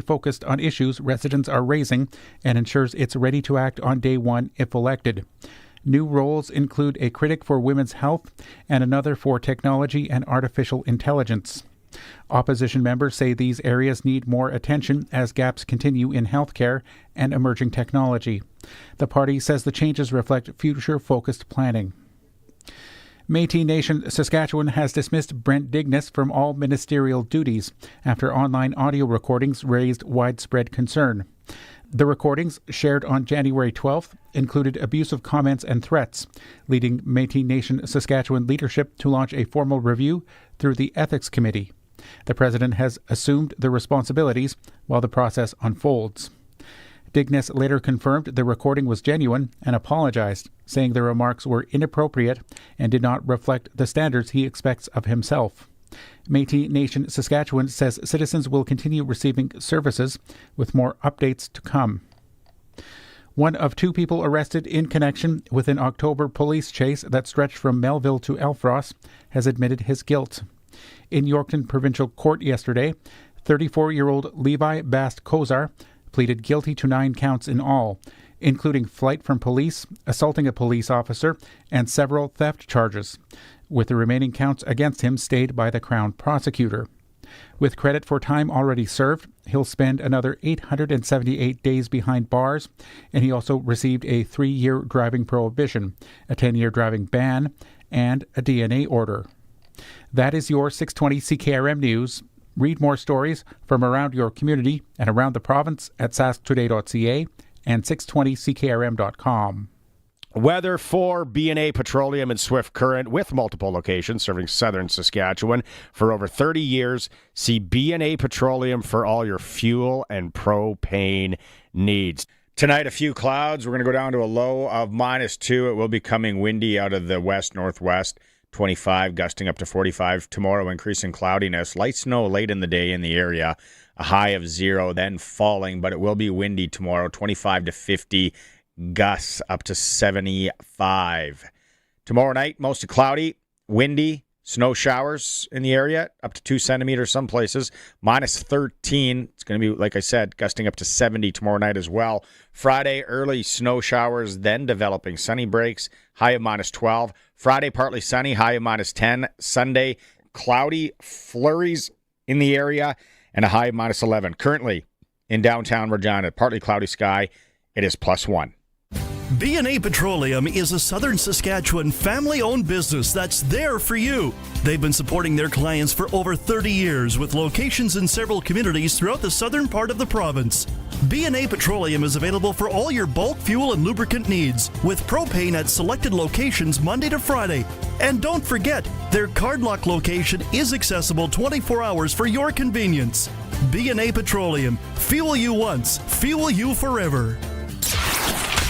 focused on issues residents are raising and ensures it's ready to act on day one if elected. New roles include a critic for women's health and another for technology and artificial intelligence. Opposition members say these areas need more attention as gaps continue in healthcare and emerging technology. The party says the changes reflect future-focused planning. Métis Nation Saskatchewan has dismissed Brent Dignas from all ministerial duties after online audio recordings raised widespread concern. The recordings, shared on January 12th, included abusive comments and threats, leading Métis Nation Saskatchewan leadership to launch a formal review through the Ethics Committee. The president has assumed the responsibilities while the process unfolds. Dignas later confirmed the recording was genuine and apologized, saying the remarks were inappropriate and did not reflect the standards he expects of himself. Métis Nation Saskatchewan says citizens will continue receiving services, with more updates to come. One of two people arrested in connection with an October police chase that stretched from Melville to Elfross has admitted his guilt. In Yorkton Provincial Court yesterday, 34-year-old Levi Bast-Kozar pleaded guilty to 9 counts in all, including flight from police, assaulting a police officer, and several theft charges, with the remaining counts against him stayed by the Crown prosecutor. With credit for time already served, he'll spend another 878 days behind bars, and he also received a 3-year driving prohibition, a 10-year driving ban, and a DNA order. That is your 620 CKRM News. Read more stories from around your community and around the province at sasktoday.ca and 620ckrm.com. Weather for B&A Petroleum and Swift Current, with multiple locations serving southern Saskatchewan for over 30 years. See B&A Petroleum for all your fuel and propane needs. Tonight, a few clouds. We're going to go down to a low of -2. It will be coming windy out of the west-northwest. 25, gusting up to 45. Tomorrow, increasing cloudiness. Light snow late in the day in the area. A high of 0, then falling, but it will be windy tomorrow. 25 to 50. Gusts up to 75. Tomorrow night, mostly cloudy, windy, snow showers in the area, up to 2 centimeters some places. -13. It's going to be, like I said, gusting up to 70 tomorrow night as well. Friday, early snow showers, then developing sunny breaks, high of -12. Friday, partly sunny, high of -10. Sunday, cloudy, flurries in the area, and a high of -11. Currently, in downtown Regina, partly cloudy sky, it is +1. B&A Petroleum is a southern Saskatchewan family-owned business that's there for you. They've been supporting their clients for over 30 years with locations in several communities throughout the southern part of the province. B&A Petroleum is available for all your bulk fuel and lubricant needs, with propane at selected locations Monday to Friday. And don't forget, their Cardlock location is accessible 24 hours for your convenience. B&A Petroleum. Fuel you once, fuel you forever.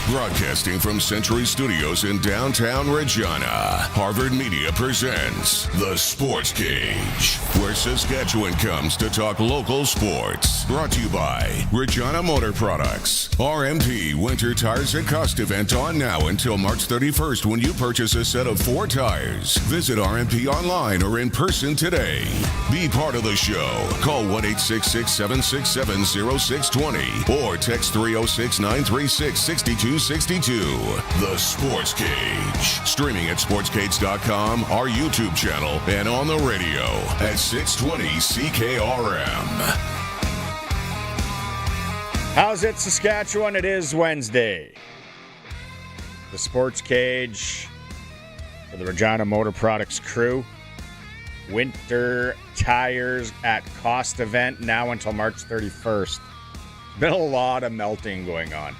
Broadcasting from Century Studios in downtown Regina, Harvard Media presents The Sports Cage, where Saskatchewan comes to talk local sports. Brought to you by Regina Motor Products. RMP Winter Tires at Cost event on now until March 31st when you purchase a set of 4 tires. Visit RMP online or in person today. Be part of the show. Call 1-866-767-0620 or text 306-936-6262. The Sports Cage. Streaming at sportscage.com, our YouTube channel, and on the radio at 620 CKRM. How's it, Saskatchewan? It is Wednesday. The Sports Cage for the Regina Motor Products crew. Winter Tires at Cost event now until March 31st. Been a lot of melting going on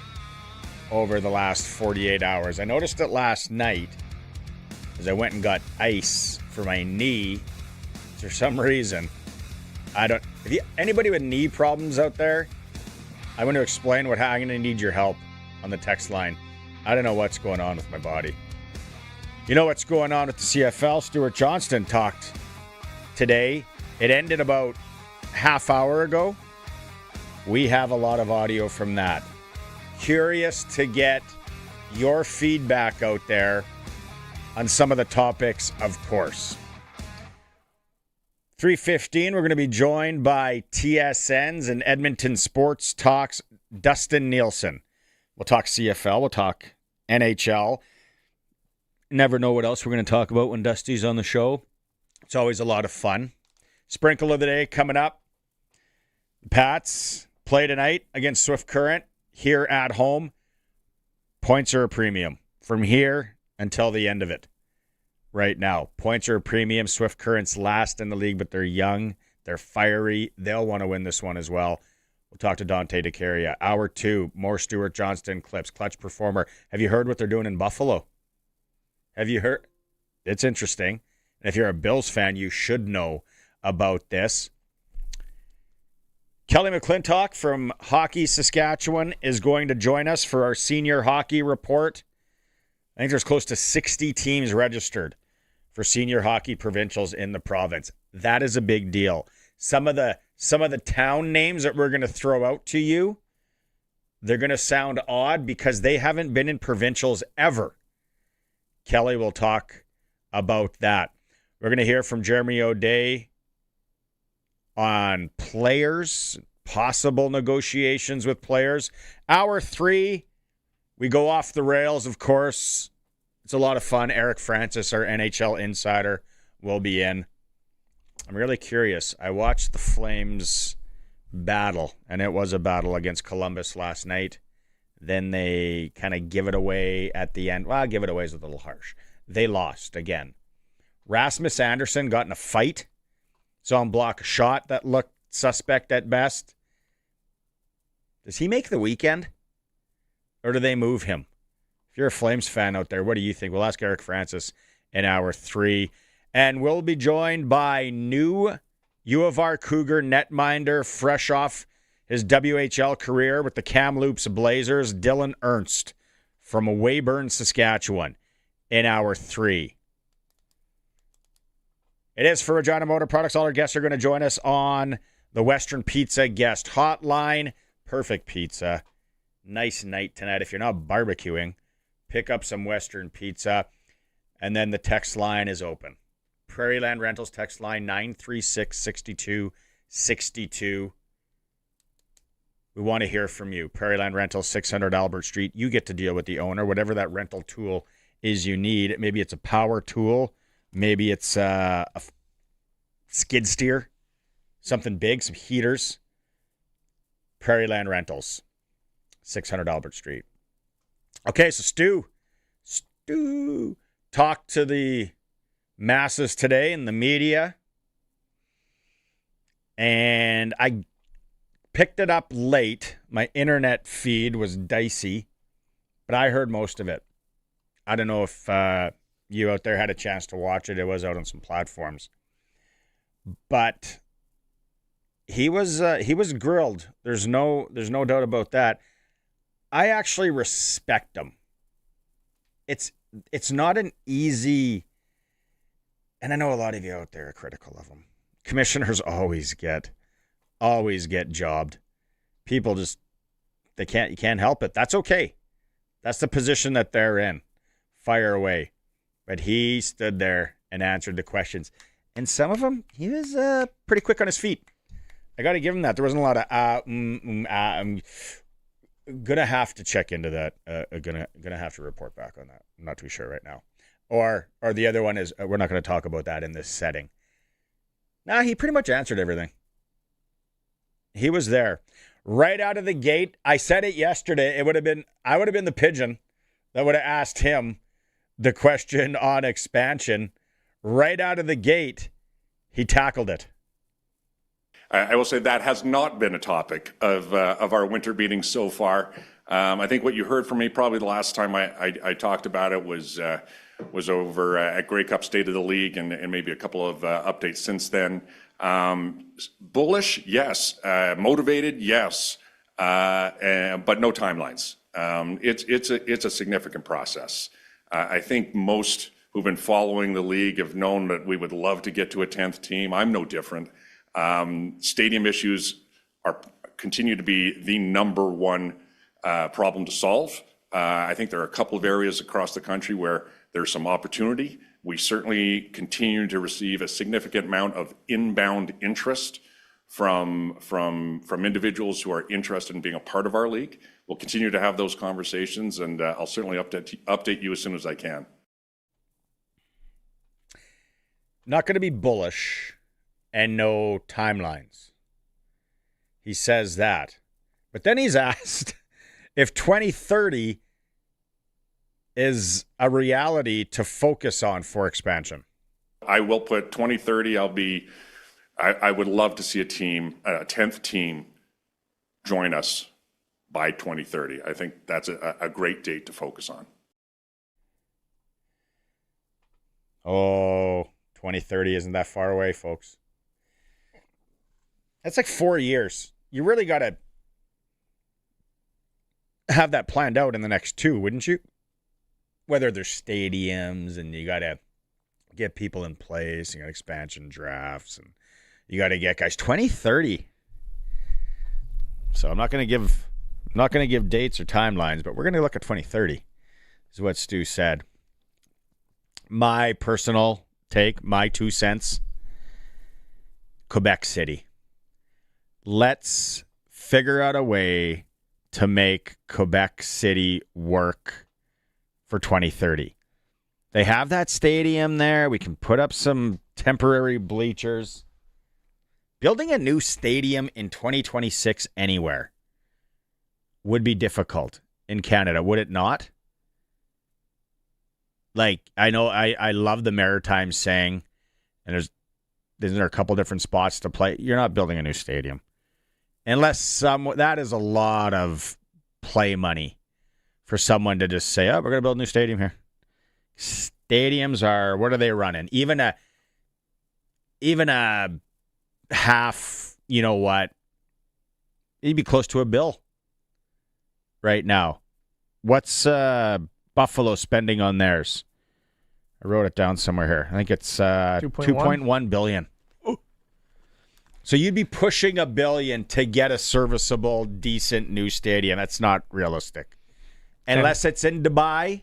over the last 48 hours. I noticed it last night as I went and got ice for my knee. For some reason, anybody with knee problems out there, I'm going to explain I'm going to need your help on the text line. I don't know what's going on with my body. You know what's going on with the CFL? Stewart Johnston talked today. It ended about half hour ago. We have a lot of audio from that. Curious to get your feedback out there on some of the topics, of course. 3:15, we're going to be joined by TSN's and Edmonton Sports Talk's Dustin Nielson. We'll talk CFL, we'll talk NHL. Never know what else we're going to talk about when Dusty's on the show. It's always a lot of fun. Sprinkle of the day coming up. Pats play tonight against Swift Current here at home. Points are a premium from here until the end of it. Right now, points are a premium. Swift Current's last in the league, but they're young. They're fiery. They'll want to win this one as well. We'll talk to Dante DeCaria. Hour 2, more Stewart Johnston clips. Clutch performer. Have you heard what they're doing in Buffalo? Have you heard? It's interesting. And if you're a Bills fan, you should know about this. Kelly McClintock from Hockey Saskatchewan is going to join us for our senior hockey report. I think there's close to 60 teams registered for senior hockey provincials in the province. That is a big deal. Some of the town names that we're going to throw out to you, they're going to sound odd because they haven't been in provincials ever. Kelly will talk about that. We're going to hear from Jeremy O'Day on players, possible negotiations with players. Hour 3, we go off the rails, of course. It's a lot of fun. Eric Francis, our NHL insider, will be in. I'm really curious. I watched the Flames battle, and it was a battle against Columbus last night. Then they kind of give it away at the end. Well, give it away is a little harsh. They lost again. Rasmus Anderson got in a fight. Saw him block a shot that looked suspect at best. Does he make the weekend? Or do they move him? If you're a Flames fan out there, what do you think? We'll ask Eric Francis in hour 3. And we'll be joined by new UofR Cougar netminder, fresh off his WHL career with the Kamloops Blazers, Dylan Ernst from Weyburn, Saskatchewan, in hour 3. It is for Regina Motor Products. All our guests are going to join us on the Western Pizza Guest Hotline. Perfect pizza. Nice night tonight. If you're not barbecuing, pick up some Western Pizza. And then the text line is open. Prairie Land Rentals text line 936-6262. We want to hear from you. Prairie Land Rentals, 600 Albert Street. You get to deal with the owner, whatever that rental tool is you need. Maybe it's a power tool. Maybe it's a skid steer. Something big, some heaters. Prairie Land Rentals, 600 Albert Street. Okay, so Stu talked to the masses today in the media, and I picked it up late. My internet feed was dicey, but I heard most of it. I don't know if you out there had a chance to watch it. It was out on some platforms, but he was grilled. There's no doubt about that. I actually respect him. It's not an easy, and I know a lot of you out there are critical of him. Commissioners always get jobbed. People just you can't help it. That's okay. That's the position that they're in. Fire away. But he stood there and answered the questions. And some of them, he was pretty quick on his feet. I got to give him that. There wasn't a lot of I'm gonna have to check into that. Gonna have to report back on that. I'm not too sure right now. Or the other one is we're not going to talk about that in this setting. Nah, he pretty much answered everything. He was there right out of the gate. I said it yesterday. I would have been the pigeon that would have asked him the question on expansion. Right out of the gate, he tackled it. I will say that has not been a topic of our winter meetings so far. I think what you heard from me probably the last time I talked about it was over at Grey Cup State of the League and maybe a couple of updates since then. Bullish, yes. Motivated, yes. But no timelines. It's a significant process. I think most who've been following the league have known that we would love to get to a 10th team. I'm no different. Stadium issues continue to be the number one problem to solve. I think there are a couple of areas across the country where there's some opportunity We certainly continue to receive a significant amount of inbound interest from individuals who are interested in being a part of our league. We'll continue to have those conversations, and I'll certainly update you as soon as I can. Not going to be bullish and no timelines. He says that. But then he's asked if 2030 is a reality to focus on for expansion. I will put 2030, I would love to see a 10th team join us by 2030. I think that's a great date to focus on. Oh, 2030 isn't that far away, folks. That's like 4 years. You really got to have that planned out in the next 2, wouldn't you? Whether there's stadiums and you got to get people in place, you got expansion drafts, and you got to get guys. 2030. So I'm not going to give dates or timelines, but we're going to look at 2030. Is what Stu said. My personal take, my 2 cents. Quebec City. Let's figure out a way to make Quebec City work for 2030. They have that stadium there. We can put up some temporary bleachers. Building a new stadium in 2026 anywhere would be difficult in Canada, would it not? Like, I know I love the Maritime saying, and isn't there a couple different spots to play? You're not building a new stadium. Unless that is a lot of play money for someone to just say, oh, we're going to build a new stadium here. Stadiums are, what are they running? Even a half, you know what? It'd be close to $1 billion right now. What's Buffalo spending on theirs? I wrote it down somewhere here. I think it's $2.1 billion. So you'd be pushing $1 billion to get a serviceable, decent new stadium. That's not realistic. Unless it's in Dubai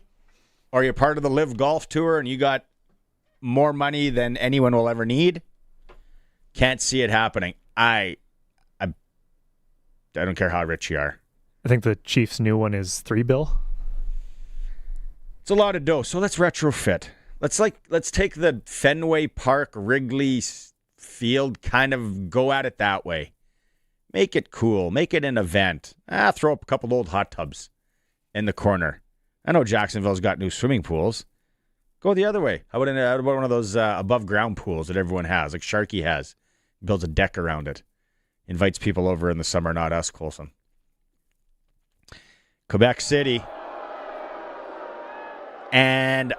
or you're part of the Live Golf Tour and you got more money than anyone will ever need. Can't see it happening. I don't care how rich you are. I think the Chiefs' new one is $3 billion. It's a lot of dough. So let's retrofit. Let's take the Fenway Park, Wrigley Field, kind of go at it that way. Make it cool. Make it an event. Throw up a couple old hot tubs in the corner. I know Jacksonville's got new swimming pools. Go the other way. How about one of those above ground pools that everyone has, like Sharky has? Builds a deck around it. Invites people over in the summer, not us, Coulson. Quebec City. And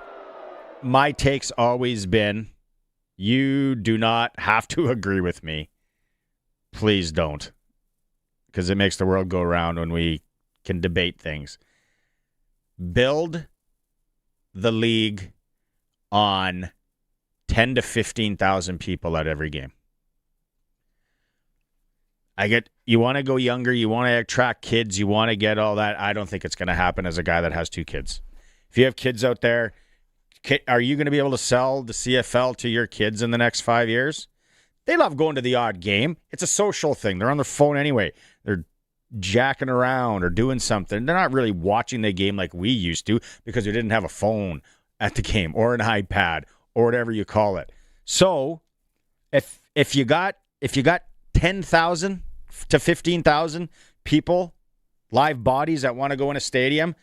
my take's always been, you do not have to agree with me. Please don't. Because it makes the world go round when we can debate things. Build the league on 10 to 15,000 people at every game. You want to go younger, you want to attract kids, you want to get all that. I don't think it's going to happen as a guy that has 2 kids. If you have kids out there, are you going to be able to sell the CFL to your kids in the next 5 years? They love going to the odd game. It's a social thing. They're on their phone anyway. They're jacking around or doing something. They're not really watching the game like we used to because we didn't have a phone at the game or an iPad or whatever you call it. So if you got 10,000 to 15,000 people, live bodies that want to go in a stadium,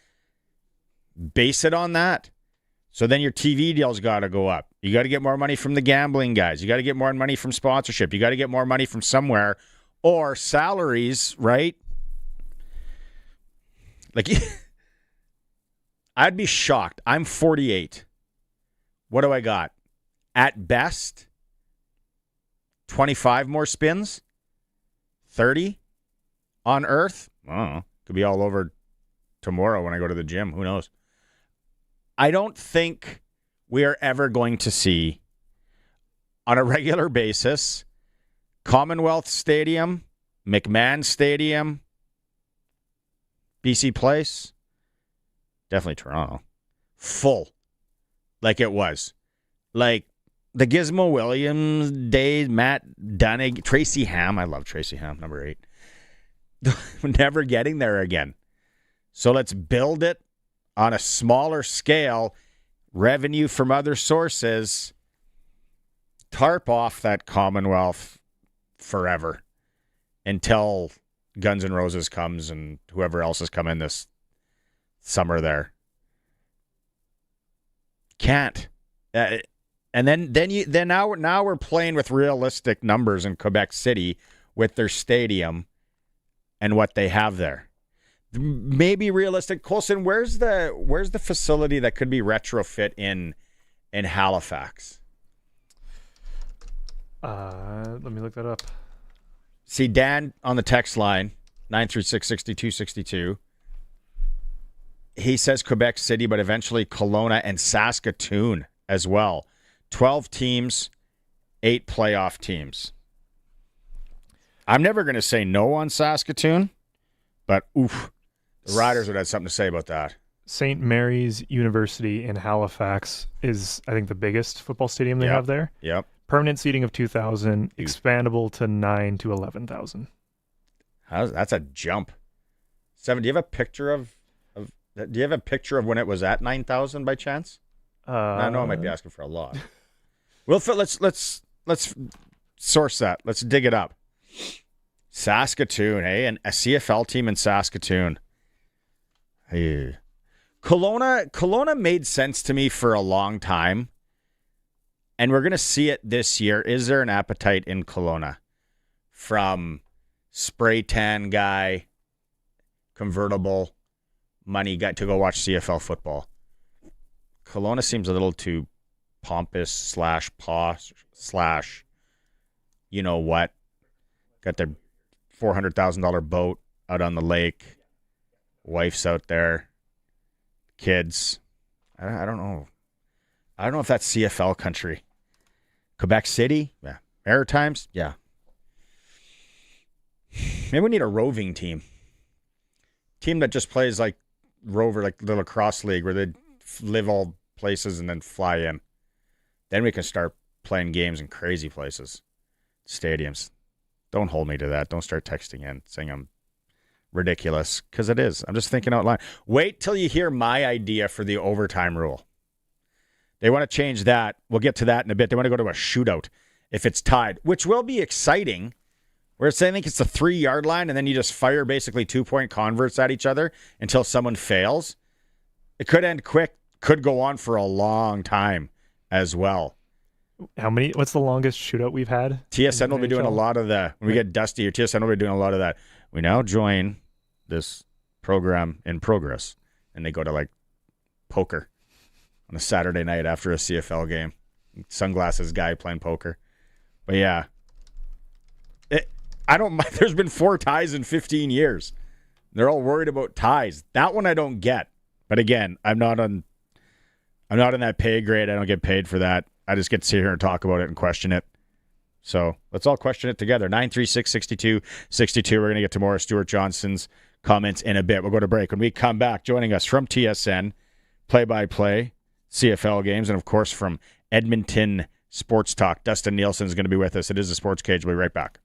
base it on that. So then your TV deals got to go up. You got to get more money from the gambling guys. You got to get more money from sponsorship. You got to get more money from somewhere or salaries, right? Like, I'd be shocked. I'm 48. What do I got? At best, 25 more spins? 30 on Earth? I don't know. Could be all over tomorrow when I go to the gym. Who knows? I don't think we are ever going to see, on a regular basis, Commonwealth Stadium, McMahon Stadium, BC Place, definitely Toronto, full like it was. Like the Gizmo Williams days, Matt Dunning, Tracy Ham. I love Tracy Ham, number 8. Never getting there again. So let's build it on a smaller scale, revenue from other sources, tarp off that Commonwealth forever until Guns N' Roses comes and whoever else is coming this summer there. Can't. And then now we're playing with realistic numbers in Quebec City with their stadium and what they have there. Maybe realistic. Colson, where's the facility that could be retrofit in Halifax? Let me look that up. See, Dan on the text line, 936-6262. He says Quebec City, but eventually Kelowna and Saskatoon as well. 12 teams, 8 playoff teams. I'm never going to say no on Saskatoon, but oof, the Riders would have something to say about that. St. Mary's University in Halifax is, I think, the biggest football stadium they have there. Yep. Permanent seating of 2,000, expandable to 9 to 11,000. That's a jump. 7. Do you have a picture of when it was at 9,000 by chance? I know I might be asking for a lot. Well, let's source that. Let's dig it up. Saskatoon, hey, and a CFL team in Saskatoon. Hey. Kelowna made sense to me for a long time, and we're going to see it this year. Is there an appetite in Kelowna from spray tan guy, convertible money guy to go watch CFL football? Kelowna seems a little too pompous / you know what? Got their $400,000 boat out on the lake. Wife's out there. Kids. I don't know. I don't know if that's CFL country. Quebec City? Yeah. Maritimes? Yeah. Maybe we need a roving team. Team that just plays like rover, like the lacrosse league where they live all places and then fly in. Then we can start playing games in crazy places. Stadiums. Don't hold me to that. Don't start texting in saying I'm ridiculous, because it is. I'm just thinking out loud. Wait till you hear my idea for the overtime rule. They want to change that. We'll get to that in a bit. They want to go to a shootout if it's tied, which will be exciting. Where it's, I think it's the 3-yard line, and then you just fire basically 2-point converts at each other until someone fails. It could end quick, could go on for a long time as well. What's the longest shootout we've had? TSN will be doing a lot of that. When we get Dusty, or TSN will be doing a lot of that. We now join this program in progress, and they go to like poker on a Saturday night after a CFL game. Sunglasses guy playing poker. But yeah, there's been 4 ties in 15 years. They're all worried about ties. That one I don't get. But again, I'm not in that pay grade. I don't get paid for that. I just get to sit here and talk about it and question it. So let's all question it together. 936-6262. We're going to get to more of Stewart Johnston's comments in a bit. We'll go to break. When we come back, joining us from TSN, play-by-play, CFL games, and of course from Edmonton Sports Talk, Dustin Nielson is going to be with us. It is the Sportscage. We'll be right back.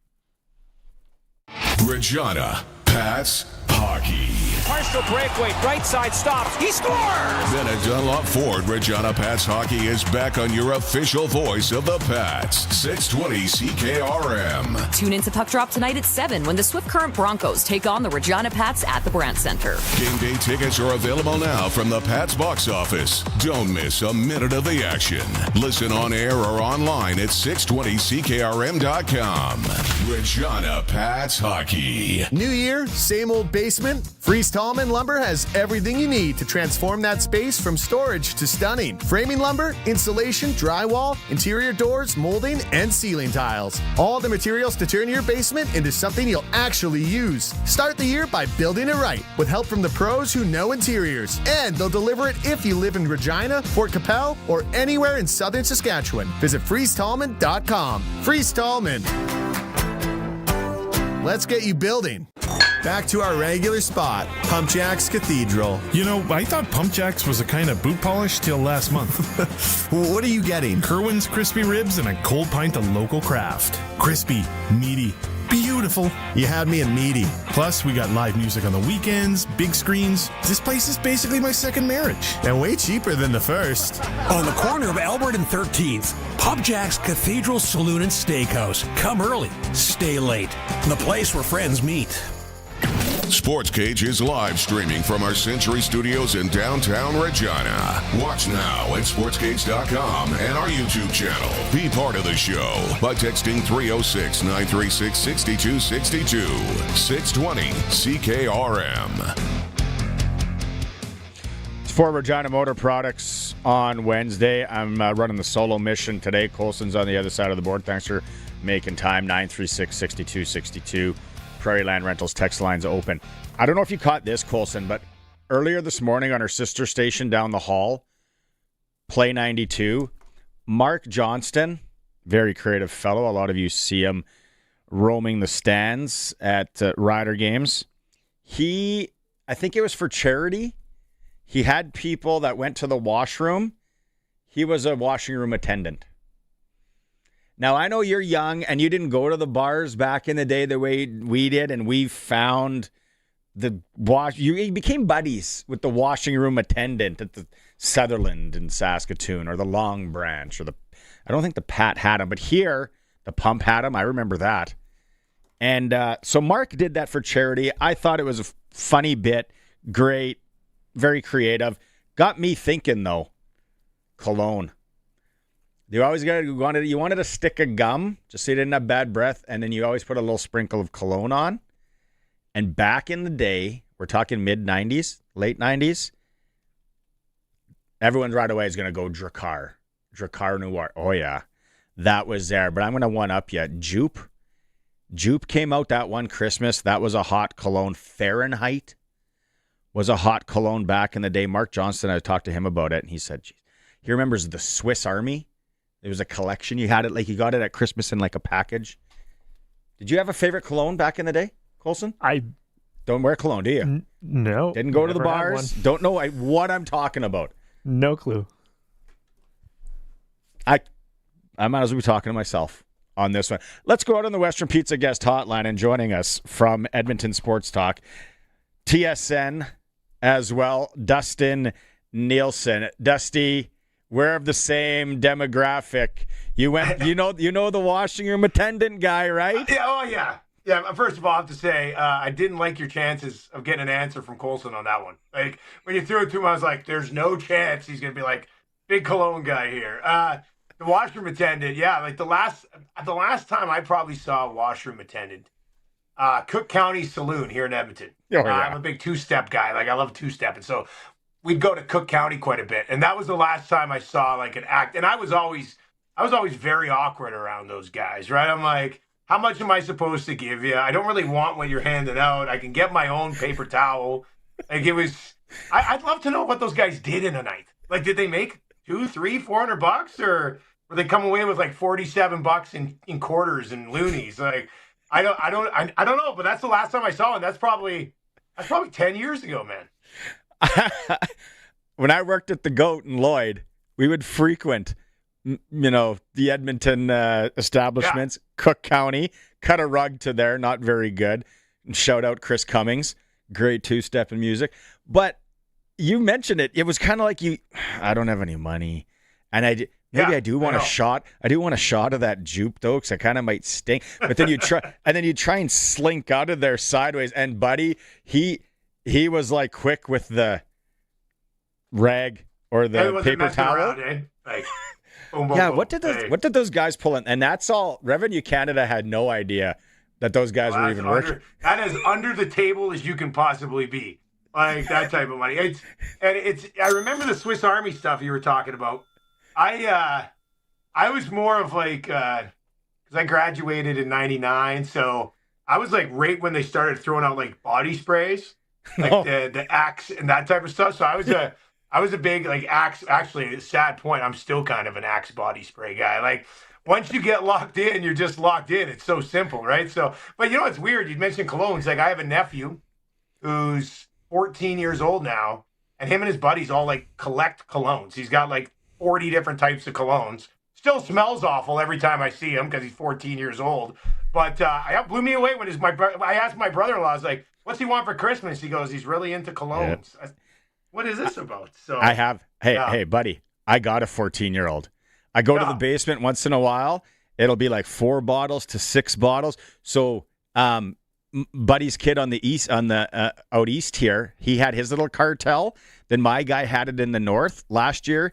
Regina Pats hockey. Partial breakaway, right side stops. He scores! Then at Dunlop Ford, Regina Pats hockey is back on your official voice of the Pats. 620 CKRM. Tune into Puck Drop tonight at 7 when the Swift Current Broncos take on the Regina Pats at the Brandt Center. Game day tickets are available now from the Pats box office. Don't miss a minute of the action. Listen on air or online at 620CKRM.com. Regina Pats hockey. New year, same old basement? Freeze Tallman Lumber has everything you need to transform that space from storage to stunning. Framing lumber, insulation, drywall, interior doors, molding, and ceiling tiles. All the materials to turn your basement into something you'll actually use. Start the year by building it right with help from the pros who know interiors. And they'll deliver it if you live in Regina, Fort Capel, or anywhere in southern Saskatchewan. Visit freezetallman.com. Freeze Tallman. Let's get you building. back to our regular spot, Pump Jacks Cathedral. You know, I thought Pump Jacks was a kind of boot polish till last month. What are you getting? Kerwin's crispy ribs and a cold pint of local craft. Crispy, meaty, beautiful. You had me a meaty. Plus, we got live music on the weekends, big screens. This place is basically my second marriage. And way cheaper than the first. On the corner of Albert and 13th, Pump Jack's Cathedral Saloon and Steakhouse. Come early, stay late. The place where friends meet. Sportscage is live streaming from our Century Studios in downtown Regina. Watch now at sportscage.com and our YouTube channel. Be part of the show by texting 306-936-6262. 620 CKRM. It's for Regina Motor Products on Wednesday. I'm running the solo mission today. Colson's on the other side of the board. Thanks for making time. 936-6262. Prairie Land Rentals text line's open. I don't know if you caught this, Colson, but earlier this morning on our sister station down the hall, Play 92, Mark Johnston, very creative fellow. A lot of you see him roaming the stands at Rider games. I think it was for charity. He had people that went to the washroom. He was a washing room attendant. Now, I know you're young and you didn't go to the bars back in the day the way we did, and we found you became buddies with the washing room attendant at the Sutherland in Saskatoon or the Long Branch I don't think the Pat had him, but here the Pump had him. I remember that. And so Mark did that for charity. I thought it was a funny bit, great, very creative. Got me thinking though, cologne. You always you wanted a stick of gum just so you didn't have bad breath, and then you always put a little sprinkle of cologne on. And back in the day, we're talking mid-90s, late 90s, everyone right away is going to go Drakkar Noir. Oh, yeah, that was there. But I'm going to one-up you. Jupe came out that one Christmas. That was a hot cologne. Fahrenheit was a hot cologne back in the day. Mark Johnston, I talked to him about it, and he said he remembers the Swiss Army. It was a collection. You had it you got it at Christmas in like a package. Did you have a favorite cologne back in the day, Colson? I don't wear cologne, do you? No. Didn't go to the bars? Don't know what I'm talking about. No clue. I might as well be talking to myself on this one. Let's go out on the Western Pizza guest hotline, and joining us from Edmonton Sports Talk, TSN as well, Dustin Nielson. Dusty, we're of the same demographic. You went, you know the washing room attendant guy, right? Yeah. First of all, I have to say I didn't like your chances of getting an answer from Colson on that one. Like when you threw it to him, I was like, "There's no chance he's gonna be like big cologne guy here." The washroom attendant, yeah. Like the last time I probably saw a washroom attendant, Cook County Saloon here in Edmonton. Oh, yeah. I'm a big two-step guy. Like I love two-step, and so we'd go to Cook County quite a bit, and that was the last time I saw like an act. And I was always very awkward around those guys, right? I'm like, how much am I supposed to give you? I don't really want what you're handing out. I can get my own paper towel. Like it was, I'd love to know what those guys did in a night. Like, did they make $200, $300, $400, or were they come away with like $47 in quarters and loonies? Like, I don't know. But that's the last time I saw it. That's probably 10 years ago, man. When I worked at the Goat in Lloyd, we would frequent, the Edmonton establishments. Yeah. Cook County, cut a rug to there, not very good. And shout out Chris Cummings, great two-step in music. But you mentioned it. It was kind of like I don't have any money, and I do want a shot. I do want a shot of that jupe though, because I kind of might stink. But then you try, and slink out of there sideways. And buddy, he was like quick with the rag or the paper towel. Around, eh? Like, boom, boom, yeah, boom. what did those guys pull in? And that's all. Revenue Canada had no idea that those guys were even working. That is under the table as you can possibly be. Like that type of money. I remember the Swiss Army stuff you were talking about. I was more of like because I graduated in '99, so I was like right when they started throwing out like body sprays, like the Axe and that type of stuff. So I was a big like Axe. Actually, a sad point, I'm still kind of an Axe body spray guy. Like once you get locked in, you're just locked in. It's so simple, right? So, but you know what's weird? You mentioned colognes. Like, I have a nephew who's 14 years old now, and him and his buddies all like collect colognes. He's got like 40 different types of colognes. Still smells awful every time I see him because he's 14 years old. But it blew me away when I asked my brother-in-law, I was like, what's he want for Christmas? He goes, he's really into colognes. Yeah. What is this about? So I have, hey, buddy, I got a 14-year-old. I go to the basement once in a while. It'll be like 4 bottles to 6 bottles. So Buddy's kid on the east, out east here, he had his little cartel. Then my guy had it in the north last year.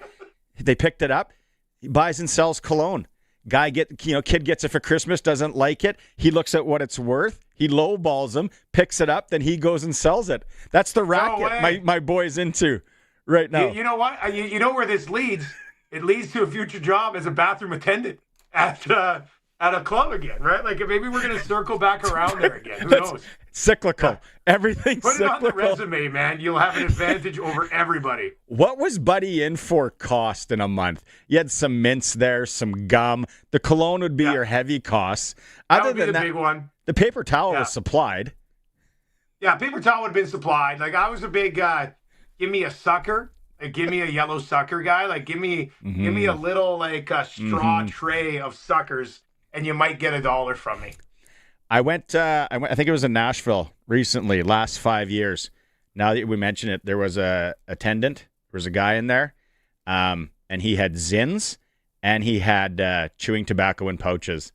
They picked it up. He buys and sells cologne. Kid gets it for Christmas, doesn't like it. He looks at what it's worth. He lowballs him, picks it up, then he goes and sells it. That's the racket my boy's into right now. You know what? You know where this leads? It leads to a future job as a bathroom attendant at a club again, right? Like, maybe we're going to circle back around there again. Who knows? Cyclical. Everything's Put cyclical. it on the resume, man. You'll have an advantage over everybody. What was Buddy in for cost in a month? You had some mints there, some gum. The cologne would be your heavy costs. That would be the big one. The paper towel was supplied. Yeah, paper towel would have been supplied. Like, I was a big give me a sucker. Like, give me a yellow sucker guy. Like, give me a little, like, straw tray of suckers, and you might get $1 from me. I went, I think it was in Nashville recently, last 5 years. Now that we mention it, there was a attendant. There was a guy in there, and he had Zins, and he had chewing tobacco in pouches.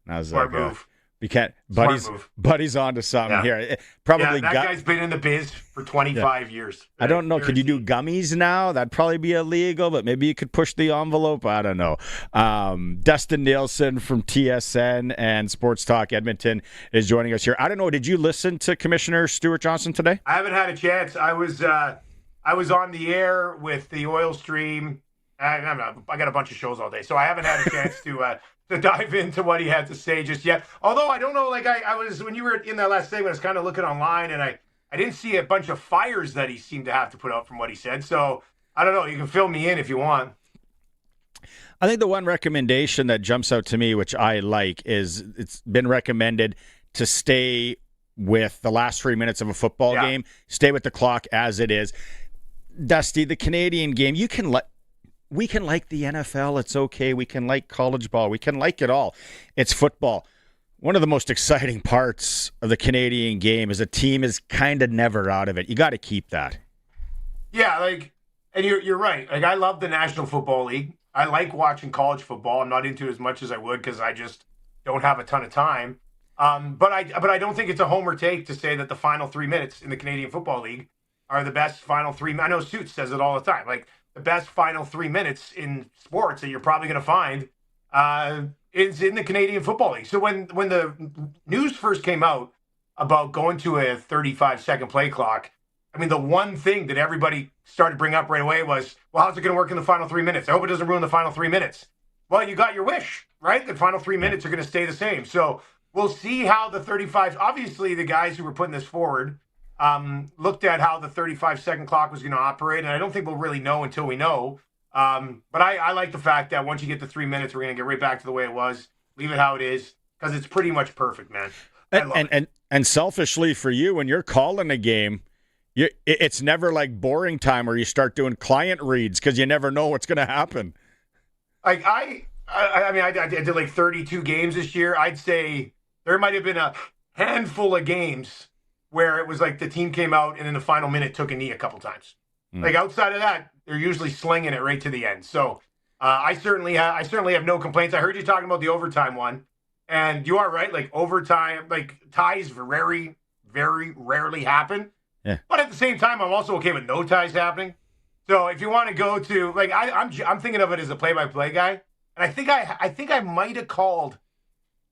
And I was Smart like, move. We can't. Buddy's onto something here. Probably that guy's been in the biz for 25 years. Right? I don't know. Could you do gummies now? That'd probably be illegal, but maybe you could push the envelope. I don't know. Dustin Nielson from TSN and Sports Talk Edmonton is joining us here. I don't know. Did you listen to Commissioner Stewart Johnston today? I haven't had a chance. I was on the air with the oil stream. I got a bunch of shows all day, so I haven't had a chance to dive into what he had to say just yet. Although I don't know, like I was, when you were in that last segment, I was kind of looking online, and I didn't see a bunch of fires that he seemed to have to put out from what he said. So I don't know. You can fill me in if you want. I think the one recommendation that jumps out to me, which I like, is it's been recommended to stay with the last 3 minutes of a football game, stay with the clock as it is. Dusty, the Canadian game, we can like the NFL. It's okay. We can like college ball. We can like it all. It's football. One of the most exciting parts of the Canadian game is a team is kind of never out of it. You got to keep that. Yeah, and you're right. Like, I love the National Football League. I like watching college football. I'm not into it as much as I would because I just don't have a ton of time. But I don't think it's a homer take to say that the final 3 minutes in the Canadian Football League are the best final 3 minutes. I know Suits says it all the time. Like, the best final 3 minutes in sports that you're probably going to find is in the Canadian Football League. So when the news first came out about going to a 35-second play clock, I mean, the one thing that everybody started to bring up right away was, well, how's it going to work in the final 3 minutes? I hope it doesn't ruin the final 3 minutes. Well, you got your wish, right? The final 3 minutes are going to stay the same. So we'll see how the 35 – obviously, the guys who were putting this forward – looked at how the 35-second clock was going to operate, and I don't think we'll really know until we know. But I like the fact that once you get to 3 minutes, we're going to get right back to the way it was, leave it how it is, because it's pretty much perfect, man. And selfishly for you, when you're calling a game, it's never like boring time where you start doing client reads because you never know what's going to happen. Like I did like 32 games this year. I'd say there might have been a handful of games where it was like the team came out and in the final minute took a knee a couple times. Like, outside of that, they're usually slinging it right to the end. So I certainly have no complaints. I heard you talking about the overtime one, and you are right. Like, overtime, like, ties very, very rarely happen. Yeah. But at the same time, I'm also okay with no ties happening. So if you want to go to, like, I'm thinking of it as a play-by-play guy, and I think I might have called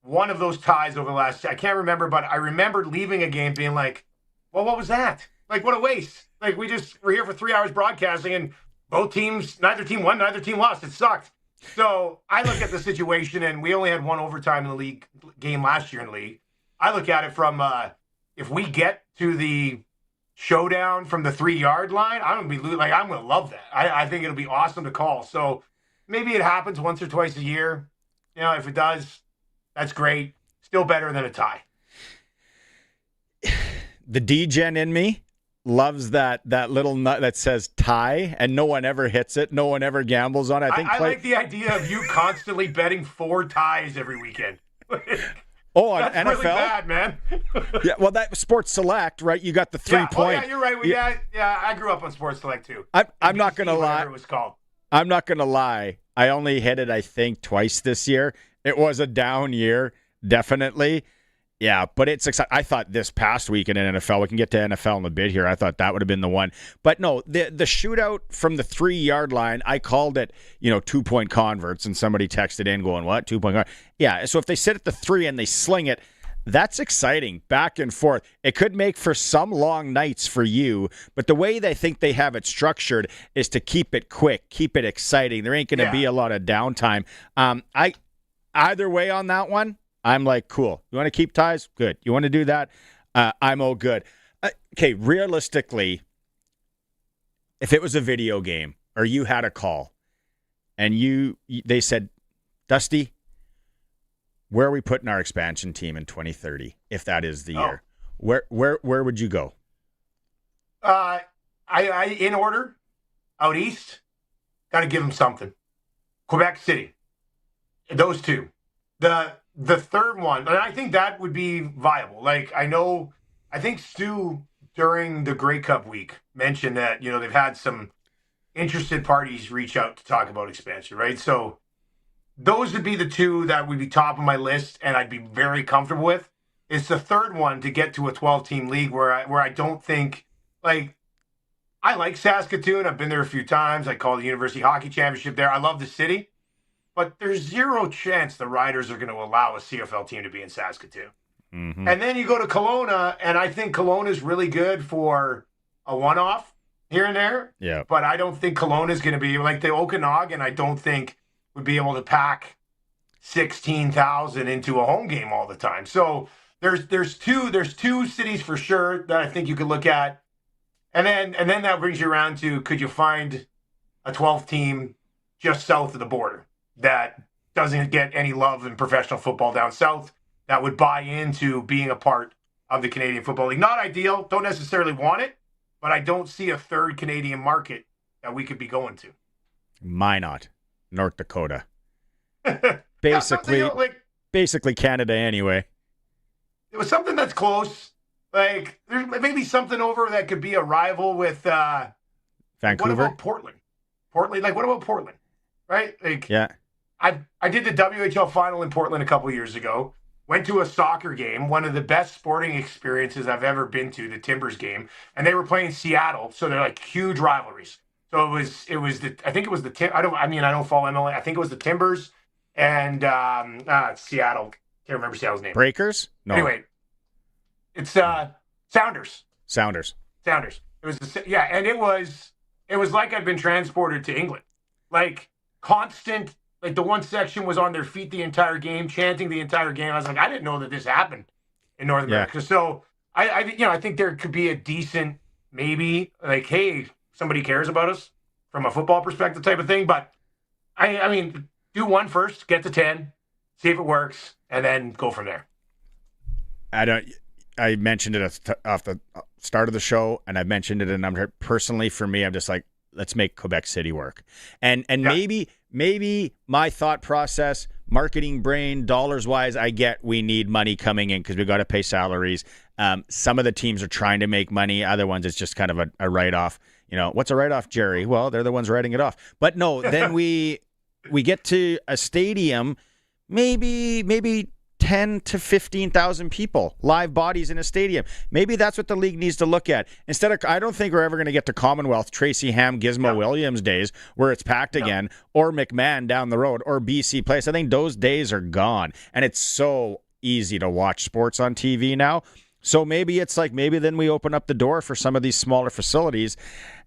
one of those ties over the last, I can't remember, but I remembered leaving a game being like, well, what was that? Like, what a waste. Like, we're here for 3 hours broadcasting, and both teams, neither team won, neither team lost. It sucked. So I look at the situation, and we only had one overtime in the league game last year in the league. I look at it from, if we get to the showdown from the 3-yard line, I'm going to love that. I think it'll be awesome to call. So maybe it happens once or twice a year. If it does, that's great. Still better than a tie. The D-gen in me loves that little nut that says tie, and no one ever hits it. No one ever gambles on it. I like the idea of you constantly betting 4 ties every weekend. On That's NFL? really bad, man. Yeah, well, that Sports Select, right? You got the 3-point. Yeah, you're right. I grew up on Sports Select too. I'm not going to lie. It was called. I'm not going to lie. I only hit it, I think, twice this year. It was a down year, definitely. Yeah, but it's exciting. I thought this past weekend in NFL, we can get to NFL in a bit here. I thought that would have been the one. But no, the shootout from the 3-yard line, I called it, 2-point converts, and somebody texted in going, what? 2-point convert? Yeah, so if they sit at the 3 and they sling it, that's exciting, back and forth. It could make for some long nights for you, but the way they think they have it structured is to keep it quick, keep it exciting. There ain't going to be a lot of downtime. Either way on that one, I'm like, cool. You want to keep ties? Good. You want to do that? I'm all good. Okay, realistically, if it was a video game or you had a call and they said, Dusty, where are we putting our expansion team in 2030, if that is the year? Where would you go? I in order, out east, got to give them something. Quebec City. Those two. The third one, and I think that would be viable. I think Stu, during the Grey Cup week, mentioned that, they've had some interested parties reach out to talk about expansion, right? So those would be the two that would be top of my list, and I'd be very comfortable with. It's the third one to get to a 12-team league where I don't think, I like Saskatoon. I've been there a few times. I call the University Hockey Championship there. I love the city. But there's zero chance the Riders are going to allow a CFL team to be in Saskatoon. Mm-hmm. And then you go to Kelowna, and I think Kelowna is really good for a one-off here and there. Yeah. But I don't think Kelowna is going to be like the Okanagan. I don't think would be able to pack 16,000 into a home game all the time. So there's two cities for sure that I think you could look at, and then that brings you around to, could you find a 12th team just south of the border that doesn't get any love in professional football down south, that would buy into being a part of the Canadian Football League? Not ideal, don't necessarily want it, but I don't see a third Canadian market that we could be going to. Minot, North Dakota. Basically Canada anyway. It was something that's close. There's maybe something over that could be a rival with Vancouver. What about Portland? What about Portland? Right? Yeah. I did the WHL final in Portland a couple years ago. Went to a soccer game, one of the best sporting experiences I've ever been to, the Timbers game, and they were playing Seattle, so they're huge rivalries. So I don't follow MLA. I think it was the Timbers and Seattle. Can't remember Seattle's name. Breakers? No. Anyway, it's Sounders. Sounders. It was and it was like I'd been transported to England. Constant. The one section was on their feet the entire game, chanting the entire game. I was like, I didn't know that this happened in North America. So I think there could be a decent, maybe hey, somebody cares about us from a football perspective type of thing. But I mean, do one first, get to 10, see if it works, and then go from there. I mentioned it off the start of the show, and I've mentioned it, and personally for me, I'm just like, let's make Quebec City work. And maybe my thought process, marketing brain, dollars-wise, I get we need money coming in because we got to pay salaries. Some of the teams are trying to make money. Other ones, it's just kind of a write-off. What's a write-off, Jerry? Well, they're the ones writing it off. But no, then we get to a stadium, maybe 10 to 15,000 people, live bodies in a stadium. Maybe that's what the league needs to look at. Instead of, I don't think we're ever going to get to Commonwealth, Tracy Ham, Gizmo Williams days where it's packed again, or McMahon down the road, or BC Place. I think those days are gone, and it's so easy to watch sports on TV now. So maybe it's maybe then we open up the door for some of these smaller facilities,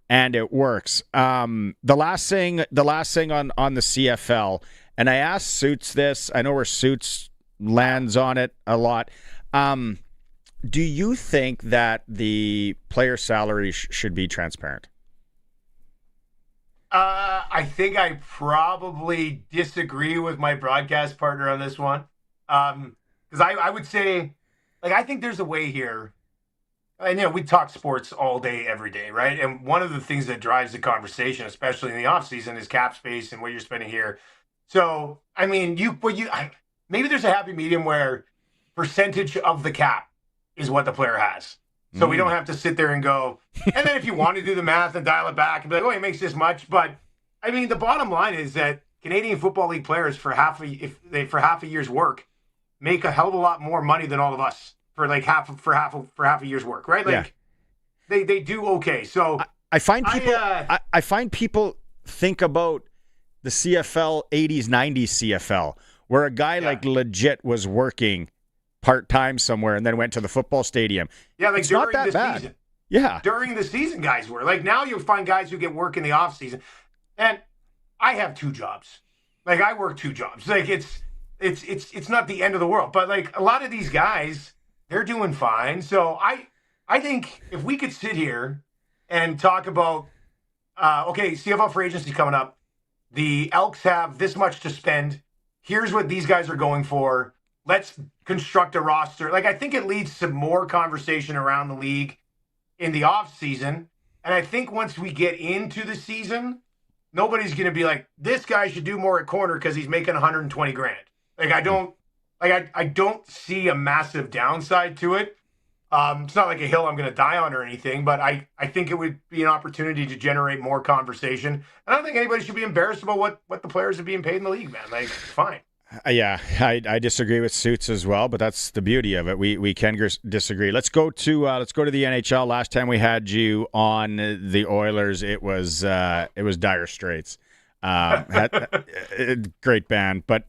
and it works. The last thing on the CFL, and I asked Suits this. I know where Suits lands on it a lot. Do you think that the player salary should be transparent? I think I probably disagree with my broadcast partner on this one. Because I would say, like, I think there's a way here. And, we talk sports all day, every day, right? And one of the things that drives the conversation, especially in the offseason, is cap space and what you're spending here. So, I mean, maybe there's a happy medium where percentage of the cap is what the player has. So we don't have to sit there and go, and then if you want to do the math and dial it back and be like, oh, he makes this much. But, I mean, the bottom line is that Canadian Football League players for half a year's work make a hell of a lot more money than all of us. For like half a year's work, right? Like they do okay. So I find people I find people think about the CFL 80s 90s CFL where a guy like legit was working part-time somewhere and then went to the football stadium. Yeah, like it's during not that the bad. season. Yeah. During the season guys were. Like now you'll find guys who get work in the off season. And I have 2 jobs. Like I work 2 jobs. Like it's not the end of the world. But like a lot of these guys, they're doing fine. So I think if we could sit here and talk about, CFL free agency coming up. The Elks have this much to spend. Here's what these guys are going for. Let's construct a roster. Like, I think it leads to more conversation around the league in the off season. And I think once we get into the season, nobody's going to be like, this guy should do more at corner because he's making 120 grand. Like, I don't see a massive downside to it. It's not like a hill I'm going to die on or anything, but I think it would be an opportunity to generate more conversation. I don't think anybody should be embarrassed about what the players are being paid in the league, man. Like, it's fine. Yeah, I disagree with Suits as well, but that's the beauty of it. We can disagree. Let's go to the NHL. Last time we had you on the Oilers, it was dire straits. Great band, but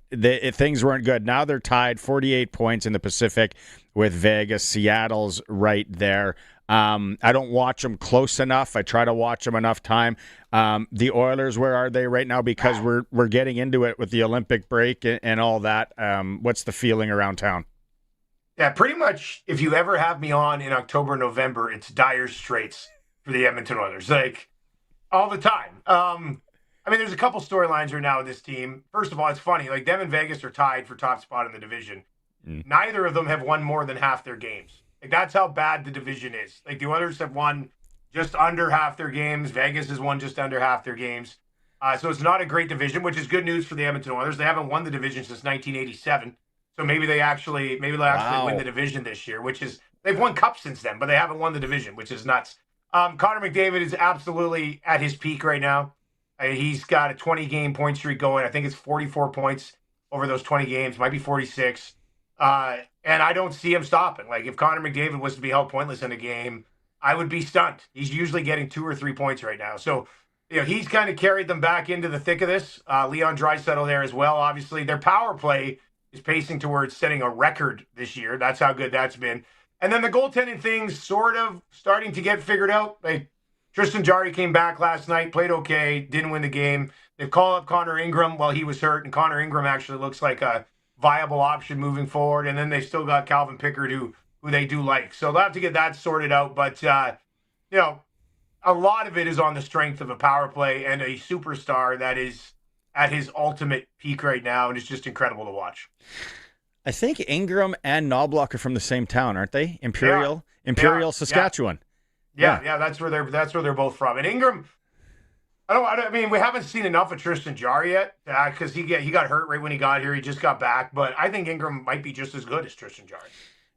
things weren't good. Now they're tied 48 points in the Pacific with Vegas. Seattle's right there. I don't watch them close enough. I try to watch them enough time. The Oilers, where are they right now? Because we're getting into it with the Olympic break and all that. What's the feeling around town? Yeah, pretty much if you ever have me on in October, November, it's dire straits for the Edmonton Oilers. Like, all the time. I mean, there's a couple storylines right now with this team. First of all, it's funny. Like, them and Vegas are tied for top spot in the division. Neither of them have won more than half their games. Like, that's how bad the division is. Like, the Oilers have won just under half their games. Vegas has won just under half their games. So it's not a great division, which is good news for the Edmonton Oilers. They haven't won the division since 1987. So maybe they'll actually win the division this year, which is, they've won cups since then, but they haven't won the division, which is nuts. Connor McDavid is absolutely at his peak right now. He's got a 20-game point streak going. I think it's 44 points over those 20 games. Might be 46. And I don't see him stopping. Like, if Connor McDavid was to be held pointless in a game, I would be stunned. He's usually getting 2 or 3 points right now. So, he's kind of carried them back into the thick of this. Leon Draisaitl there as well. Obviously, their power play is pacing towards setting a record this year. That's how good that's been. And then the goaltending thing's sort of starting to get figured out. Like, Tristan Jarry came back last night, played okay, didn't win the game. They've called up Connor Ingram while he was hurt, and Connor Ingram actually looks like a viable option moving forward. And then they still got Calvin Pickard, who they do like. So they'll have to get that sorted out. But, a lot of it is on the strength of a power play and a superstar that is at his ultimate peak right now, and it's just incredible to watch. I think Ingram and Knobloch are from the same town, aren't they? Imperial, Saskatchewan. Yeah, that's where they're both from. And Ingram, I mean, we haven't seen enough of Tristan Jarry yet because he got hurt right when he got here. He just got back, but I think Ingram might be just as good as Tristan Jarry.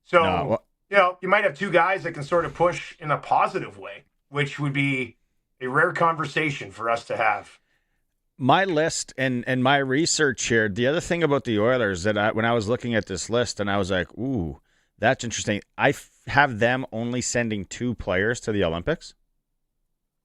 So, you might have 2 guys that can sort of push in a positive way, which would be a rare conversation for us to have. My list and my research here, the other thing about the Oilers that when I was looking at this list and I was like, ooh, that's interesting. I have them only sending 2 players to the Olympics.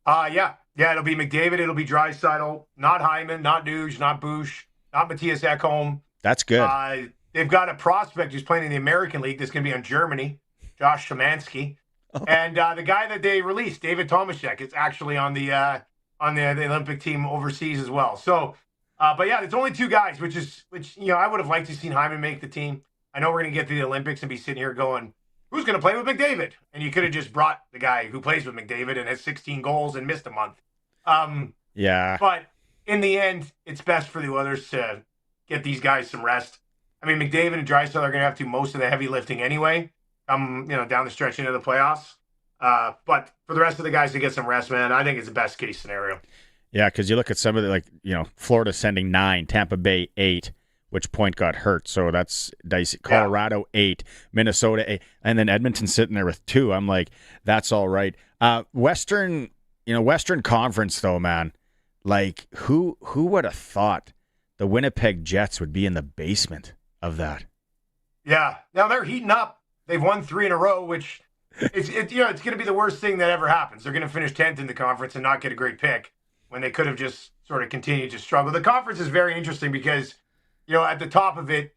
Yeah, it'll be McDavid, it'll be Draisaitl, not Hyman, not Nuge, not Bush, not Matthias Ekholm. That's good. They've got a prospect who's playing in the American League that's going to be on Germany, Josh Szymanski. Oh. And the guy that they released, David Tomaszek, is actually on the Olympic team overseas as well. So, but yeah, there's only 2 guys, which I would have liked to have seen Hyman make the team. I know we're going to get to the Olympics and be sitting here going, who's going to play with McDavid? And you could have just brought the guy who plays with McDavid and has 16 goals and missed a month. Yeah. But in the end, it's best for the Oilers to get these guys some rest. I mean, McDavid and Draisaitl are going to have to do most of the heavy lifting anyway, down the stretch into the playoffs. But for the rest of the guys to get some rest, man, I think it's the best case scenario. Yeah, because you look at some of the, Florida sending 9, Tampa Bay 8, which point got hurt. So that's dicey. Colorado 8, Minnesota 8, and then Edmonton sitting there with 2. I'm like, that's all right. Western Conference though, man, like who would have thought the Winnipeg Jets would be in the basement of that? Yeah. Now they're heating up. They've won 3 in a row, which it's going to be the worst thing that ever happens. They're going to finish 10th in the conference and not get a great pick when they could have just sort of continued to struggle. The conference is very interesting because, at the top of it,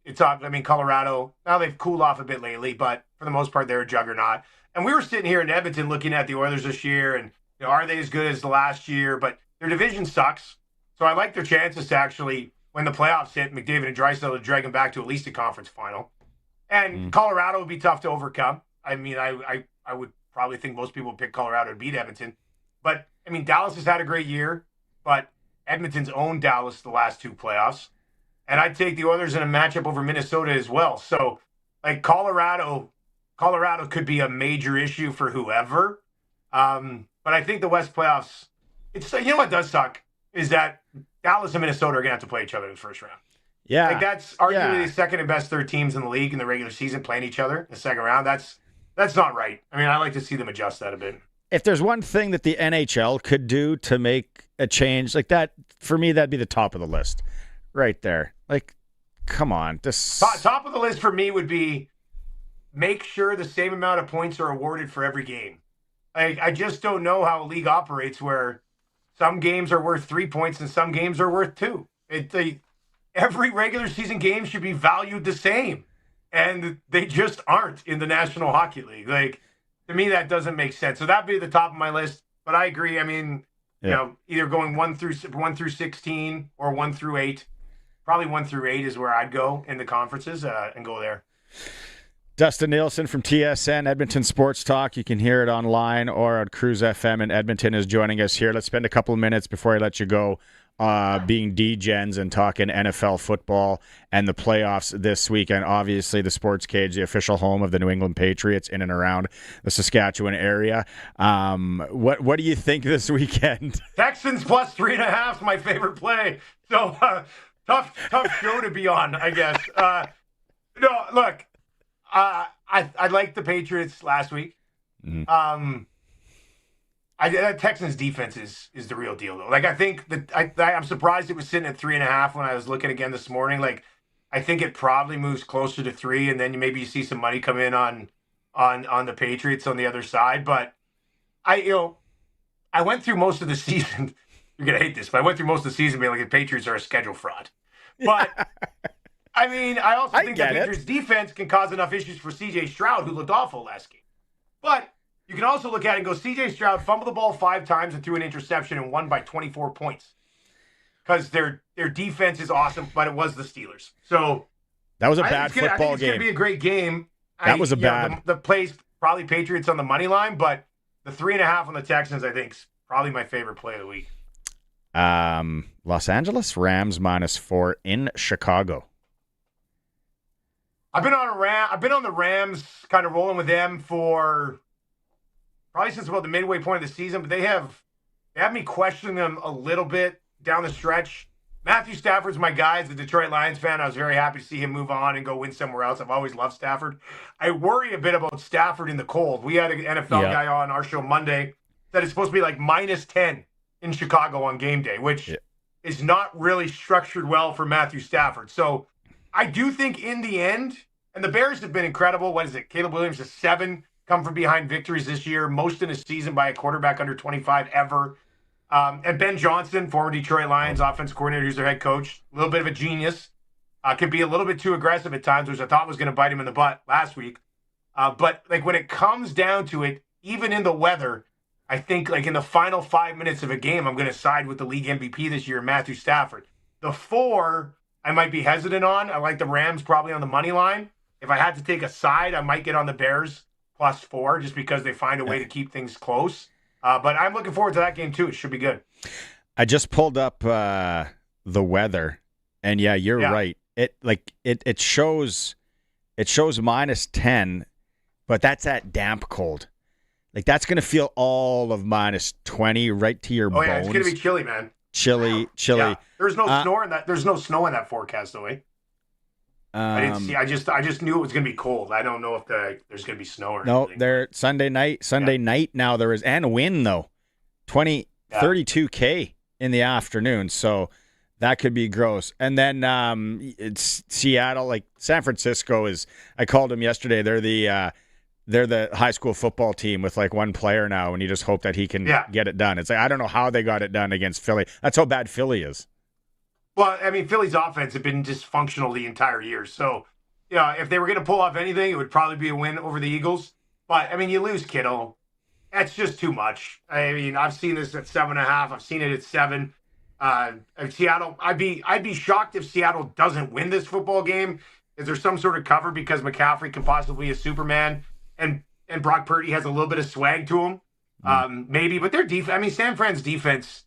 Colorado, now they've cooled off a bit lately, but for the most part, they're a juggernaut. And we were sitting here in Edmonton looking at the Oilers this year, and are they as good as the last year? But their division sucks. So I like their chances to actually, when the playoffs hit, McDavid and Draisaitl to drag them back to at least a conference final. And Colorado would be tough to overcome. I mean, I would probably think most people would pick Colorado to beat Edmonton. But, Dallas has had a great year, but Edmonton's owned Dallas the last 2 playoffs. And I'd take the Oilers in a matchup over Minnesota as well. So, Colorado could be a major issue for whoever. But I think the West playoffs, what does suck is that Dallas and Minnesota are going to have to play each other in the first round. Yeah. That's arguably the second and best 3rd teams in the league in the regular season playing each other in the second round. That's not right. I like to see them adjust that a bit. If there's one thing that the NHL could do to make a change like that, for me, that'd be the top of the list. Right there. Come on. Top of the list for me would be make sure the same amount of points are awarded for every game. I just don't know how a league operates where some games are worth 3 points and some games are worth 2. Every regular season game should be valued the same. And they just aren't in the National Hockey League. To me, that doesn't make sense. So that'd be the top of my list. But I agree. Either going 1 through 16 or 1 through 8. Probably 1 through 8 is where I'd go in the conferences and go there. Dustin Nielson from TSN, Edmonton Sports Talk. You can hear it online or on Cruise FM in Edmonton is joining us here. Let's spend a couple of minutes before I let you go being D-Gens and talking NFL football and the playoffs this weekend. Obviously, the Sportscage, the official home of the New England Patriots in and around the Saskatchewan area. What do you think this weekend? Texans plus 3.5 is my favorite play. So tough show to be on, I guess. Look. I liked the Patriots last week. That Texans defense is the real deal, though. I think that I'm surprised it was sitting at 3.5 when I was looking again this morning. I think it probably moves closer to 3, and then maybe you see some money come in on the Patriots on the other side. But I went through most of the season. You're gonna hate this, but I went through most of the season being like the Patriots are a schedule fraud. But I also think the Patriots' defense can cause enough issues for C.J. Stroud, who looked awful last game. But you can also look at it and go, C.J. Stroud fumbled the ball 5 times and threw an interception and won by 24 points. Because their defense is awesome, but it was the Steelers. So that was a bad football game. I think it's going to be a great game. That was a bad. The play's probably Patriots on the money line, but the 3.5 on the Texans, I think, is probably my favorite play of the week. Los Angeles Rams -4 in Chicago. I've been on the Rams, kind of rolling with them for probably since about the midway point of the season, but they have me questioning them a little bit down the stretch. Matthew Stafford's my guy as a Detroit Lions fan. I was very happy to see him move on and go win somewhere else. I've always loved Stafford. I worry a bit about Stafford in the cold. We had an NFL guy on our show Monday that it's supposed to be -10 in Chicago on game day, which is not really structured well for Matthew Stafford. So I do think in the end, and the Bears have been incredible. What is it? Caleb Williams has 7 come from behind victories this year, most in a season by a quarterback under 25 ever. And Ben Johnston, former Detroit Lions offensive coordinator, who's their head coach, a little bit of a genius. Can be a little bit too aggressive at times, which I thought was going to bite him in the butt last week. But when it comes down to it, even in the weather, I think in the final 5 minutes of a game, I'm going to side with the league MVP this year, Matthew Stafford. The 4, I might be hesitant on. I like the Rams probably on the money line. If I had to take a side, I might get on the Bears +4 just because they find a way to keep things close. But I'm looking forward to that game too. It should be good. I just pulled up the weather, and yeah, you're right. It shows -10, but that's at damp cold. Like that's gonna feel all of -20 right to your bones. Oh yeah, it's gonna be chilly, man. Chilly. Yeah. There's no snow in that. There's no snow in that forecast, though. I didn't see. I just knew it was gonna be cold. I don't know if there's gonna be snow or anything. No, there Sunday night now there is, and wind though, 32K in the afternoon. So that could be gross. And then it's Seattle, like San Francisco is. I called them yesterday. They're the high school football team with like one player now, and you just hope that he can get it done. It's like I don't know how they got it done against Philly. That's how bad Philly is. Well, I mean, Philly's offense had been dysfunctional the entire year. So, if they were going to pull off anything, it would probably be a win over the Eagles. But, I mean, you lose Kittle. That's just too much. I mean, I've seen this at 7.5. I've seen it at 7. Seattle, I'd be shocked if Seattle doesn't win this football game. Is there some sort of cover because McCaffrey can possibly be a Superman and Brock Purdy has a little bit of swag to him? Maybe. But their defense, I mean, San Fran's defense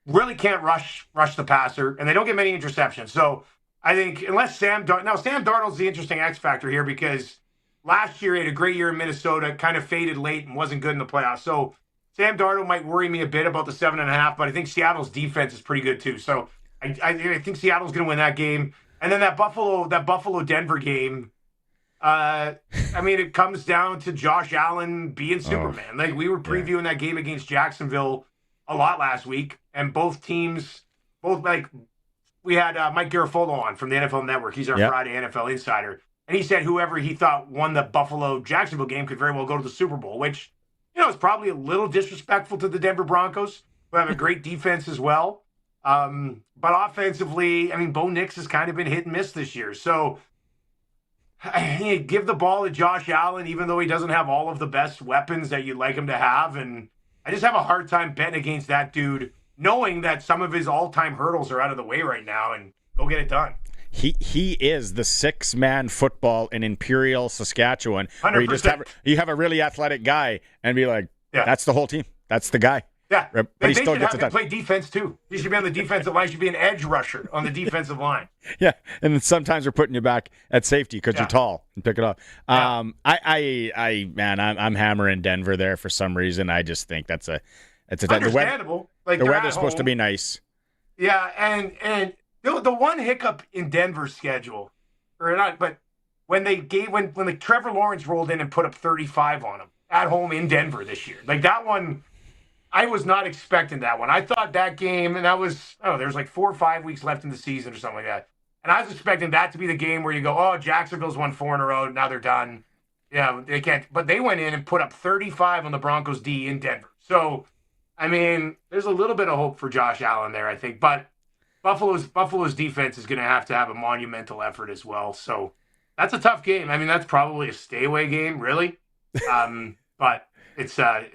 really can't rush the passer, and they don't get many interceptions. So I think unless Sam Darnold's the interesting X factor here because last year he had a great year in Minnesota, kind of faded late and wasn't good in the playoffs. So Sam Darnold might worry me a bit about the 7.5, but I think Seattle's defense is pretty good too. So I think Seattle's going to win that game. And then that Buffalo Denver game, I mean, it comes down to Josh Allen being Superman. Like we were previewing that game against Jacksonville a lot last week, and both teams, we had Mike Garafolo on from the NFL Network. He's our Friday NFL insider, and he said whoever he thought won the Buffalo-Jacksonville game could very well go to the Super Bowl, which is probably a little disrespectful to the Denver Broncos, who have a great defense as well. But offensively, I mean, Bo Nix has kind of been hit and miss this year, so give the ball to Josh Allen, even though he doesn't have all of the best weapons that you'd like him to have, and I just have a hard time betting against that dude, knowing that some of his all-time hurdles are out of the way right now, and go get it done. He is the 6-man football in Imperial, Saskatchewan, 100%. where you have a really athletic guy and be like, that's the whole team. That's the guy. Yeah, but they he still should gets have it him done. play defense too. He should be on the defensive line. He should be an edge rusher on the defensive line. Yeah, and then sometimes we're putting you back at safety because you're tall and pick it up. I'm hammering Denver there for some reason. I just think it's understandable. The weather's supposed to be nice. Yeah, and the one hiccup in Denver's schedule, but when the Trevor Lawrence rolled in and put up 35 on him at home in Denver this year, like that one. I was not expecting that one. I thought that game, and that was, there's like 4 or 5 weeks left in the season or something like that. And I was expecting that to be the game where you go, Jacksonville's won 4 in a row, now they're done. Yeah, they can't. But they went in and put up 35 on the Broncos D in Denver. So, I mean, there's a little bit of hope for Josh Allen there, I think. But Buffalo's defense is going to have a monumental effort as well. So that's a tough game. I mean, that's probably a stay-away game, really. But it's a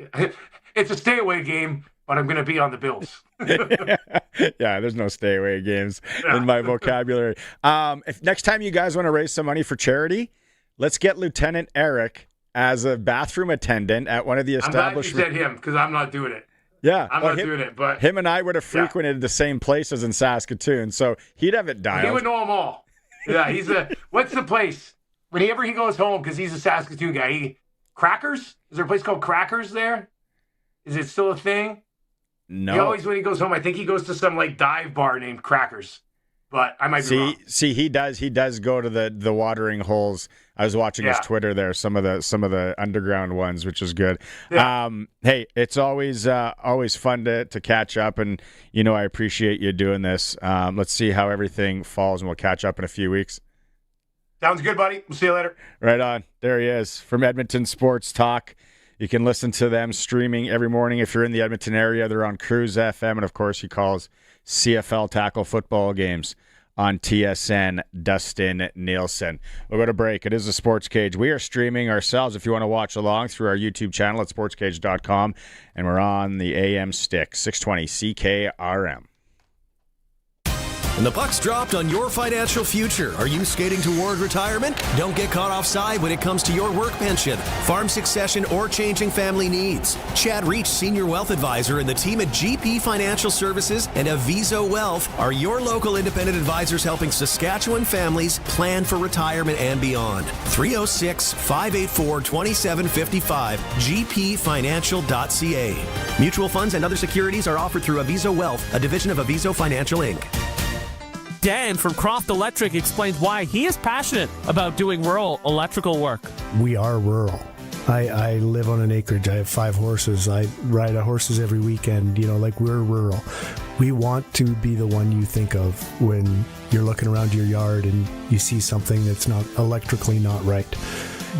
stay-away game, but I'm going to be on the Bills. Yeah, there's no stay-away games in my vocabulary. If next time you guys want to raise some money for charity, let's get Lieutenant Eric as a bathroom attendant at one of the establishments. I'm glad you said him because I'm not doing it. Yeah, I'm not doing it. But him and I would have frequented the same places in Saskatoon, so he'd have it dialed. He would know them all. Yeah, what's the place? Whenever he goes home, because he's a Saskatoon guy, Crackers? Is there a place called Crackers there? Is it still a thing? No. He always, when he goes home, I think he goes to some dive bar named Crackers. But I might be wrong. See, he does go to the watering holes. I was watching his Twitter there, some of the underground ones, which is good. Yeah. Hey, it's always fun to catch up, and I appreciate you doing this. Let's see how everything falls, and we'll catch up in a few weeks. Sounds good, buddy. We'll see you later. Right on. There he is from Edmonton Sports Talk. You can listen to them streaming every morning if you're in the Edmonton area. They're on Cruise FM, and of course he calls CFL tackle football games on TSN. Dustin Nielson. We'll go to break. It is the Sports Cage. We are streaming ourselves if you want to watch along through our YouTube channel at sportscage.com, and we're on the AM stick 620 CKRM. And the buck's dropped on your financial future. Are you skating toward retirement? Don't get caught offside when it comes to your work pension, farm succession, or changing family needs. Chad Reach, Senior Wealth Advisor, and the team at GP Financial Services and Aviso Wealth are your local independent advisors helping Saskatchewan families plan for retirement and beyond. 306-584-2755, gpfinancial.ca. Mutual funds and other securities are offered through Aviso Wealth, a division of Aviso Financial Inc. Dan from Croft Electric explains why he is passionate about doing rural electrical work. We are rural. I live on an acreage. I have 5 horses. I ride horses every weekend. We're rural. We want to be the one you think of when you're looking around your yard and you see something that's not electrically not right.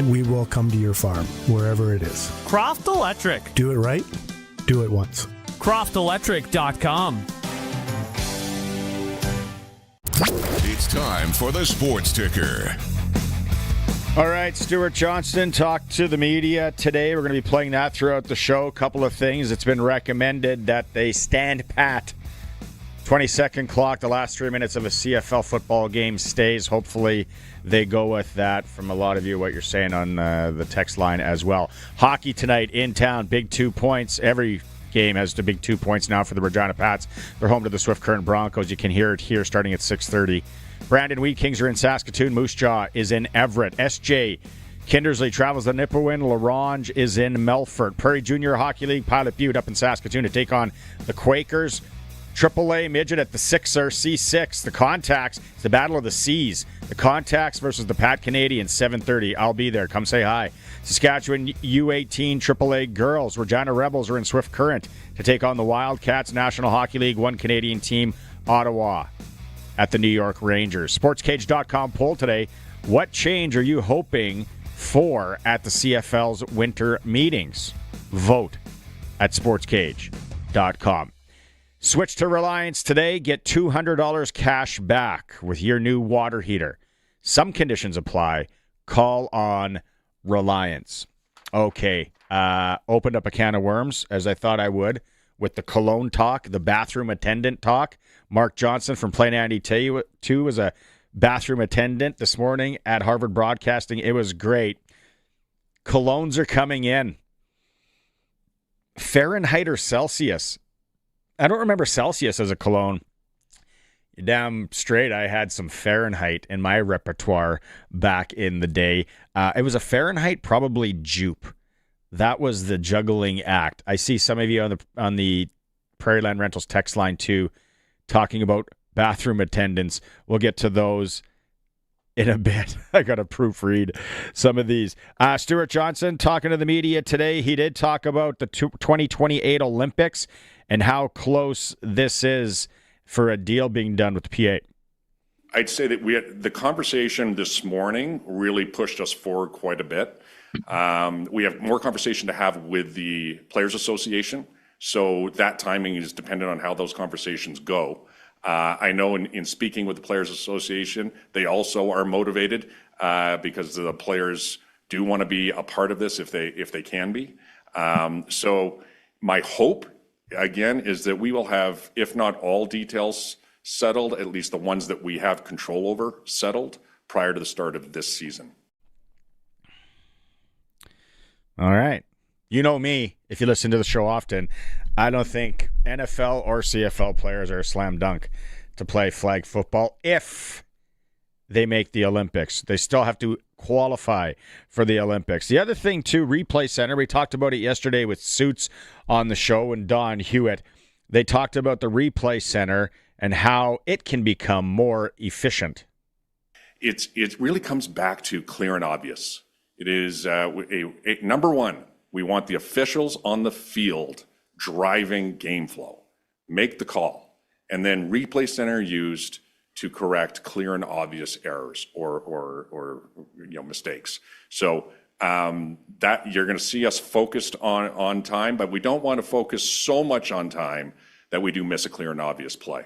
We will come to your farm, wherever it is. Croft Electric. Do it right. Do it once. CroftElectric.com. It's time for the Sports Ticker. All right, Stewart, Johnston talked to the media today. We're going to be playing that throughout the show. A couple of things. It's been recommended that they stand pat. 20-second clock, the last 3 minutes of a CFL football game stays. Hopefully they go with that. From a lot of you, what you're saying on the text line as well. Hockey tonight in town, big 2 points. Every game has the big 2 points now for the Regina Pats. They're home to the Swift Current Broncos. You can hear it here starting at 6:30. Brandon Wheat Kings are in Saskatoon. Moose Jaw is in Everett. SJ Kindersley travels to Nipawin. LaRange is in Melfort. Prairie Junior Hockey League, Pilot Butte up in Saskatoon to take on the Quakers. AAA Midget at the Sixer, C6. The Contacts, it's the Battle of the Seas. The Contacts versus the Pat Canadians, 7:30. I'll be there. Come say hi. Saskatchewan U18 AAA Girls. Regina Rebels are in Swift Current to take on the Wildcats. National Hockey League, 1 Canadian team, Ottawa at the New York Rangers. Sportscage.com poll today. What change are you hoping for at the CFL's winter meetings? Vote at sportscage.com. Switch to Reliance today. Get $200 cash back with your new water heater. Some conditions apply. Call on Reliance. Okay. Opened up a can of worms, as I thought I would, with the cologne talk, the bathroom attendant talk. Mark Johnston from Play 92 was a bathroom attendant this morning at Harvard Broadcasting. It was great. Colognes are coming in. Fahrenheit or Celsius? I don't remember Celsius as a cologne. Damn straight, I had some Fahrenheit in my repertoire back in the day. It was a Fahrenheit, probably Jupe. That was the juggling act. I see some of you on the Prairie Land Rentals text line too, talking about bathroom attendants. We'll get to those in a bit. I got to proofread some of these. Stewart Johnson talking to the media today. He did talk about the 2028 Olympics and how close this is for a deal being done with the PA. I'd say that the conversation this morning really pushed us forward quite a bit. We have more conversation to have with the Players Association, so that timing is dependent on how those conversations go. I know in speaking with the Players Association, they also are motivated because the players do want to be a part of this if they can be. So my hope, again, is that we will have, if not all details settled, at least the ones that we have control over settled prior to the start of this season. All right. You know me, if you listen to the show often, I don't think NFL or CFL players are a slam dunk to play flag football if they make the Olympics. They still have to qualify for the Olympics. The other thing, too, Replay Center, we talked about it yesterday with Suits on the show and Don Hewitt. They talked about the Replay Center and how it can become more efficient. It really comes back to clear and obvious. It is, number one, we want the officials on the field driving game flow. Make the call. And then Replay Center used to correct clear and obvious errors or mistakes. So that you're going to see us focused on time, but we don't want to focus so much on time that we do miss a clear and obvious play.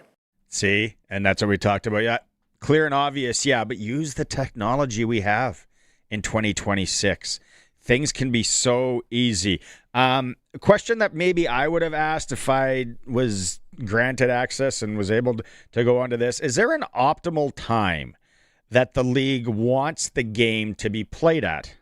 See, and that's what we talked about. Yeah, clear and obvious, yeah, but use the technology we have in 2026. Things can be so easy. A question that maybe I would have asked if I was granted access and was able to go onto this. Is there an optimal time that the league wants the game to be played at?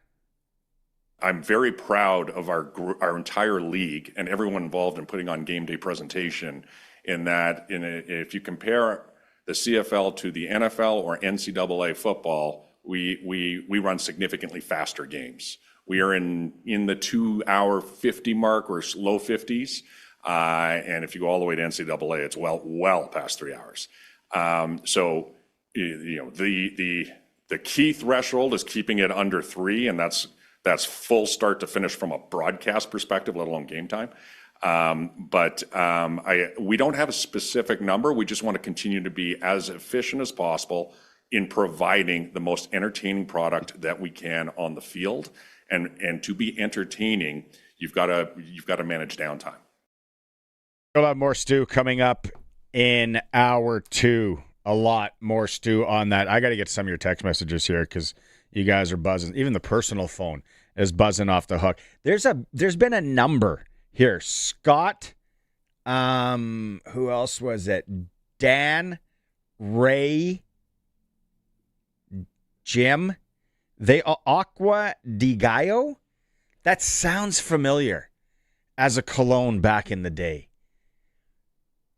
I'm very proud of our entire league and everyone involved in putting on game day presentation, in that if you compare the CFL to the NFL or NCAA football, we run significantly faster games. We are in the 2-hour 50 mark or low 50s. And if you go all the way to NCAA, it's well past 3 hours. So, the key threshold is keeping it under 3, and that's full start to finish from a broadcast perspective, let alone game time. We don't have a specific number. We just want to continue to be as efficient as possible in providing the most entertaining product that we can on the field. And to be entertaining, you've got to manage downtime. We'll have more Stu coming up in hour 2. A lot more Stu on that. I got to get some of your text messages here because you guys are buzzing. Even the personal phone is buzzing off the hook. There's been a number here. Scott, who else was it? Dan, Ray, Jim. Aqua di Gallo? That sounds familiar as a cologne back in the day.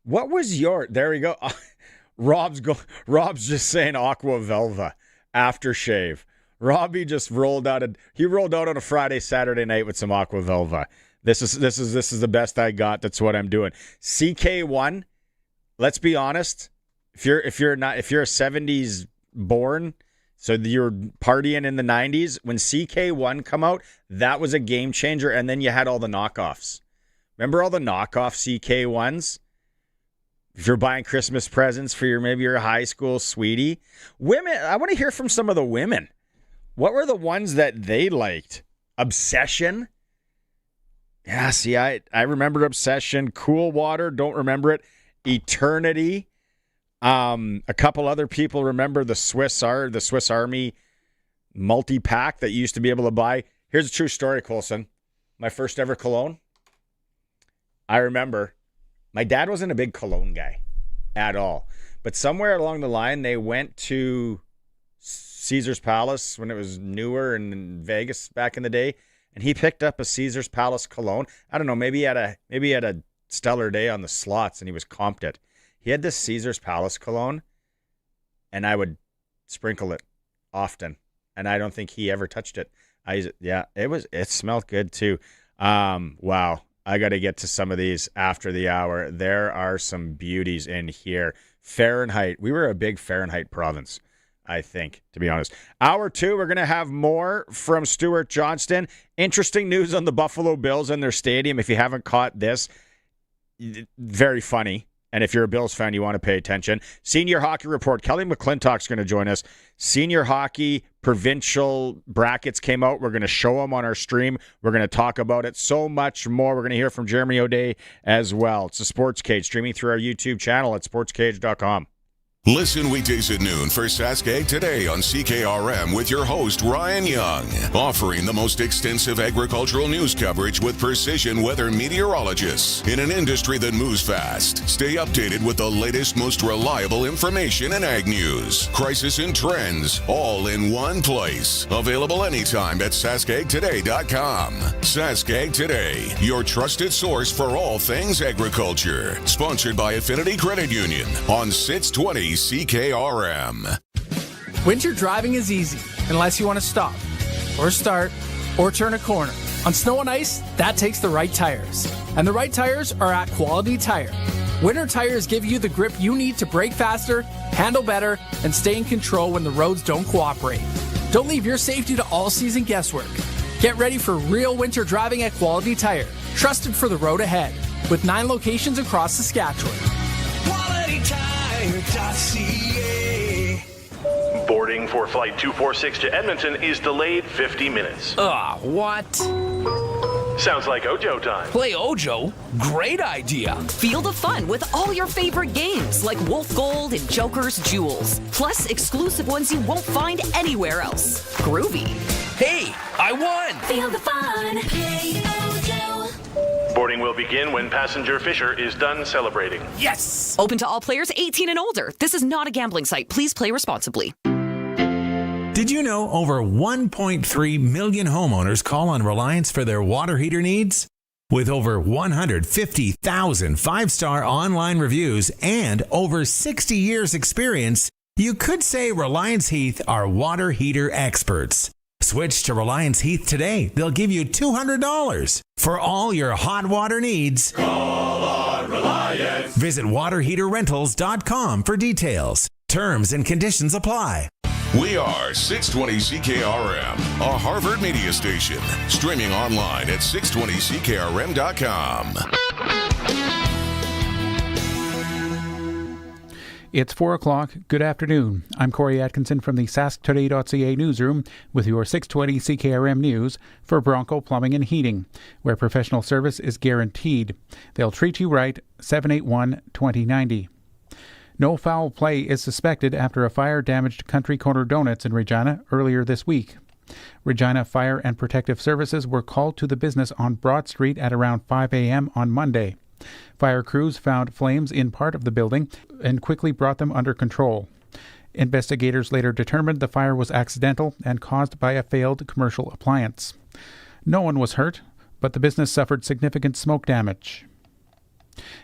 What was there we go. Rob's just saying Aqua Velva aftershave. Robbie just rolled out on a Friday, Saturday night with some Aqua Velva. This is the best I got. That's what I'm doing. CK1, let's be honest. If you're a 70s born, so you're partying in the 90s, when CK1 come out, that was a game changer, and then you had all the knockoffs. Remember all the knockoff CK1s? If you're buying Christmas presents for maybe your high school sweetie. Women, I want to hear from some of the women. What were the ones that they liked? Obsession? Yeah, see, I remember Obsession. Cool Water, don't remember it. Eternity. A couple other people remember the Swiss Army multi-pack that you used to be able to buy. Here's a true story, Colson. My first ever cologne. I remember my dad wasn't a big cologne guy at all. But somewhere along the line, they went to Caesar's Palace when it was newer in Vegas back in the day, and he picked up a Caesar's Palace cologne. I don't know, maybe he had a stellar day on the slots and he was comped it. He had this Caesar's Palace cologne, and I would sprinkle it often, and I don't think he ever touched it. It smelled good too. Wow. I got to get to some of these after the hour. There are some beauties in here. Fahrenheit. We were a big Fahrenheit province, I think, to be honest. Hour 2, we're going to have more from Stewart Johnston. Interesting news on the Buffalo Bills and their stadium. If you haven't caught this, very funny. And if you're a Bills fan, you want to pay attention. Senior hockey report. Kelly McClintock's going to join us. Senior hockey provincial brackets came out. We're going to show them on our stream. We're going to talk about it. So much more. We're going to hear from Jeremy O'Day as well. It's the Sports Cage, streaming through our YouTube channel at sportscage.com. Listen weekdays at noon for Sask Today on CKRM with your host, Ryan Young, offering the most extensive agricultural news coverage with precision weather meteorologists in an industry that moves fast. Stay updated with the latest, most reliable information in ag news, crisis and trends, all in one place. Available anytime at saskagtoday.com. Sask Today, your trusted source for all things agriculture. Sponsored by Affinity Credit Union on 620 CKRM. Winter driving is easy, unless you want to stop, or start, or turn a corner. On snow and ice, that takes the right tires. And the right tires are at Quality Tire. Winter tires give you the grip you need to brake faster, handle better, and stay in control when the roads don't cooperate. Don't leave your safety to all-season guesswork. Get ready for real winter driving at Quality Tire, trusted for the road ahead, with 9 locations across Saskatchewan. Quality Tire. Boarding for Flight 246 to Edmonton is delayed 50 minutes. What? Sounds like Ojo time. Play Ojo? Great idea. Feel the fun with all your favorite games like Wolf Gold and Joker's Jewels. Plus exclusive ones you won't find anywhere else. Groovy. Hey, I won! Feel the fun. Play Ojo. Boarding will begin when passenger Fisher is done celebrating. Yes! Open to all players 18 and older. This is not a gambling site. Please play responsibly. Did you know over 1.3 million homeowners call on Reliance for their water heater needs? With over 150,000 five-star online reviews and over 60 years experience, you could say Reliance Heath are water heater experts. Switch to Reliance Heath today. They'll give you $200 for all your hot water needs. Call on Reliance. Visit waterheaterrentals.com for details. Terms and conditions apply. We are 620 CKRM, a Harvard media station. Streaming online at 620CKRM.com. It's 4 o'clock. Good afternoon. I'm Corey Atkinson from the sasktoday.ca newsroom with your 620 CKRM news for Bronco Plumbing and Heating, where professional service is guaranteed. They'll treat you right. 781-2090. No foul play is suspected after a fire damaged Country Corner Donuts in Regina earlier this week. Regina Fire and Protective Services were called to the business on Broad Street at around 5 a.m. on Monday. Fire crews found flames in part of the building and quickly brought them under control. Investigators later determined the fire was accidental and caused by a failed commercial appliance. No one was hurt, but the business suffered significant smoke damage.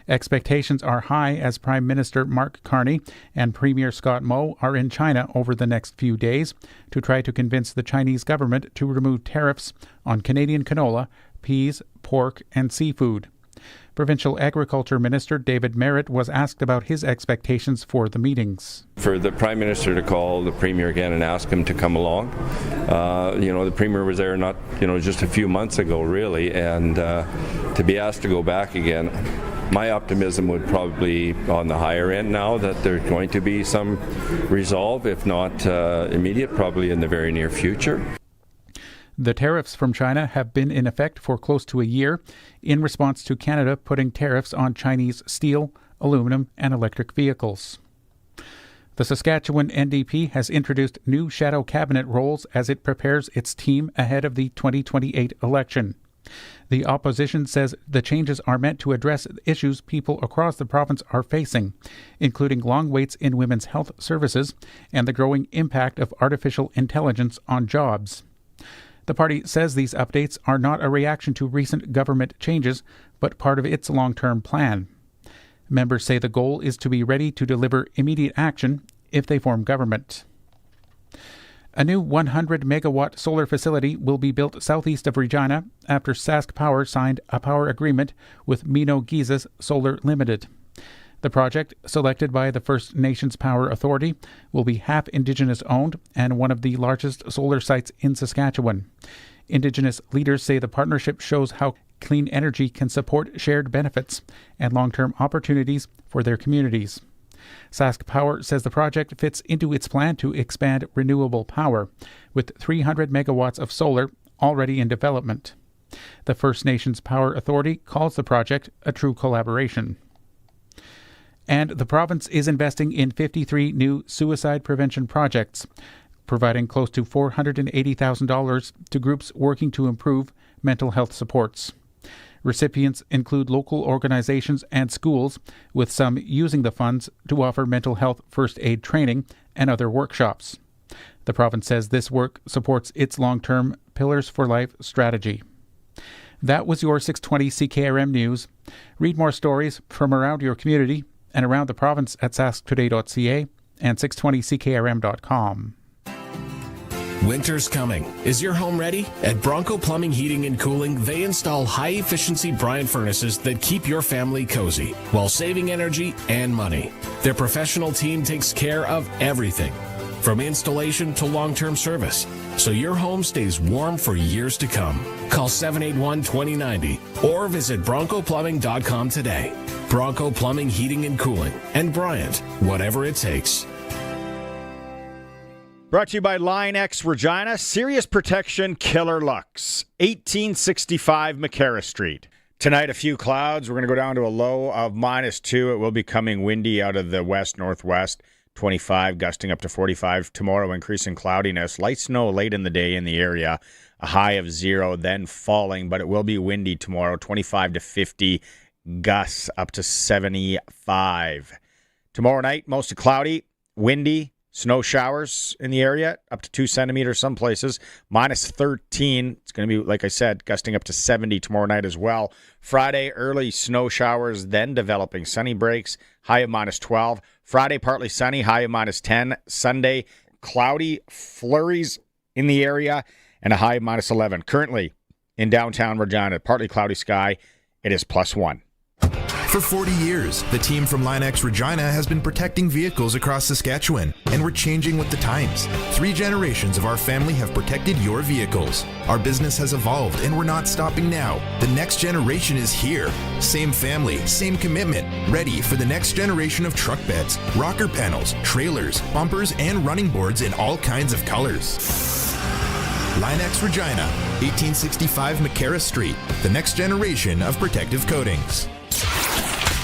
Expectations are high as Prime Minister Mark Carney and Premier Scott Moe are in China over the next few days to try to convince the Chinese government to remove tariffs on Canadian canola, peas, pork, and seafood. Provincial Agriculture Minister David Merritt was asked about his expectations for the meetings. For the Prime Minister to call the Premier again and ask him to come along. The Premier was there just a few months ago, really, and to be asked to go back again, my optimism would probably be on the higher end now that there's going to be some resolve, if not immediate, probably in the very near future. The tariffs from China have been in effect for close to a year in response to Canada putting tariffs on Chinese steel, aluminum, and electric vehicles. The Saskatchewan NDP has introduced new shadow cabinet roles as it prepares its team ahead of the 2028 election. The opposition says the changes are meant to address issues people across the province are facing, including long waits in women's health services and the growing impact of artificial intelligence on jobs. The party says these updates are not a reaction to recent government changes, but part of its long-term plan. Members say the goal is to be ready to deliver immediate action if they form government. A new 100-megawatt solar facility will be built southeast of Regina after Sask Power signed a power agreement with Mino Gizas Solar Limited. The project, selected by the First Nations Power Authority, will be half Indigenous owned and one of the largest solar sites in Saskatchewan. Indigenous leaders say the partnership shows how clean energy can support shared benefits and long-term opportunities for their communities. Sask Power says the project fits into its plan to expand renewable power, with 300 megawatts of solar already in development. The First Nations Power Authority calls the project a true collaboration. And the province is investing in 53 new suicide prevention projects, providing close to $480,000 to groups working to improve mental health supports. Recipients include local organizations and schools, with some using the funds to offer mental health first aid training and other workshops. The province says this work supports its long-term Pillars for Life strategy. That was your 620 CKRM News. Read more stories from around your community and around the province at sasktoday.ca and 620CKRM.com. Winter's coming. Is your home ready? At Bronco Plumbing, Heating, and Cooling, they install high-efficiency brine furnaces that keep your family cozy while saving energy and money. Their professional team takes care of everything, from installation to long-term service, so your home stays warm for years to come. Call 781-2090 or visit broncoplumbing.com today. Bronco Plumbing, Heating, and Cooling, and Bryant, whatever it takes. Brought to you by Line X Regina, Serious Protection Killer Lux, 1865 McCarra Street. Tonight, a few clouds. We're going to go down to a low of -2. It will be coming windy out of the west-northwest. 25, gusting up to 45. Tomorrow, increasing cloudiness. Light snow late in the day in the area. A high of 0, then falling, but it will be windy tomorrow. 25 to 50, gusts up to 75. Tomorrow night, mostly cloudy, windy, snow showers in the area, up to 2 centimeters some places. Minus 13. It's going to be, like I said, gusting up to 70 tomorrow night as well. Friday, early snow showers, then developing sunny breaks, high of minus 12. Friday, partly sunny, high of minus 10. Sunday, cloudy, flurries in the area, and a high of minus 11. Currently, in downtown Regina, partly cloudy sky, it is +1. For 40 years, the team from Linex Regina has been protecting vehicles across Saskatchewan, and we're changing with the times. 3 generations of our family have protected your vehicles. Our business has evolved, and we're not stopping now. The next generation is here. Same family, same commitment, ready for the next generation of truck beds, rocker panels, trailers, bumpers, and running boards in all kinds of colors. Linex Regina, 1865 McCarra Street, the next generation of protective coatings.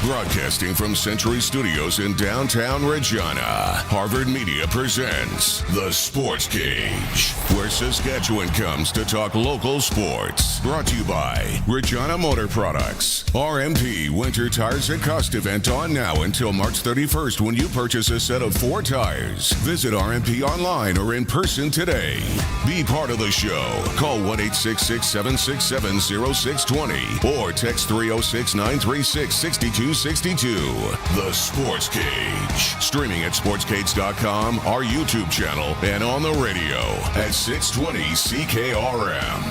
Broadcasting from Century Studios in downtown Regina, Harvard Media presents The Sports Cage, where Saskatchewan comes to talk local sports. Brought to you by Regina Motor Products. RMP Winter Tires and Cost event on now until March 31st when you purchase a set of 4 tires. Visit RMP online or in person today. Be part of the show. Call 1-866-767-0620 or text 306-936-6262. The Sports Cage. Streaming at sportscage.com, our YouTube channel, and on the radio at 620 CKRM.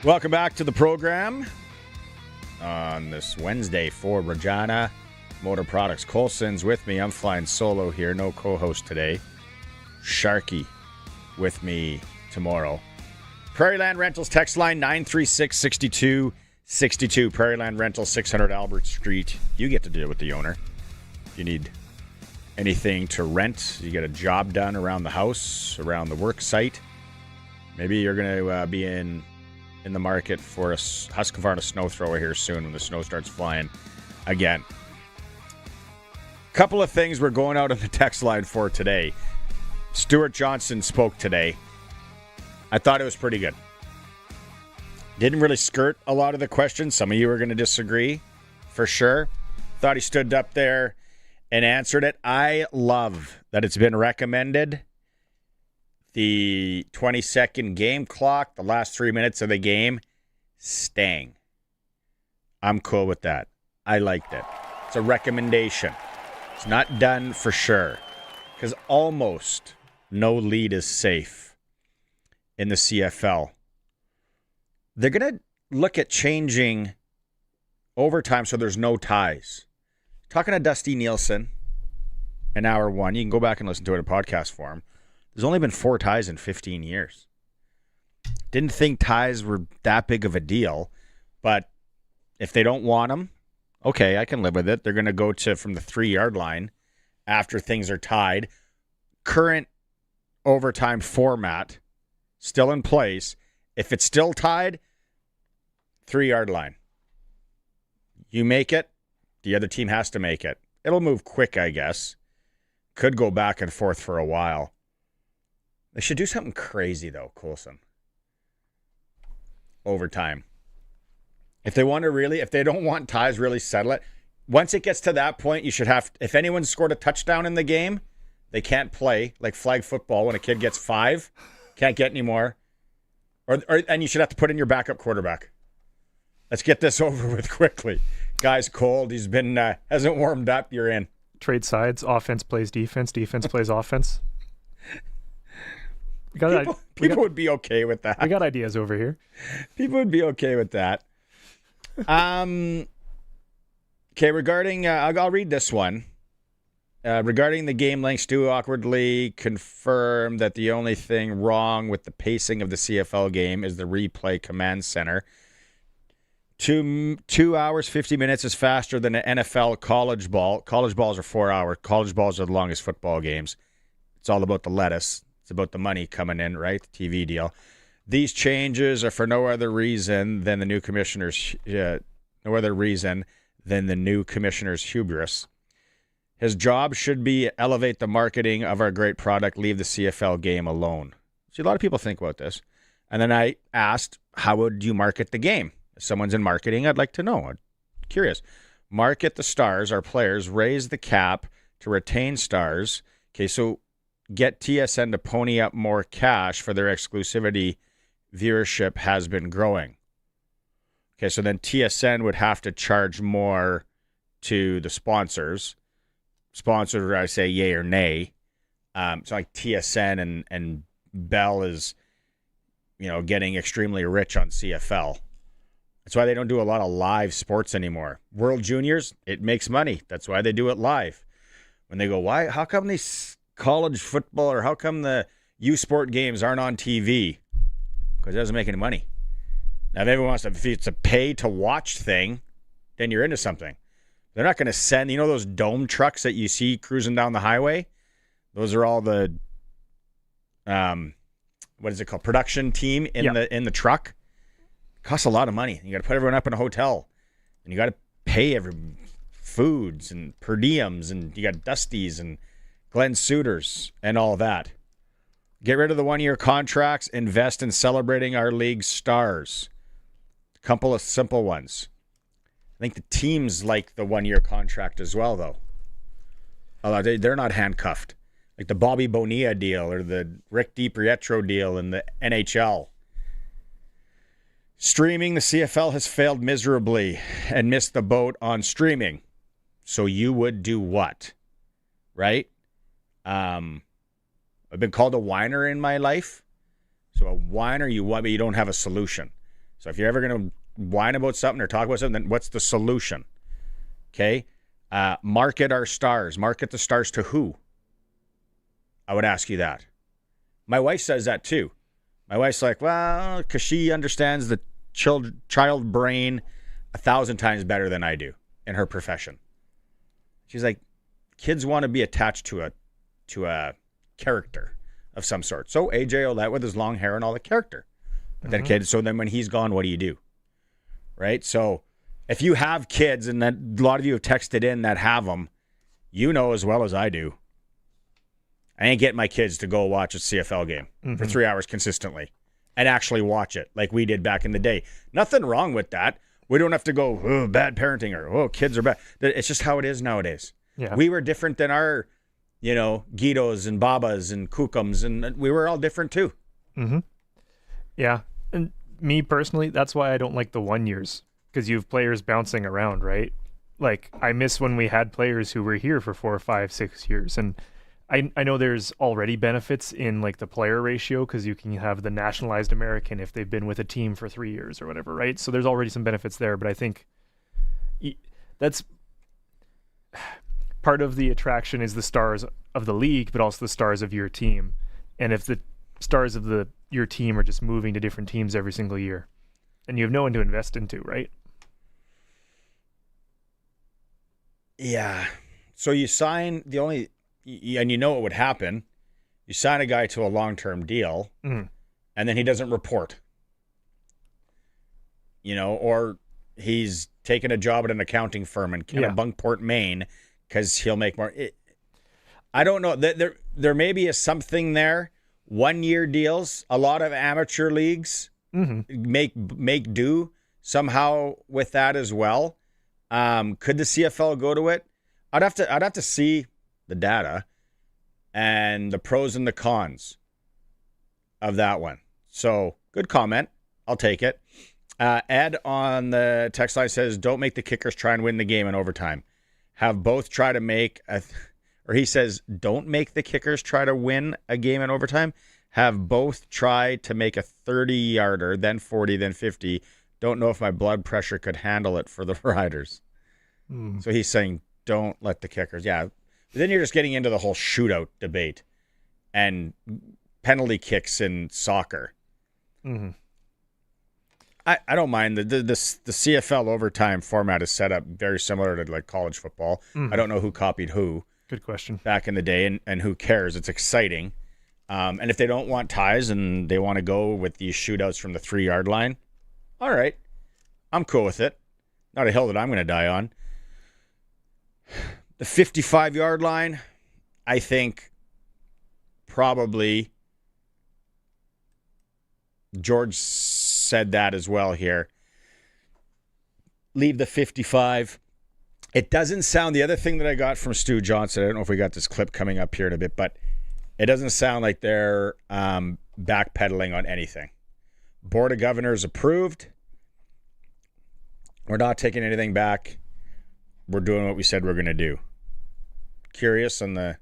Welcome back to the program on this Wednesday for Regina Motor Products. Colson's with me. I'm flying solo here. No co-host today. Sharky with me tomorrow. Prairie Land Rentals text line 936-6262. Prairie Land Rentals, 600 Albert Street. You get to deal with the owner. If you need anything to rent, you get a job done around the house, around the work site. Maybe you're going to be in the market for a Husqvarna snow thrower here soon when the snow starts flying again. Couple of things we're going out on the text line for today. Stewart Johnston spoke today. I thought it was pretty good. Didn't really skirt a lot of the questions. Some of you are going to disagree, for sure. Thought he stood up there and answered it. I love that it's been recommended. The 20-second game clock, the last 3 minutes of the game, staying. I'm cool with that. I liked it. It's a recommendation. It's not done for sure. Because almost no lead is safe in the CFL. They're going to look at changing overtime so there's no ties. Talking to Dusty Nielson in hour 1. You can go back and listen to it in podcast form. There's only been 4 ties in 15 years. Didn't think ties were that big of a deal, but if they don't want them, okay, I can live with it. They're going to go to from the 3-yard line after things are tied. Current overtime format still in place. If it's still tied, 3-yard line. You make it, the other team has to make it. It'll move quick, I guess. Could go back and forth for a while. They should do something crazy, though, Coulson. Overtime. If they don't want ties, really settle it. Once it gets to that point, you should have, if anyone scored a touchdown in the game, they can't play, like flag football when a kid gets 5. Can't get any more. And you should have to put in your backup quarterback. Let's get this over with quickly. Guy's cold. He's been hasn't warmed up. You're in. Trade sides. Offense plays defense. Defense plays offense. People would be okay with that. We got ideas over here. People would be okay with that. Okay, regarding... I'll read this one. Regarding the game length, Stu awkwardly confirmed that the only thing wrong with the pacing of the CFL game is the replay command center. 2 hours, 50 minutes is faster than an NFL college ball. College balls are 4 hours. College balls are the longest football games. It's all about the lettuce. It's about the money coming in, right? The TV deal. These changes are for no other reason than the new commissioners no other reason than the new commissioner's hubris. His job should be elevate the marketing of our great product, leave the CFL game alone. See, a lot of people think about this. And then I asked, how would you market the game? If someone's in marketing, I'd like to know. I'm curious. Market the stars, our players, raise the cap to retain stars. Okay, so get TSN to pony up more cash for their exclusivity. Viewership has been growing. Okay, so then TSN would have to charge more to the sponsors. Sponsors, I say yay or nay. So like TSN and Bell is, getting extremely rich on CFL. That's why they don't do a lot of live sports anymore. World Juniors, it makes money. That's why they do it live. When they go, how come these college football or how come the U Sport games aren't on TV? Because it doesn't make any money. Now, if everyone wants to, if it's a pay-to-watch thing, then you're into something. They're not going to send, those dome trucks that you see cruising down the highway? Those are all the, what is it called, production team in the truck. Costs a lot of money. You got to put everyone up in a hotel, and you got to pay foods and per diems, and you got Dusties and Glenn Suitors and all that. Get rid of the one-year contracts. Invest in celebrating our league's stars. A couple of simple ones. I think the teams like the one-year contract as well, though. Although they're not handcuffed. Like the Bobby Bonilla deal or the Rick DiPietro deal in the NHL. Streaming, the CFL has failed miserably and missed the boat on streaming. So you would do what? Right? I've been called a whiner in my life. So a whiner, but you don't have a solution. So if you're ever going to whine about something or talk about something, then what's the solution? Okay? Market our stars. Market the stars to who? I would ask you that. My wife says that too. My wife's like, well, because she understands the child brain 1,000 times better than I do in her profession. She's like, kids want to be attached to a character of some sort. So AJ Ouellette with his long hair and all the character. But then kids, so then when he's gone, what do you do? Right? So if you have kids, and that a lot of you have texted in that have them, you know as well as I do, I ain't getting my kids to go watch a CFL game for 3 hours consistently and actually watch it like we did back in the day. Nothing wrong with that. We don't have to go, oh, bad parenting or, kids are bad. It's just how it is nowadays. Yeah. We were different than our, Guidos and Babas and Kookums, and we were all different too. Mm-hmm. Yeah. And me personally, that's why I don't like the 1 years, because you have players bouncing around, right? Like, I miss when we had players who were here for 4, 5, 6 years. And I know there's already benefits in like the player ratio, because you can have the nationalized American if they've been with a team for 3 years or whatever, right? So there's already some benefits there, but I think that's part of the attraction is the stars of the league, but also the stars of your team. And if the stars of your team are just moving to different teams every single year, and you have no one to invest into, right? Yeah. So you sign and you know what would happen. You sign a guy to a long-term deal, and then he doesn't report. Or he's taken a job at an accounting firm in Bunkport, Maine, because he'll make more. I don't know. There maybe is something there. 1 year deals. A lot of amateur leagues make do somehow with that as well. Could the CFL go to it? I'd have to see the data and the pros and the cons of that one. So good comment. I'll take it. Ed on the text line says, don't make the kickers try and win the game in overtime. Have both try to make or he says, don't make the kickers try to win a game in overtime. Have both try to make a 30-yarder, then 40, then 50. Don't know if my blood pressure could handle it for the Riders. So he's saying, don't let the kickers. Yeah. But then you're just getting into the whole shootout debate and penalty kicks in soccer. I don't mind. The CFL overtime format is set up very similar to like college football. I don't know who copied who. Good question. Back in the day, and who cares? It's exciting. And if they don't want ties and they want to go with these shootouts from the 3-yard line, all right, I'm cool with it. not a hill that I'm going to die on. The 55-yard line, I think probably George said that as well here. Leave the 55. It doesn't sound, the other thing that I got from Stu Johnston, I don't know if we got this clip coming up here in a bit, but it doesn't sound like they're backpedaling on anything. Board of Governors approved. We're not taking anything back. We're doing what we said we're going to do. Curious on the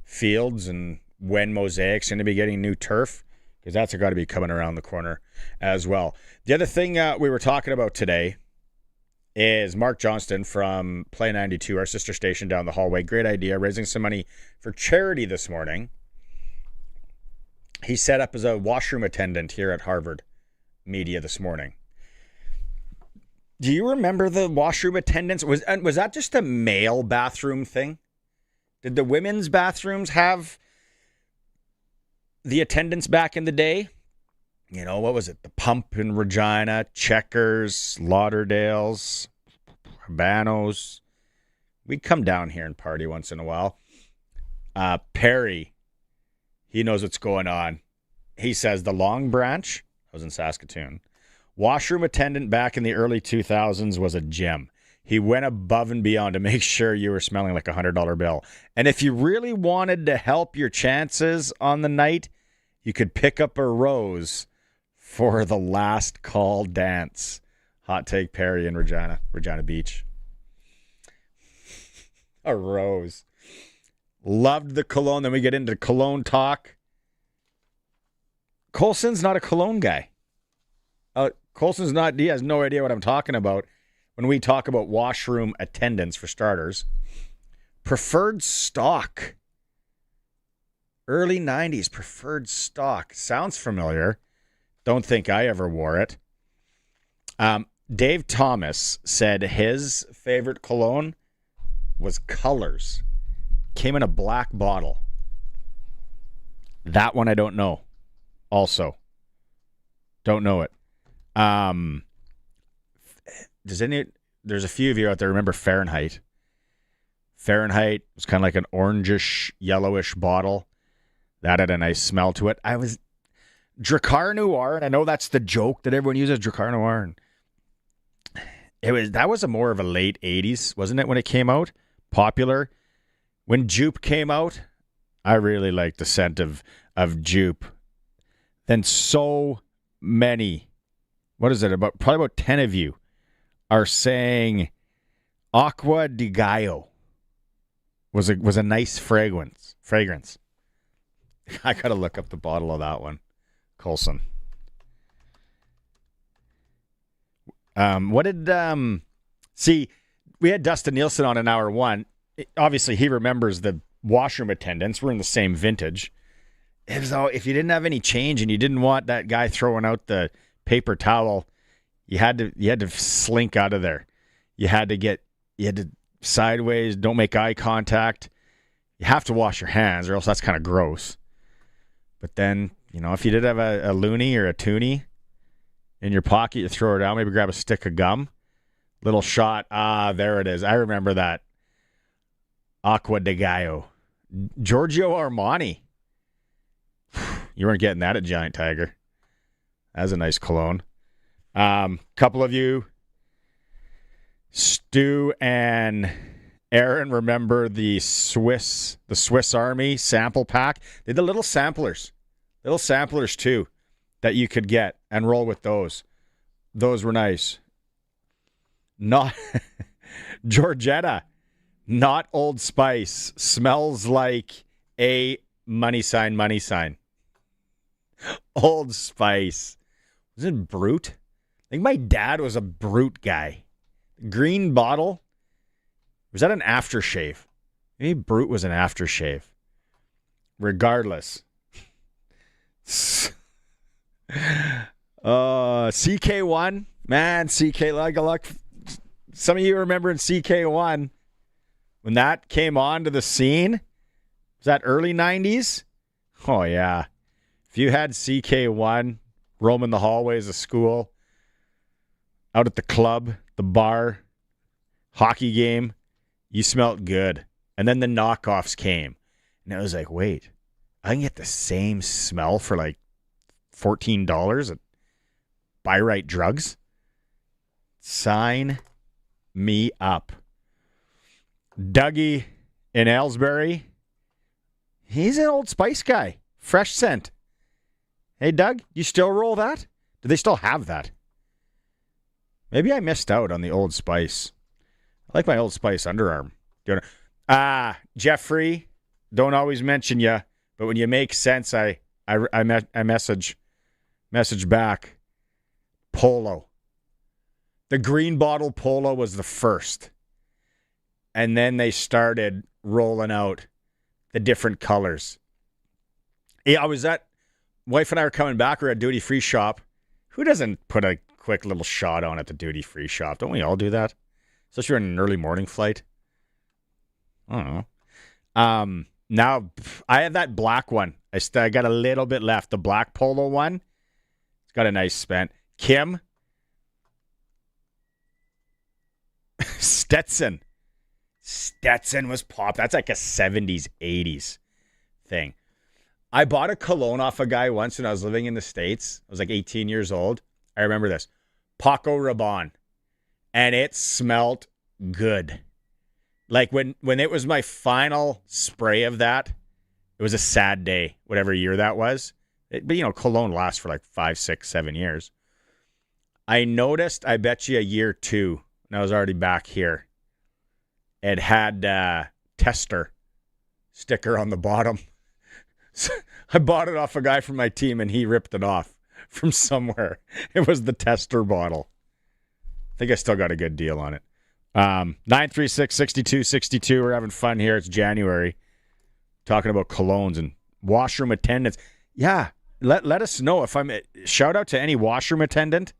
fields and when Mosaic's going to be getting new turf, because that's got to be coming around the corner as well. The other thing we were talking about today is Mark Johnston from Play 92, our sister station down the hallway. Great idea, raising some money for charity this morning. He set up as a washroom attendant here at Harvard Media this morning. Do you remember the washroom attendants? Was that just a male bathroom thing? Did the women's bathrooms have the attendants back in the day? You know, what was it? The Pump in Regina, Checkers, Lauderdales, Habanos. We'd come down here and party once in a while. Perry, he knows what's going on. He says the Long Branch, I was in Saskatoon, washroom attendant back in the early 2000s was a gem. He went above and beyond to make sure you were smelling like a $100 bill. And if you really wanted to help your chances on the night, you could pick up a rose for the last call dance. Hot take, Perry in Regina Beach. A rose. Loved the cologne. Then we get into cologne talk. Colson's not a cologne guy. Colson's not, he has no idea what I'm talking about when we talk about washroom attendants, for starters. Preferred stock. Early 90s preferred stock. Sounds familiar. Don't think I ever wore it. Dave Thomas said his favorite cologne was Colors. Came in a black bottle. That one I don't know. Also, don't know it. There's a few of you out there remember Fahrenheit. Fahrenheit was kind of like an orangish, yellowish bottle. That had a nice smell to it. Drakkar Noir, and I know that's the joke that everyone uses, Drakkar Noir. And that was more of a late 80s, wasn't it, when it came out? Popular. When Jupe came out, I really liked the scent of Jupe. Then so many, probably about 10 of you are saying Aqua di Gallo was a nice fragrance. I got to look up the bottle of that one. Colson. See, we had Dustin Nielson on in hour one. Obviously, he remembers the washroom attendants. We're in the same vintage. It was all, if you didn't have any change and you didn't want that guy throwing out the paper towel, you had to slink out of there. You had to sideways, don't make eye contact. You have to wash your hands or else that's kind of gross. But then, if you did have a loony or a toonie in your pocket, you throw it out, maybe grab a stick of gum. Little shot. There it is. I remember that. Aqua di Gallo. Giorgio Armani. You weren't getting that at Giant Tiger. That's a nice cologne. Couple of you, Stu and Aaron, remember the Swiss Army sample pack? They had the little samplers too, that you could get and roll with those. Those were nice. Not Georgetta, not Old Spice. Smells like a money sign. Old Spice. Was it Brute? I think my dad was a Brute guy. Green bottle. Was that an aftershave? Maybe Brute was an aftershave. Regardless. CK1. Man, CK. Some of you remember in CK1 when that came onto the scene. Was that early 90s? Oh, yeah. If you had CK1 roaming the hallways of school, out at the club, the bar, hockey game, you smelled good. And then the knockoffs came. And I was like, wait, I can get the same smell for like $14 at Buy Right Drugs? Sign me up. Dougie in Aylesbury, he's an Old Spice guy. Fresh scent. Hey, Doug, you still roll that? Do they still have that? Maybe I missed out on the Old Spice. I like my Old Spice underarm. Jeffrey, don't always mention you, but when you make sense, I message back. Polo. The green bottle Polo was the first. And then they started rolling out the different colors. Yeah, wife and I were coming back. We're at duty free shop. Who doesn't put a quick little shot on at the duty free shop? Don't we all do that? Especially on an early morning flight. I don't know. Now, I have that black one. I got a little bit left. The black Polo one. It's got a nice spent. Kim. Stetson. Stetson was pop. That's like a 70s, 80s thing. I bought a cologne off a guy once when I was living in the States. I was like 18 years old. I remember this. Paco Rabanne. And it smelled good. Like when it was my final spray of that, it was a sad day, whatever year that was. But, cologne lasts for like 5, 6, 7 years. I noticed, I bet you a year 2, and I was already back here. It had tester sticker on the bottom. So I bought it off a guy from my team, and he ripped it off from somewhere. It was the tester bottle. I think I still got a good deal on it. 936-6262. We're having fun here. It's January. Talking about colognes and washroom attendants. Yeah, let us know if I'm. Shout out to any washroom attendant.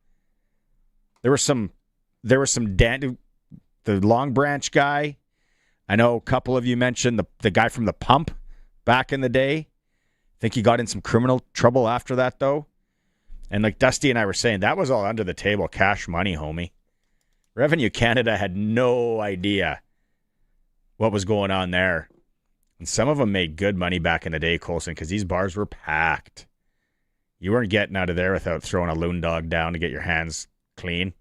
There was some the Long Branch guy. I know a couple of you mentioned the guy from the pump back in the day. I think he got in some criminal trouble after that, though. And like Dusty and I were saying, that was all under the table cash money, homie. Revenue Canada had no idea what was going on there. And some of them made good money back in the day, Colson, because these bars were packed. You weren't getting out of there without throwing a loon dog down to get your hands clean.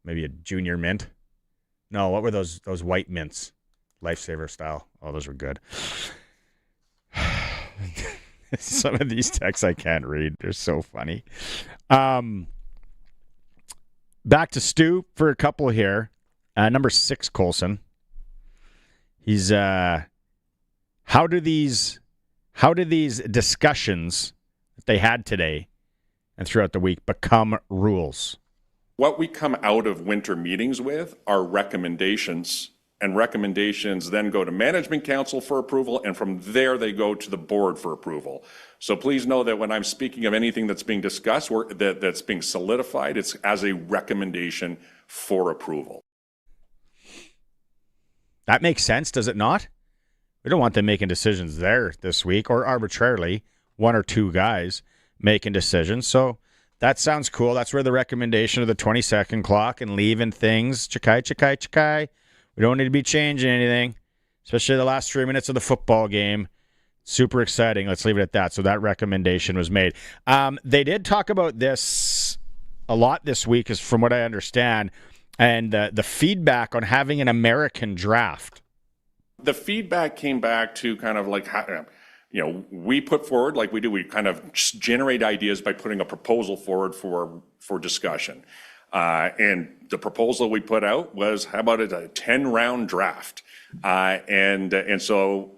Maybe a junior mint. No, what were those white mints? Lifesaver style. Oh, those were good. Some of these texts I can't read. They're so funny. Back to Stu for a couple here. Number 6, Colson. He's how do these discussions that they had today and throughout the week become rules? What we come out of winter meetings with are recommendations, and recommendations then go to management council for approval, and from there they go to the board for approval. So please know that when I'm speaking of anything that's being discussed or that's being solidified, it's as a recommendation for approval. That makes sense, does it not? We don't want them making decisions there this week or arbitrarily, 1 or 2 guys making decisions. So that sounds cool. That's where the recommendation of the 20-second clock and leaving things, chakai. We don't need to be changing anything, especially the last 3 minutes of the football game. Super exciting. Let's leave it at that. So that recommendation was made. They did talk about this a lot this week, is from what I understand, and the feedback on having an American draft. The feedback came back to kind of like how, we put forward, like we do, we kind of generate ideas by putting a proposal forward for discussion. And the proposal we put out was, how about a 10-round draft? And so,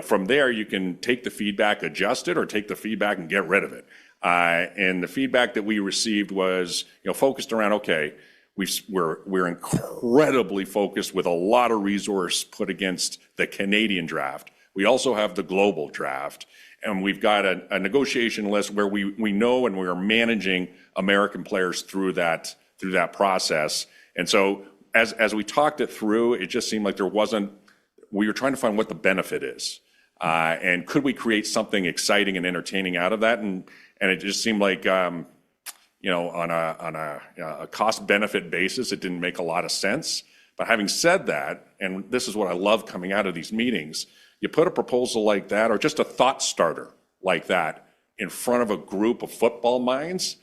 from there you can take the feedback, adjust it, or take the feedback and get rid of it. And the feedback that we received was, focused around, okay, we're incredibly focused with a lot of resource put against the Canadian draft. We also have the global draft, and we've got a negotiation list where we know and we are managing American players through that process. And so as we talked it through, it just seemed like we were trying to find what the benefit is. And could we create something exciting and entertaining out of that? And it just seemed like, on a cost benefit basis, it didn't make a lot of sense. But having said that, and this is what I love coming out of these meetings, you put a proposal like that, or just a thought starter like that, in front of a group of football minds,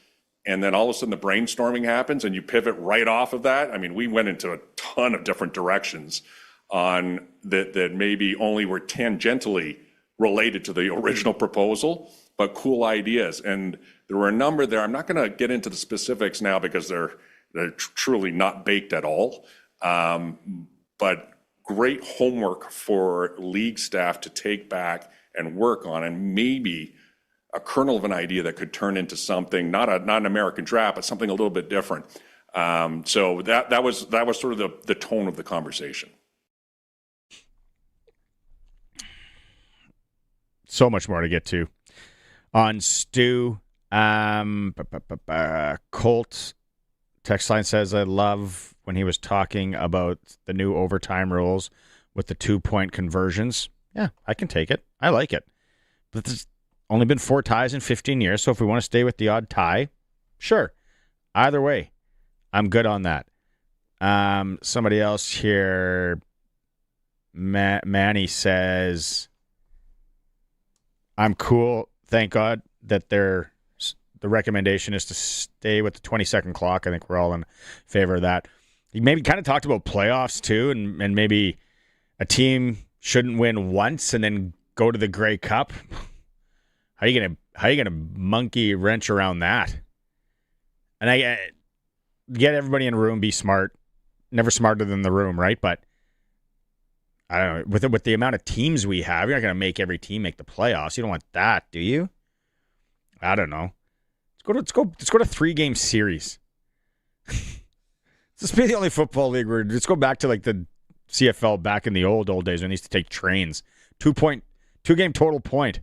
and then all of a sudden the brainstorming happens and you pivot right off of that. I mean, we went into a ton of different directions on that maybe only were tangentially related to the original proposal, but cool ideas. And there were a number there. I'm not going to get into the specifics now because they're truly not baked at all. But great homework for league staff to take back and work on, and maybe a kernel of an idea that could turn into something, not an American draft, but something a little bit different. So that was sort of the tone of the conversation. So much more to get to on Stu. Colt text line says, I love when he was talking about the new overtime rules with the 2-point conversions. Yeah, I can take it. I like it. But there's only been 4 ties in 15 years, so if we want to stay with the odd tie, sure. Either way, I'm good on that. Somebody else here, Manny says, I'm cool. Thank God that the recommendation is to stay with the 20-second clock. I think we're all in favor of that. He maybe kind of talked about playoffs too, and maybe a team shouldn't win once and then go to the Grey Cup. How are you gonna monkey wrench around that? And I get everybody in a room, be smart. Never smarter than the room, right? But I don't know. With the amount of teams we have, you're not gonna make every team make the playoffs. You don't want that, do you? I don't know. Let's go to 3-game series. This be the only football league where let's go back to like the CFL back in the old days when they used to take trains. 2-game total point.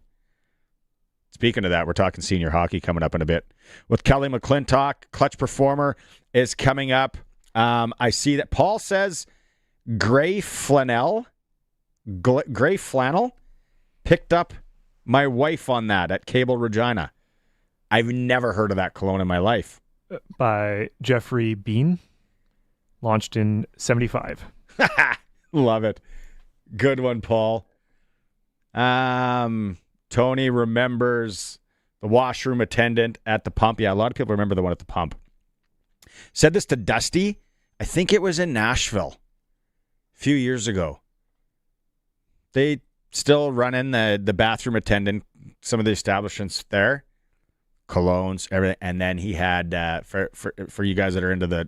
Speaking of that, we're talking senior hockey coming up in a bit. With Kelly McClintock, Clutch Performer is coming up. I see that Paul says gray flannel picked up my wife on that at Cable Regina. I've never heard of that cologne in my life. By Jeffrey Bean. Launched in 75. Love it. Good one, Paul. Tony remembers the washroom attendant at the pump. Yeah, a lot of people remember the one at the pump. Said this to Dusty. I think it was in Nashville a few years ago. They still run in the bathroom attendant, some of the establishments there, colognes, everything. And then he had, for you guys that are into the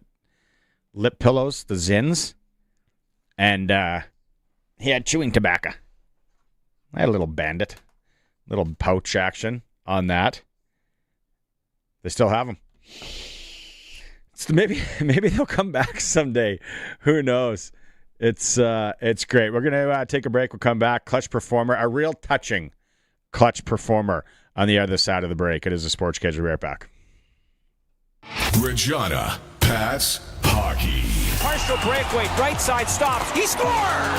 lip pillows, the Zins, and he had chewing tobacco. I had a little bandit, little pouch action on that. They still have them. So maybe they'll come back someday. Who knows? It's great. We're gonna take a break. We'll come back. Clutch Performer, a real touching Clutch Performer on the other side of the break. It is a Sportscage. We'll be right back. Regina Pats Hockey. Partial breakaway, right side stops. He scores!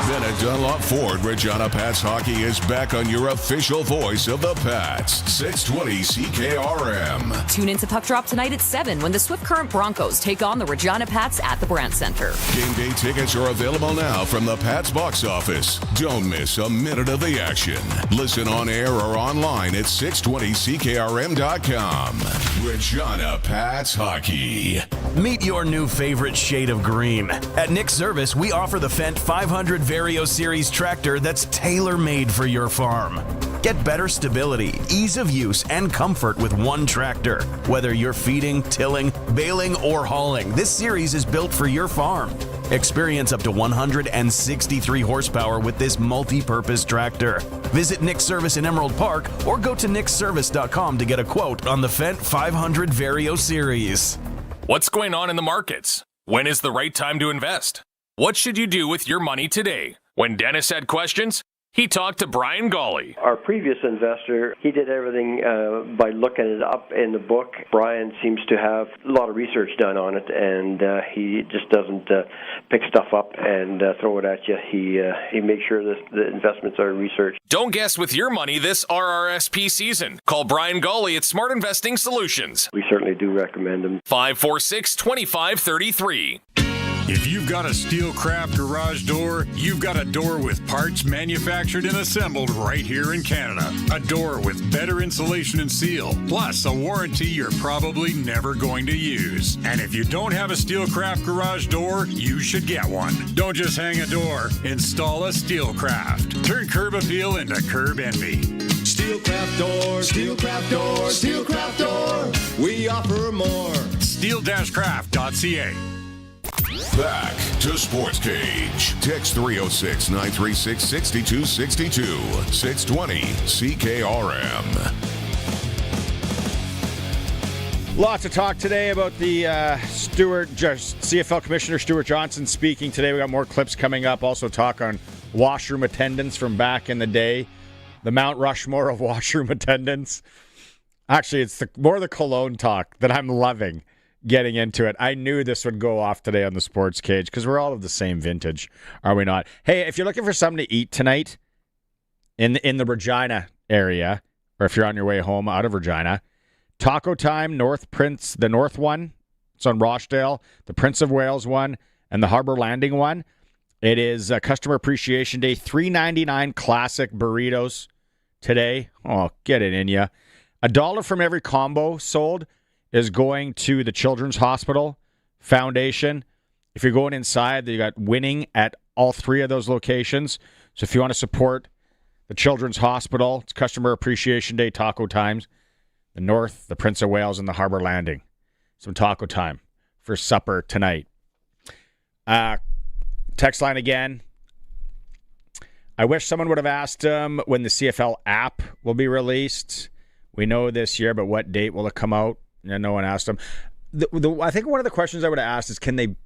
Then at Dunlop Ford, Regina Pats Hockey is back on your official voice of the Pats. 620 CKRM. Tune into Puck Drop tonight at 7 when the Swift Current Broncos take on the Regina Pats at the Brandt Center. Game day tickets are available now from the Pats box office. Don't miss a minute of the action. Listen on air or online at 620CKRM.com. Regina Pats Hockey. Meet your new favorite shade of green. At Nick Service, we offer the Fendt 500 Vario Series tractor that's tailor-made for your farm. Get better stability, ease of use, and comfort with one tractor. Whether you're feeding, tilling, baling, or hauling, this series is built for your farm. Experience up to 163 horsepower with this multi-purpose tractor. Visit Nick Service in Emerald Park or go to nickservice.com to get a quote on the Fendt 500 Vario Series. What's going on in the markets? When is the right time to invest? What should you do with your money today? When Dennis had questions, he talked to Brian Goalie. Our previous investor, he did everything by looking it up in the book. Brian seems to have a lot of research done on it, and he just doesn't pick stuff up and throw it at you. He makes sure that the investments are researched. Don't guess with your money this RRSP season. Call Brian Goalie at Smart Investing Solutions. We certainly do recommend him. 546-2533. If you've got a Steelcraft garage door, you've got a door with parts manufactured and assembled right here in Canada. A door with better insulation and seal, plus a warranty you're probably never going to use. And if you don't have a Steelcraft garage door, you should get one. Don't just hang a door, install a Steelcraft. Turn curb appeal into curb envy. Steelcraft door, Steelcraft door, Steelcraft door. We offer more. Steel-craft.ca. Back to Sportscage. Text 306-936-6262. 620 CKRM. Lots of talk today about the CFL Commissioner Stewart Johnston speaking today. We got more clips coming up. Also talk on washroom attendants from back in the day. The Mount Rushmore of washroom attendants. Actually, it's more the cologne talk that I'm loving. Getting into it. I knew this would go off today on the Sports Cage because we're all of the same vintage, are we not? Hey, if you're looking for something to eat tonight in the Regina area, or if you're on your way home out of Regina, Taco Time, the North one, it's on Rochdale, the Prince of Wales one, and the Harbor Landing one. It is Customer Appreciation Day, $3.99 classic burritos today. Oh, get it in ya. $1 from every combo sold is going to the Children's Hospital Foundation. If you're going inside, you got winning at all three of those locations. So if you want to support the Children's Hospital, it's Customer Appreciation Day, Taco Times. The North, the Prince of Wales, and the Harbor Landing. Some taco time for supper tonight. Text line again. I wish someone would have asked him when the CFL app will be released. We know this year, but what date will it come out? And no one asked him. I think one of the questions I would have asked is, can they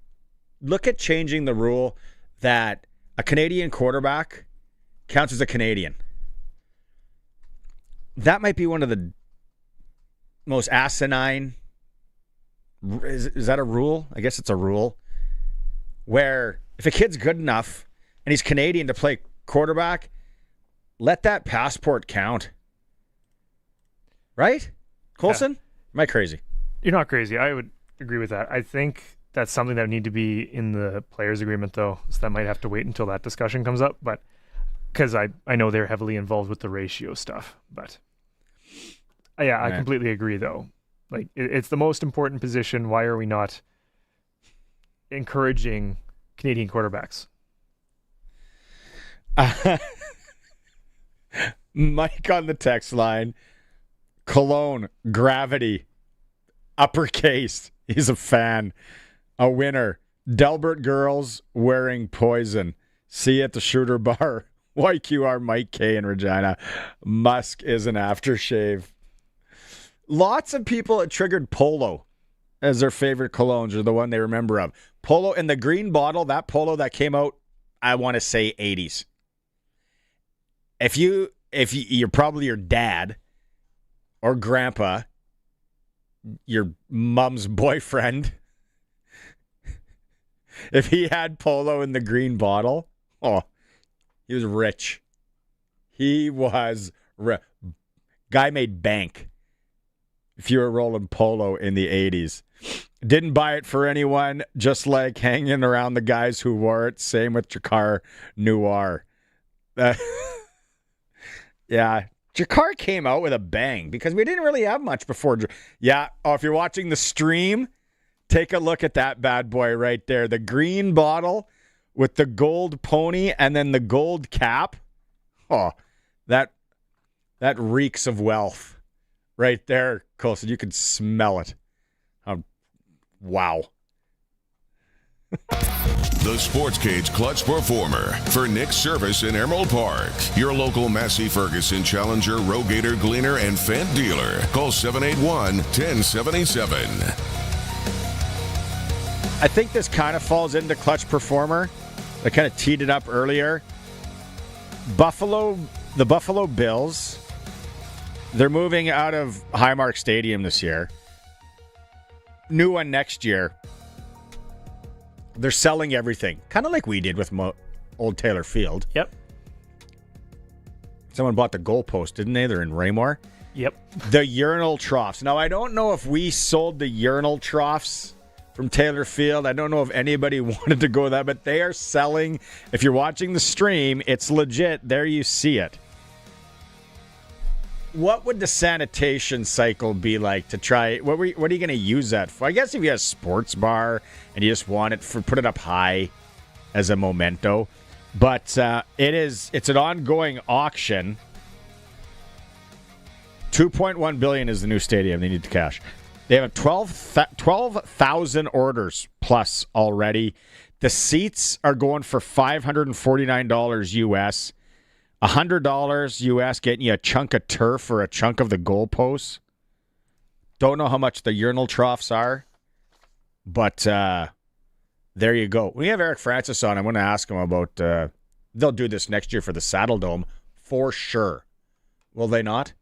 look at changing the rule that a Canadian quarterback counts as a Canadian? That might be one of the most asinine. Is that a rule? I guess it's a rule. Where if a kid's good enough and he's Canadian to play quarterback, let that passport count. Right? Colson? Yeah. Am I crazy? You're not crazy. I would agree with that. I think that's something that would need to be in the players' agreement, though. So that might have to wait until that discussion comes up. But because I know they're heavily involved with the ratio stuff. But yeah, I completely agree, though. Like, it's the most important position. Why are we not encouraging Canadian quarterbacks? Mike on the text line. Cologne, gravity, uppercase. He's a fan. A winner. Delbert girls wearing poison. See you at the Shooter Bar. YQR Mike K in Regina. Musk is an aftershave. Lots of people had triggered Polo as their favorite colognes, or the one they remember of. Polo in the green bottle, that Polo that came out, I want to say 80s. If you're probably your dad or grandpa, your mom's boyfriend, if he had Polo in the green bottle, oh, he was rich. He was guy made bank. If you were rolling Polo in the 80s. Didn't buy it for anyone, just like hanging around the guys who wore it. Same with Jakar Noir. Yeah, Jakar came out with a bang because we didn't really have much before. Yeah, if you're watching the stream, take a look at that bad boy right there. The green bottle with the gold pony and then the gold cap. Oh, that reeks of wealth right there, Colson. You could smell it. Wow. The Sports Cage Clutch Performer for Nick's Service in Emerald Park. Your local Massey Ferguson Challenger, Rogator, Gleaner, and Fendt dealer. Call 781-1077. I think this kind of falls into Clutch Performer. I kind of teed it up earlier. the Buffalo Bills, they're moving out of Highmark Stadium this year. New one next year. They're selling everything, kind of like we did with Old Taylor Field. Yep. Someone bought the goalpost, didn't they? They're in Raymore. Yep. The urinal troughs. Now, I don't know if we sold the urinal troughs from Taylor Field. I don't know if anybody wanted to go that, but they are selling. If you're watching the stream, it's legit. There you see it. What would the sanitation cycle be like to try? What are you going to use that for? I guess if you have a sports bar and you just want it put it up high as a memento. But it's an ongoing auction. $2.1 billion is the new stadium. They need the cash. They have 12,000 orders plus already. The seats are going for $549 US. $100 US getting you a chunk of turf or a chunk of the goalposts. Don't know how much the urinal troughs are, but there you go. We have Eric Francis on. I'm going to ask him about. They'll do this next year for the Saddle Dome for sure. Will they not?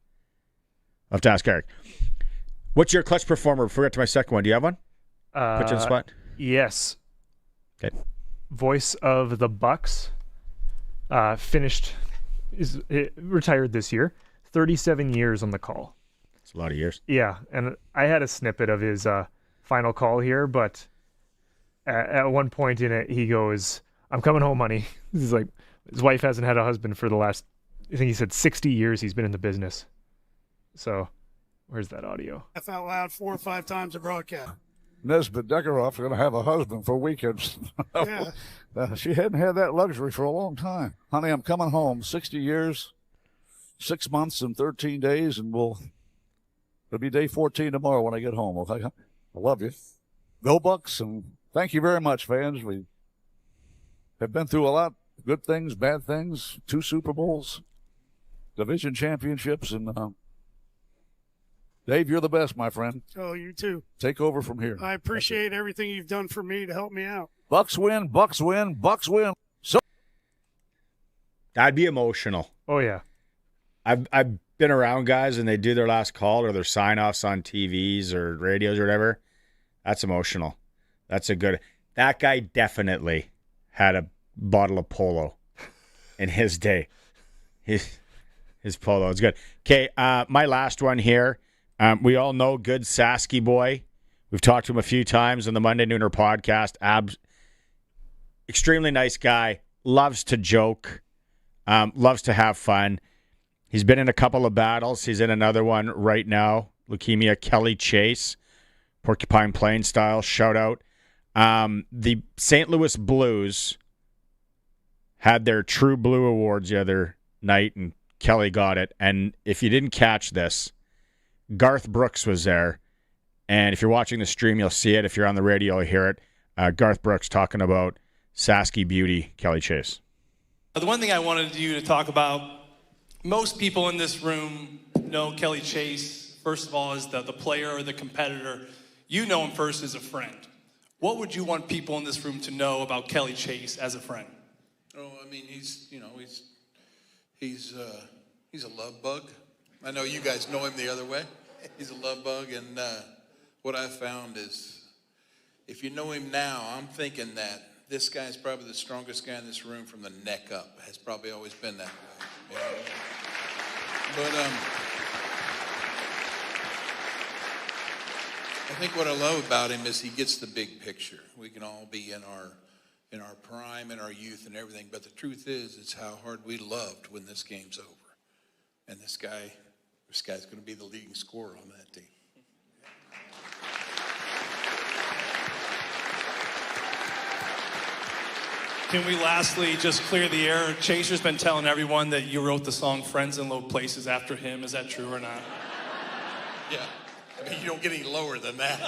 I'll have to ask Eric. What's your clutch performer? Before we get to my second one, do you have one? Put you in the spot. Yes. Okay. Voice of the Bucks. Retired this year. 37 years on the call. It's a lot of years. Yeah, and I had a snippet of his final call here, but at one point in it, he goes, "I'm coming home, honey." He's like, his wife hasn't had a husband for the last, I think he said 60 years he's been in the business. So, where's that audio? Laugh out loud 4 or 5 times a broadcast. Nesbitt Deckeroff's going to have a husband for weekends. Yeah. She hadn't had that luxury for a long time. Honey, I'm coming home. 60 years, 6 months, and 13 days, and it'll be day 14 tomorrow when I get home. Okay? I love you. Go Bucks, and thank you very much, fans. We have been through a lot. Good things, bad things, 2 Super Bowls, division championships, and Dave, you're the best, my friend. Oh, you too. Take over from here. I appreciate everything you've done for me to help me out. Bucks win, Bucks win, Bucks win. So I'd be emotional. Oh, yeah. I've been around guys and they do their last call or their sign-offs on TVs or radios or whatever. That's emotional. That's a good... That guy definitely had a bottle of Polo in his day. His Polo is good. Okay, my last one here. We all know good Sasky boy. We've talked to him a few times on the Monday Nooner podcast. Extremely nice guy. Loves to joke. Loves to have fun. He's been in a couple of battles. He's in another one right now. Leukemia, Kelly Chase. Porcupine Plain style. Shout out. The St. Louis Blues had their True Blue Awards the other night, and Kelly got it. And if you didn't catch this, Garth Brooks was there, and if you're watching the stream, you'll see it. If you're on the radio, you'll hear it. Garth Brooks talking about Sasky beauty, Kelly Chase. The one thing I wanted you to talk about, most people in this room know Kelly Chase, first of all, as the player or the competitor. You know him first as a friend. What would you want people in this room to know about Kelly Chase as a friend? Oh, I mean, he's a love bug. I know you guys know him the other way. He's a love bug, and what I've found is if you know him now, I'm thinking that this guy's probably the strongest guy in this room from the neck up. Has probably always been that way. You know? But I think what I love about him is he gets the big picture. We can all be in our prime, in our youth and everything, but the truth is it's how hard we loved when this game's over. And this guy's going to be the leading scorer on that team. Can we lastly just clear the air? Chaser's been telling everyone that you wrote the song Friends in Low Places after him. Is that true or not? Yeah. I mean, you don't get any lower than that.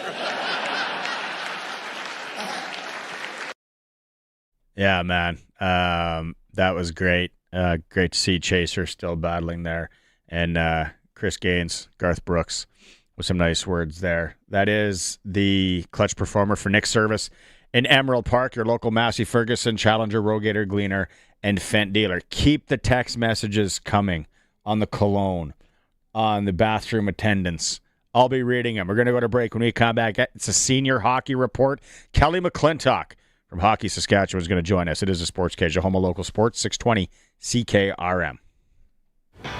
Yeah, man. That was great. Great to see Chaser still battling there. And Chris Gaines, Garth Brooks, with some nice words there. That is the clutch performer for Nick Service in Emerald Park, your local Massey Ferguson, Challenger, Rogator, Gleaner, and Fent dealer. Keep the text messages coming on the cologne, on the bathroom attendance. I'll be reading them. We're going to go to break. When we come back, it's a senior hockey report. Kelly McClintock from Hockey Saskatchewan is going to join us. It is a Sports Cage, a home of local sports, 620 CKRM.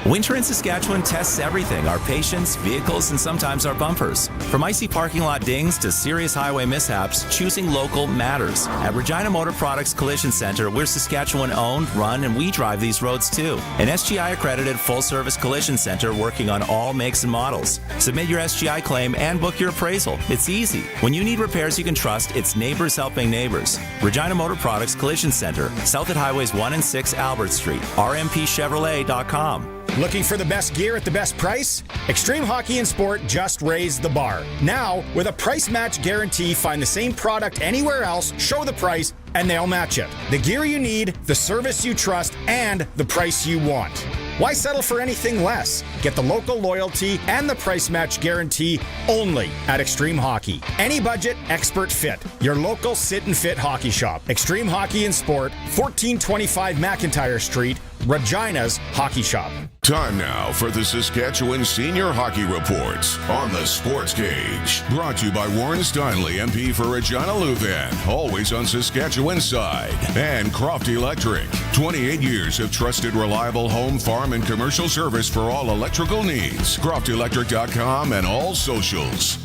Winter in Saskatchewan tests everything, our patience, vehicles, and sometimes our bumpers. From icy parking lot dings to serious highway mishaps, choosing local matters. At Regina Motor Products Collision Center, we're Saskatchewan owned, run, and we drive these roads too. An SGI accredited full-service collision center working on all makes and models. Submit your SGI claim and book your appraisal. It's easy. When you need repairs you can trust, it's neighbors helping neighbors. Regina Motor Products Collision Center, south at Highways 1 and 6 Albert Street, rmpchevrolet.com. Looking for the best gear at the best price? Extreme Hockey and Sport just raised the bar. Now, with a price match guarantee, find the same product anywhere else, show the price, and they'll match it. The gear you need, the service you trust, and the price you want. Why settle for anything less? Get the local loyalty and the price match guarantee only at Extreme Hockey. Any budget, expert fit. Your local sit and fit hockey shop. Extreme Hockey and Sport, 1425 McIntyre Street, Regina's Hockey Shop. Time now for the Saskatchewan Senior Hockey Reports on the Sports Cage. Brought to you by Warren Steinley, MP for Regina Lothan, always on Saskatchewan's side. And Croft Electric, 28 years of trusted, reliable home, farm, and commercial service for all electrical needs. CroftElectric.com and all socials.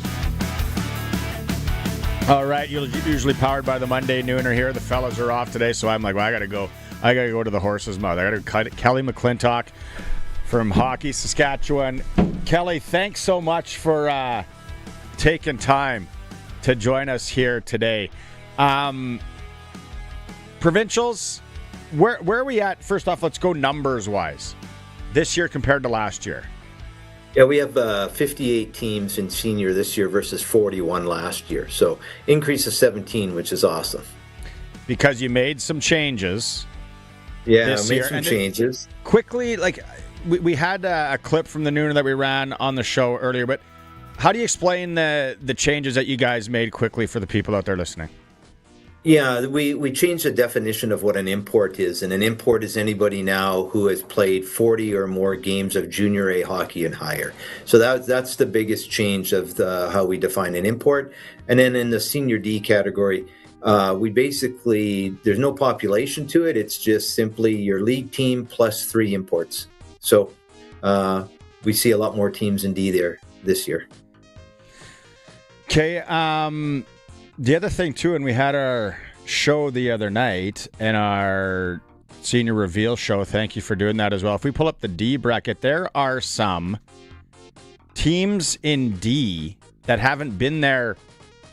All right, usually powered by the Monday Nooner here. The fellas are off today, so I'm like, well, I got to go to the horse's mouth. I got to cut it. Kelly McClintock from Hockey Saskatchewan. Kelly, thanks so much for taking time to join us here today. Provincials, where are we at? First off, let's go numbers-wise. This year compared to last year. Yeah, we have 58 teams in senior this year versus 41 last year. So increase of 17, which is awesome. Because you made some changes. Yeah, made some changes. Quickly, like we had a clip from the Nooner that we ran on the show earlier, but how do you explain the changes that you guys made quickly for the people out there listening? Yeah, we changed the definition of what an import is, and an import is anybody now who has played 40 or more games of junior A hockey and higher. So that's the biggest change of how we define an import. And then in the senior D category, we basically, there's no population to it. It's just simply your league team plus 3 imports. So we see a lot more teams in D there this year. Okay. The other thing, too, and we had our show the other night and our senior reveal show. Thank you for doing that as well. If we pull up the D bracket, there are some teams in D that haven't been there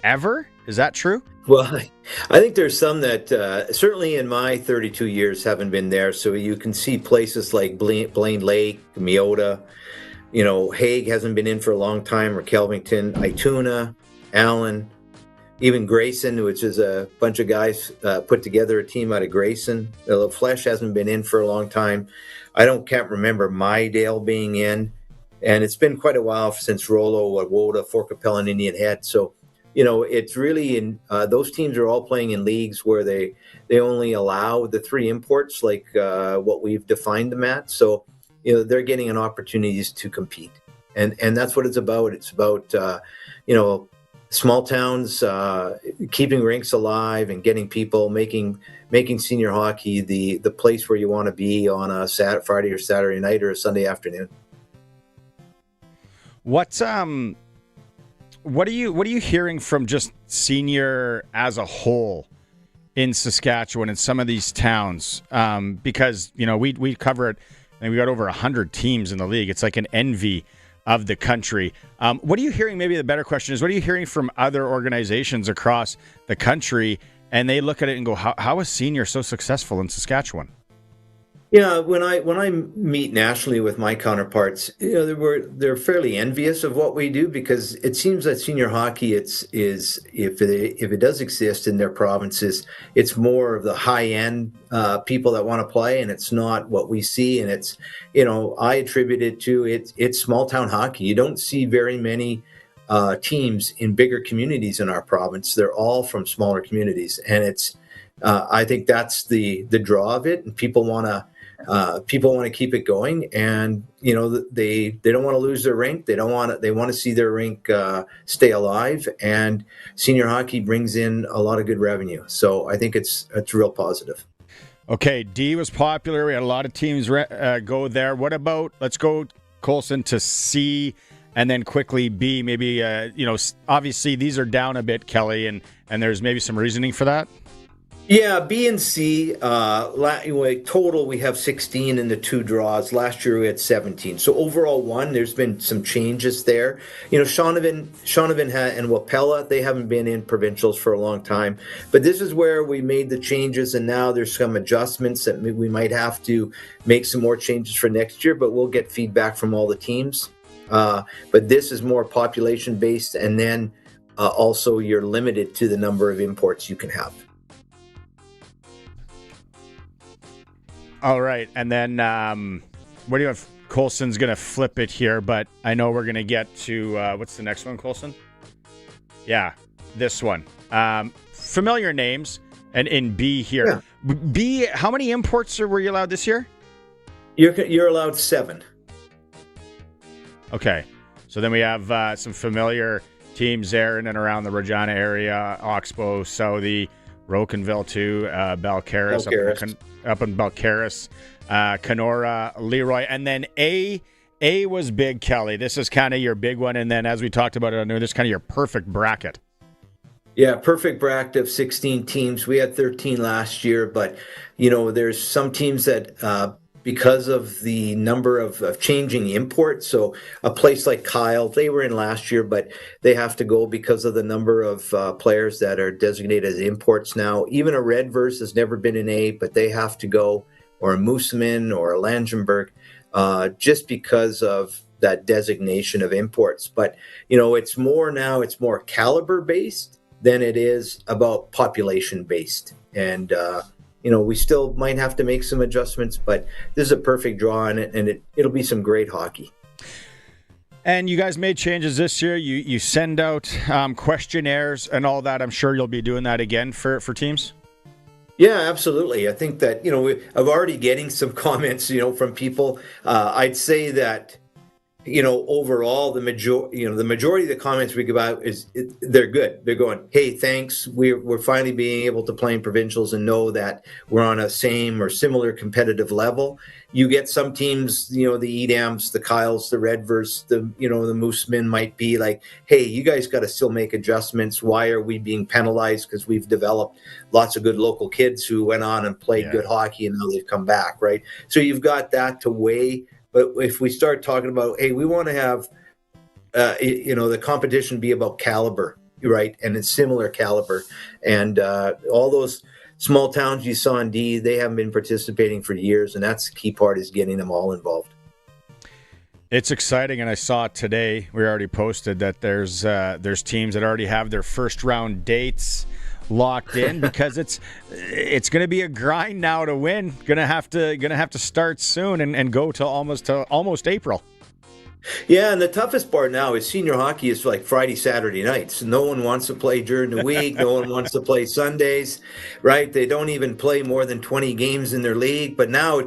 ever. Is that true? Well, I think there's some that certainly in my 32 years haven't been there. So you can see places like Blaine Lake, Meota, Hague hasn't been in for a long time, or Kelvington, Ituna, Allen, even Grayson, which is a bunch of guys put together a team out of Grayson. Flesh hasn't been in for a long time. Can't remember Mydale being in. And it's been quite a while since Rollo, Woda, Fort Capel, and Indian Head. So, it's really in those teams are all playing in leagues where they only allow the 3 imports like what we've defined them at. So, they're getting an opportunities to compete. And that's what it's about. It's about, small towns keeping rinks alive and getting people making senior hockey the place where you want to be on a Friday or Saturday night or a Sunday afternoon. What are you hearing from just senior as a whole in Saskatchewan and some of these towns? Because we cover it, and we got over 100 teams in the league. It's like an envy of the country. What are you hearing? Maybe the better question is, what are you hearing from other organizations across the country? And they look at it and go, how is senior so successful in Saskatchewan? Yeah, when I meet nationally with my counterparts, they're fairly envious of what we do, because it seems that senior hockey is if it does exist in their provinces, it's more of the high end people that want to play, and it's not what we see. And it's I attribute it to it's small town hockey. You don't see very many teams in bigger communities in our province. They're all from smaller communities, and it's I think that's the draw of it, and people want to keep it going, and they don't want to lose their rink. They want to see their rink stay alive, and senior hockey brings in a lot of good revenue. So I think it's real positive. Okay, D was popular. We had a lot of teams go there. What about, let's go, Colson, to C, and then quickly B. Maybe obviously these are down a bit, Kelly, and there's maybe some reasoning for that. Yeah, B and C, total we have 16 in the 2 draws. Last year we had 17. So overall 1, there's been some changes there. Shaunavon and Wapella, they haven't been in provincials for a long time. But this is where we made the changes, and now there's some adjustments that we might have to make some more changes for next year, but we'll get feedback from all the teams. But this is more population-based, and then also you're limited to the number of imports you can have. All right, and then what do you have? Colson's going to flip it here, but I know we're going to get to, what's the next one, Colson? Yeah, this one. Familiar names, and in B here. Yeah. B, how many imports were you allowed this year? You're allowed 7. Okay, so then we have some familiar teams there in and around the Regina area, Oxbow, Southey, Rocanville too, Balcarres, up in Balcarres, Kenora, Leroy, and then A was big, Kelly. This is kind of your big one, and then as we talked about it, this is kind of your perfect bracket. Yeah, perfect bracket of 16 teams. We had 13 last year, but there's some teams that because of the number of changing imports. So a place like Kyle, they were in last year, but they have to go because of the number of players that are designated as imports now. Even a Redverse has never been in A, but they have to go, or a Mooseman or a Langenberg, just because of that designation of imports. But, it's more caliber based than it is about population based. And, we still might have to make some adjustments, but this is a perfect draw on it, and it'll be some great hockey. And you guys made changes this year. You send out questionnaires and all that. I'm sure you'll be doing that again for teams. Yeah, absolutely. I think that, I'm already getting some comments, from people. I'd say that, overall, the majority of the comments we give out they're good. They're going, hey, thanks. We're finally being able to play in provincials and know that we're on a same or similar competitive level. You get some teams, the Edams, the Kyles, the Redverse, the Moosemen might be like, hey, you guys got to still make adjustments. Why are we being penalized? Because we've developed lots of good local kids who went on and played good hockey, and now they've come back, right? So you've got that to weigh. But if we start talking about, hey, we want to have, the competition be about caliber, right? And it's similar caliber. And all those small towns you saw in D, they haven't been participating for years. And that's the key part, is getting them all involved. It's exciting. And I saw today, we already posted that there's teams that already have their first round dates locked in because it's going to be a grind now to win. Gonna have to start soon and go to almost April. Yeah, and the toughest part now is senior hockey is like Friday, Saturday nights. No one wants to play during the week. No one wants to play Sundays, right? They don't even play more than 20 games in their league. But now,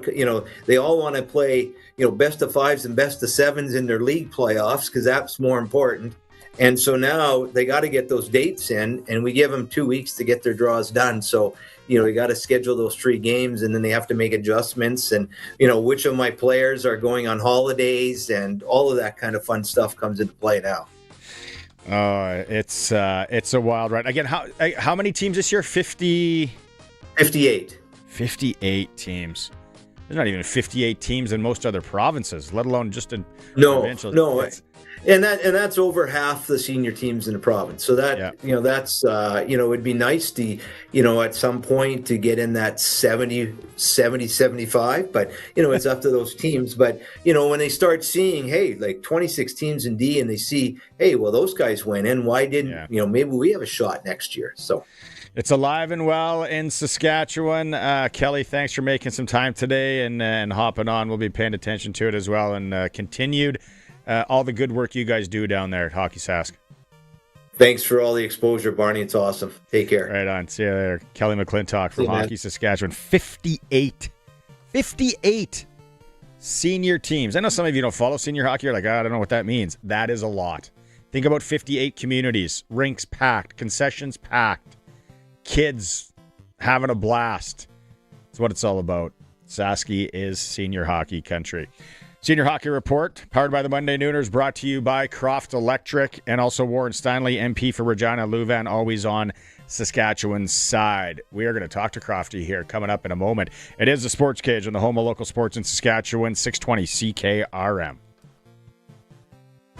they all want to play, best of 5s and best of 7s in their league playoffs because that's more important. And so now they got to get those dates in, and we give them 2 weeks to get their draws done. So, you got to schedule those 3 games, and then they have to make adjustments. And, which of my players are going on holidays, and all of that kind of fun stuff comes into play now. It's a wild ride. Again, how many teams this year? 58. 58 teams. There's not even 58 teams in most other provinces, let alone just in provincial. No. And that's over half the senior teams in the province. So that, that's, it'd be nice to, at some point to get in that 70, 75, but, it's up to those teams. But, when they start seeing, hey, like 26 teams in D, and they see, hey, well, those guys went in, why didn't, maybe we have a shot next year. So it's alive and well in Saskatchewan. Kelly, thanks for making some time today and hopping on. We'll be paying attention to it as well, and continued all the good work you guys do down there at Hockey Sask. Thanks for all the exposure, Barney. It's awesome. Take care. Right on. See you later. Kelly McClintock from See you, man. Hockey Saskatchewan. 58 senior teams. I know some of you don't follow senior hockey. You're like, I don't know what that means. That is a lot. Think about 58 communities, rinks packed, concessions packed, kids having a blast. That's what it's all about. Saski is senior hockey country. Senior Hockey Report, powered by the Monday Nooners, brought to you by Croft Electric and also Warren Steinley, MP for Regina, Louvain, always on Saskatchewan's side. We are going to talk to Crofty here coming up in a moment. It is the Sports Cage on the home of local sports in Saskatchewan, 620 CKRM.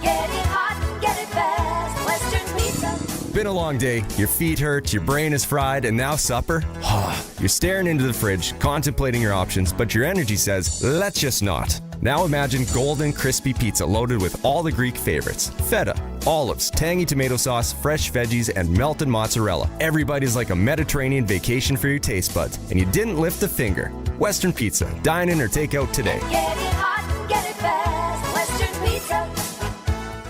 Get it hot and get it fast. Western Pizza. Been a long day. Your feet hurt, your brain is fried, and now supper? You're staring into the fridge, contemplating your options, but your energy says, let's just not. Now imagine golden, crispy pizza loaded with all the Greek favorites. Feta, olives, tangy tomato sauce, fresh veggies, and melted mozzarella. Every bite is like a Mediterranean vacation for your taste buds, and you didn't lift a finger. Western Pizza. Dine in or take out today. Get it hot and get it fast. Western Pizza.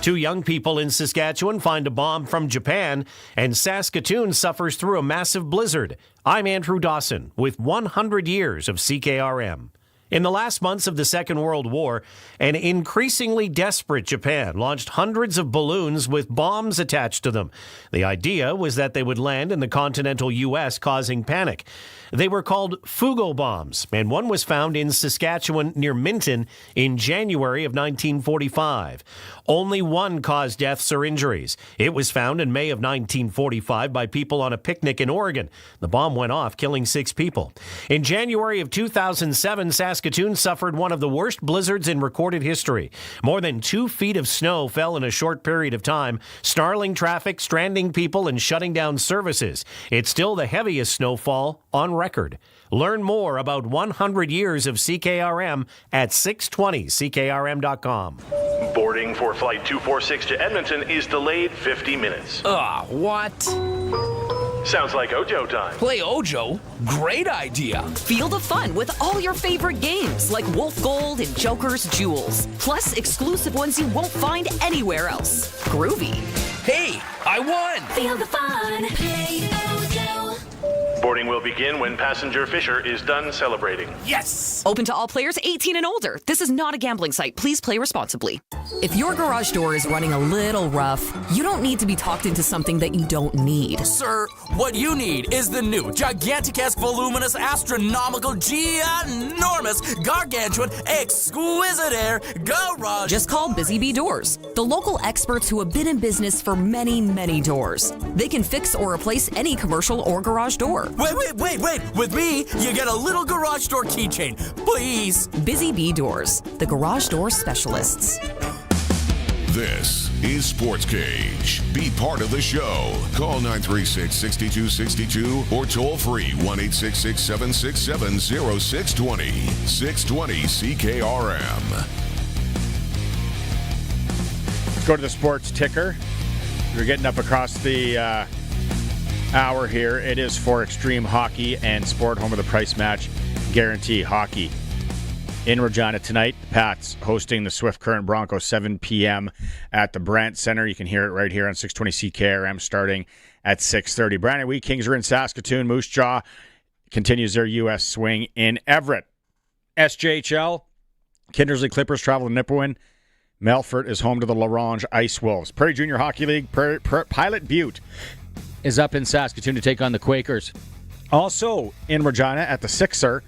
2 young people in Saskatchewan find a bomb from Japan, and Saskatoon suffers through a massive blizzard. I'm Andrew Dawson with 100 years of CKRM. In the last months of the Second World War, an increasingly desperate Japan launched hundreds of balloons with bombs attached to them. The idea was that they would land in the continental U.S., causing panic. They were called Fugo bombs, and one was found in Saskatchewan near Minton in January of 1945. Only one caused deaths or injuries. It was found in May of 1945 by people on a picnic in Oregon. The bomb went off, killing 6 people. In January of 2007, Saskatoon suffered one of the worst blizzards in recorded history. More than 2 feet of snow fell in a short period of time, snarling traffic, stranding people, and shutting down services. It's still the heaviest snowfall on record. Learn more about 100 years of CKRM at 620CKRM.com. Boarding for Flight 246 to Edmonton is delayed 50 minutes. What? Sounds like Ojo time. Play Ojo? Great idea. Feel the fun with all your favorite games like Wolf Gold and Joker's Jewels. Plus exclusive ones you won't find anywhere else. Groovy. Hey, I won. Feel the fun. Play Ojo. Boarding will begin when passenger Fisher is done celebrating. Yes! Open to all players 18 and older. This is not a gambling site. Please play responsibly. If your garage door is running a little rough, you don't need to be talked into something that you don't need. Sir, what you need is the new gigantic-esque, voluminous, astronomical, ginormous, gargantuan, exquisite air garage. Just call Busy Bee Doors, the local experts who have been in business for many, many doors. They can fix or replace any commercial or garage door. Wait. With me, you get a little garage door keychain. Please. Busy Bee Doors, the garage door specialists. This is Sports Cage. Be part of the show. Call 936-6262 or toll free 1-866-767-0620. 620 CKRM. Let's go to the sports ticker. We're getting up across the hour here. It is for Extreme Hockey and Sport, home of the price match guarantee. Hockey in Regina tonight. The Pats hosting the Swift Current Broncos, 7 p.m. at the Brandt Center. You can hear it right here on 620 CKRM starting at 6:30. Brandon Wheat Kings are in Saskatoon. Moose Jaw continues their U.S. swing in Everett. SJHL, Kindersley Clippers travel to Nipawin. Melfort is home to the LaRange Ice Wolves. Prairie Junior Hockey League, Pilot Butte is up in Saskatoon to take on the Quakers. Also in Regina at the Sixer,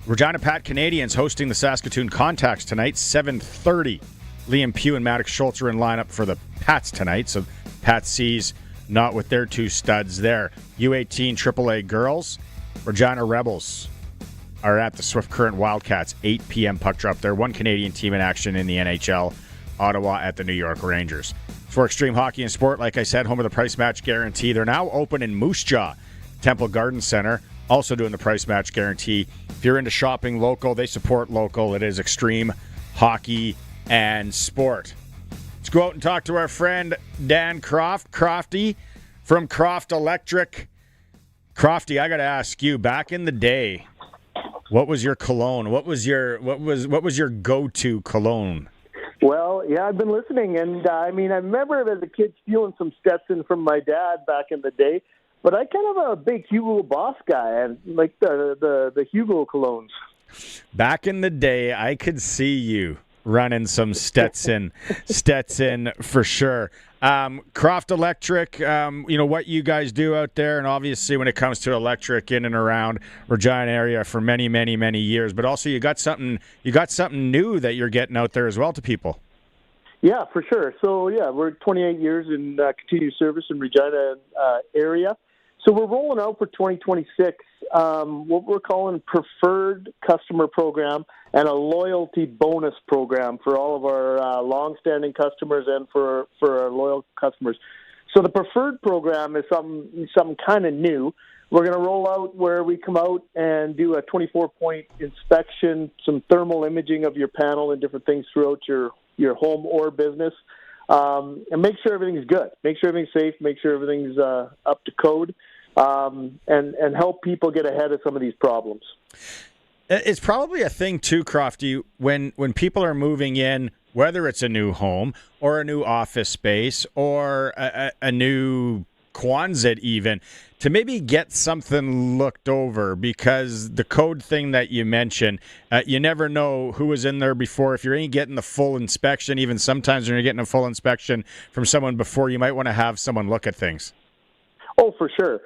Regina Pat Canadians hosting the Saskatoon Contacts tonight, 7:30. Liam Pugh and Maddox Schultz are in lineup for the Pats tonight, so Pat C's not with their 2 studs there. U18 AAA girls, Regina Rebels are at the Swift Current Wildcats, 8 p.m. puck drop there. 1 Canadian team in action in the NHL, Ottawa at the New York Rangers. For Extreme Hockey and Sport, like I said, home of the price match guarantee. They're now open in Moose Jaw, Temple Garden Center, also doing the price match guarantee. If you're into shopping local, they support local. It is Extreme Hockey and Sport. Let's go out and talk to our friend Dan Crofty from Croft Electric. Crofty, I got to ask you, back in the day, what was your cologne? What was your go-to cologne? Well, yeah, I've been listening, and I remember as a kid stealing some Stetson from my dad back in the day. But I kind of a big Hugo Boss guy, and like the Hugo colognes. Back in the day, I could see you running some Stetson for sure. Croft Electric, what you guys do out there, and obviously when it comes to electric in and around Regina area for many, many, many years. But also you got something new that you're getting out there as well to people. Yeah, for sure. So yeah, we're 28 years in continuous service in Regina area. So we're rolling out for 2026 what we're calling preferred customer program and a loyalty bonus program for all of our long-standing customers and for our loyal customers. So the preferred program is something kind of new. We're going to roll out where we come out and do a 24-point inspection, some thermal imaging of your panel and different things throughout your home or business, and make sure everything's good, make sure everything's safe, make sure everything's up to code. And help people get ahead of some of these problems. It's probably a thing too, Crofty, when people are moving in, whether it's a new home or a new office space or a new Quonset even, to maybe get something looked over, because the code thing that you mentioned, you never know who was in there before. If you're ain't getting the full inspection, even sometimes when you're getting a full inspection from someone before, you might want to have someone look at things. Oh, for sure.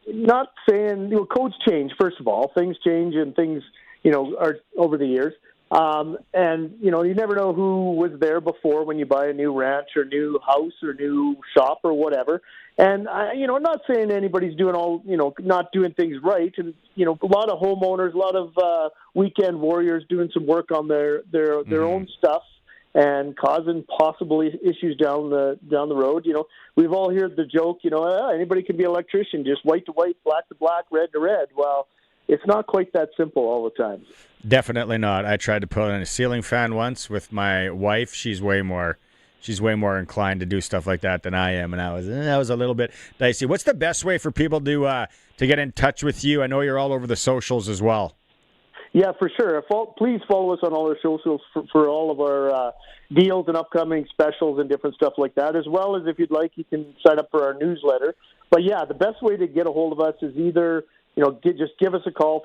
Not saying, codes change, first of all. Things change and things, are over the years. And, you never know who was there before when you buy a new ranch or new house or new shop or whatever. And, I'm not saying anybody's doing not doing things right. And, a lot of homeowners, a lot of weekend warriors doing some work on their own stuff and causing possible issues down the road. We've all heard the joke, anybody can be an electrician, just white to white, black to black, red to red. Well, it's not quite that simple all the time. Definitely not. I tried to put in a ceiling fan once with my wife. She's way more inclined to do stuff like that than I am, and that was a little bit dicey. What's the best way for people to get in touch with you? I know you're all over the socials as well. Yeah, for sure. Please follow us on all our socials for all of our deals and upcoming specials and different stuff like that, as well as if you'd like, you can sign up for our newsletter. But yeah, the best way to get a hold of us is either, just give us a call,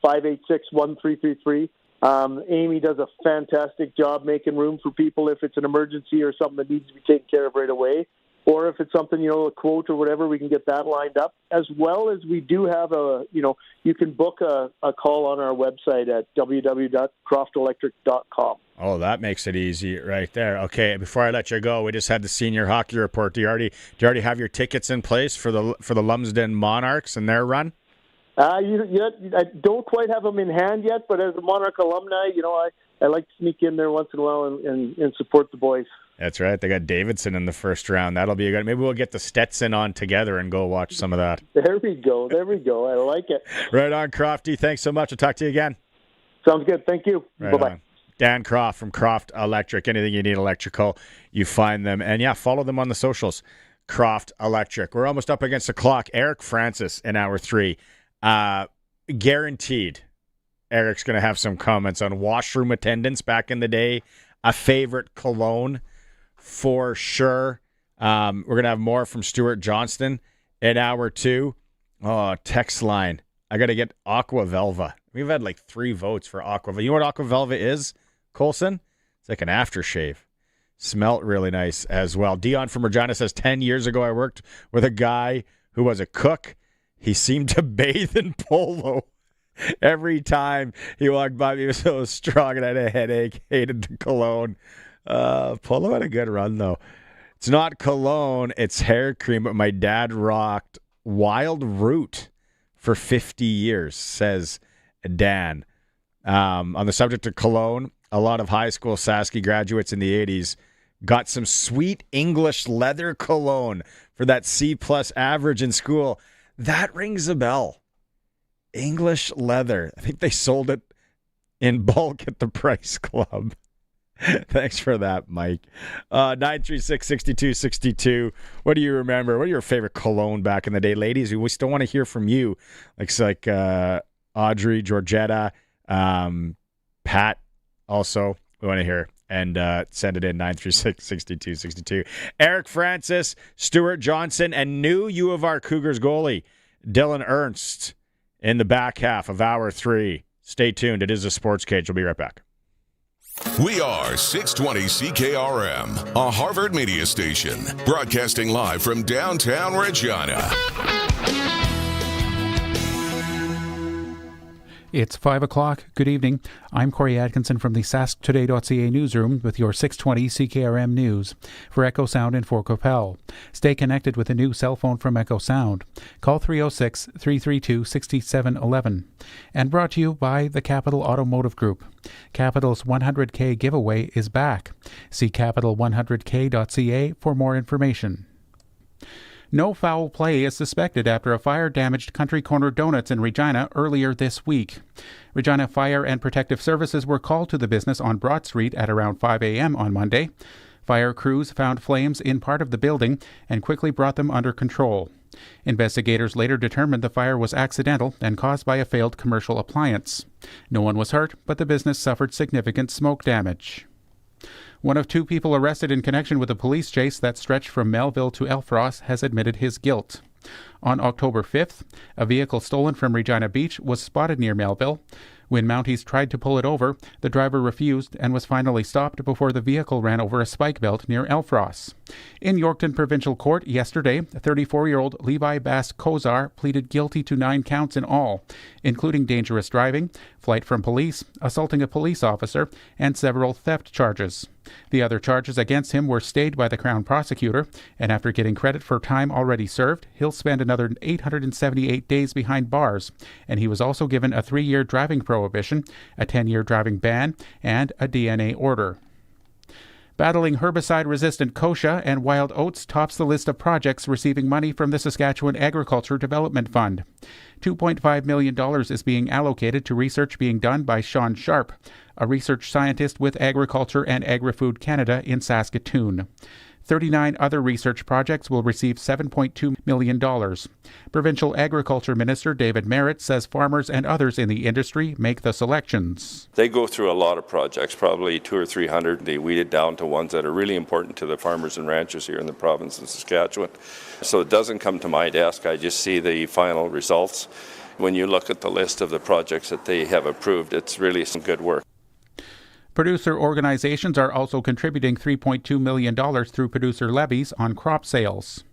306-586-1333. Amy does a fantastic job making room for people if it's an emergency or something that needs to be taken care of right away. Or if it's something, a quote or whatever, we can get that lined up. As well as we do have you can book a call on our website at www.croftelectric.com. Oh, that makes it easy right there. Okay, before I let you go, we just had the senior hockey report. Do you already have your tickets in place for the Lumsden Monarchs and their run? I don't quite have them in hand yet, but as a Monarch alumni, I like to sneak in there once in a while and support the boys. That's right. They got Davidson in the first round. That'll be a good. Maybe we'll get the Stetson on together and go watch some of that. There we go. I like it. Right on, Crofty. Thanks so much. I'll talk to you again. Sounds good. Thank you. Right Bye-bye. On. Dan Croft from Croft Electric. Anything you need electrical, you find them. And, yeah, follow them on the socials. Croft Electric. We're almost up against the clock. Eric Francis in hour 3. Guaranteed Eric's going to have some comments on washroom attendants back in the day. A favorite cologne for sure. We're going to have more from Stewart Johnston in hour 2. Oh, text line. I got to get Aqua Velva. We've had like 3 votes for Aqua Velva. You know what Aqua Velva is, Colson? It's like an aftershave. Smelt really nice as well. Dion from Regina says, 10 years ago I worked with a guy who was a cook. He seemed to bathe in polo. Every time he walked by me, he was so strong and I had a headache. Hated the cologne. Polo had a good run, though. It's not cologne, it's hair cream, but my dad rocked Wild Root for 50 years, says Dan. On the subject of cologne, a lot of high school Sask graduates in the 80s got some sweet English leather cologne for that C+ average in school. That rings a bell. English leather. I think they sold it in bulk at the Price Club. Thanks for that, Mike. 936-6262. What do you remember? What are your favorite cologne back in the day? Ladies, we still want to hear from you. Like Audrey, Georgetta, Pat also. We want to hear. And send it in 936-6262. Eric Francis, Stewart, Johnston, and new UofR Cougars goalie Dylan Ernst in the back half of Hour 3. Stay tuned. It is a Sports Cage. We'll be right back. We are 620 CKRM, a Harvard media station, broadcasting live from downtown Regina. It's 5 o'clock. Good evening. I'm Corey Atkinson from the sasktoday.ca newsroom with your 620 CKRM news for Echo Sound and for Coppell. Stay connected with a new cell phone from Echo Sound. Call 306-332-6711. And brought to you by the Capital Automotive Group. Capital's 100K giveaway is back. See capital100k.ca for more information. No foul play is suspected after a fire damaged Country Corner Donuts in Regina earlier this week. Regina Fire and Protective Services were called to the business on Broad Street at around 5 a.m. on Monday. Fire crews found flames in part of the building and quickly brought them under control. Investigators later determined the fire was accidental and caused by a failed commercial appliance. No one was hurt, but the business suffered significant smoke damage. One of 2 people arrested in connection with a police chase that stretched from Melville to Elfrost has admitted his guilt. On October 5th, a vehicle stolen from Regina Beach was spotted near Melville. When Mounties tried to pull it over, the driver refused and was finally stopped before the vehicle ran over a spike belt near Elfrost. In Yorkton Provincial Court yesterday, 34-year-old Levi Bast-Kozar pleaded guilty to 9 counts in all, including dangerous driving, flight from police, assaulting a police officer, and several theft charges. The other charges against him were stayed by the Crown Prosecutor, and after getting credit for time already served, he'll spend another 878 days behind bars, and he was also given a 3-year driving prohibition, a 10-year driving ban, and a DNA order. Battling herbicide-resistant kochia and wild oats tops the list of projects receiving money from the Saskatchewan Agriculture Development Fund. $2.5 million is being allocated to research being done by Sean Sharp, a research scientist with Agriculture and Agri-Food Canada in Saskatoon. 39 other research projects will receive $7.2 million. Provincial Agriculture Minister David Merritt says farmers and others in the industry make the selections. They go through a lot of projects, probably 200 or 300. They weed it down to ones that are really important to the farmers and ranchers here in the province of Saskatchewan. So it doesn't come to my desk. I just see the final results. When you look at the list of the projects that they have approved, it's really some good work. Producer organizations are also contributing $3.2 million through producer levies on crop sales.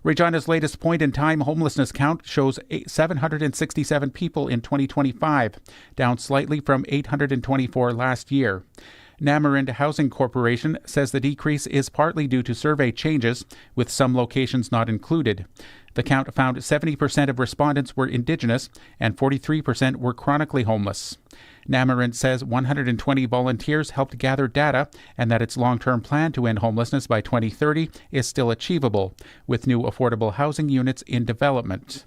Regina's latest point-in-time homelessness count shows 767 people in 2025, down slightly from 824 last year. Namarind Housing Corporation says the decrease is partly due to survey changes, with some locations not included. The count found 70% of respondents were Indigenous and 43% were chronically homeless. Namarind says 120 volunteers helped gather data and that its long-term plan to end homelessness by 2030 is still achievable, with new affordable housing units in development.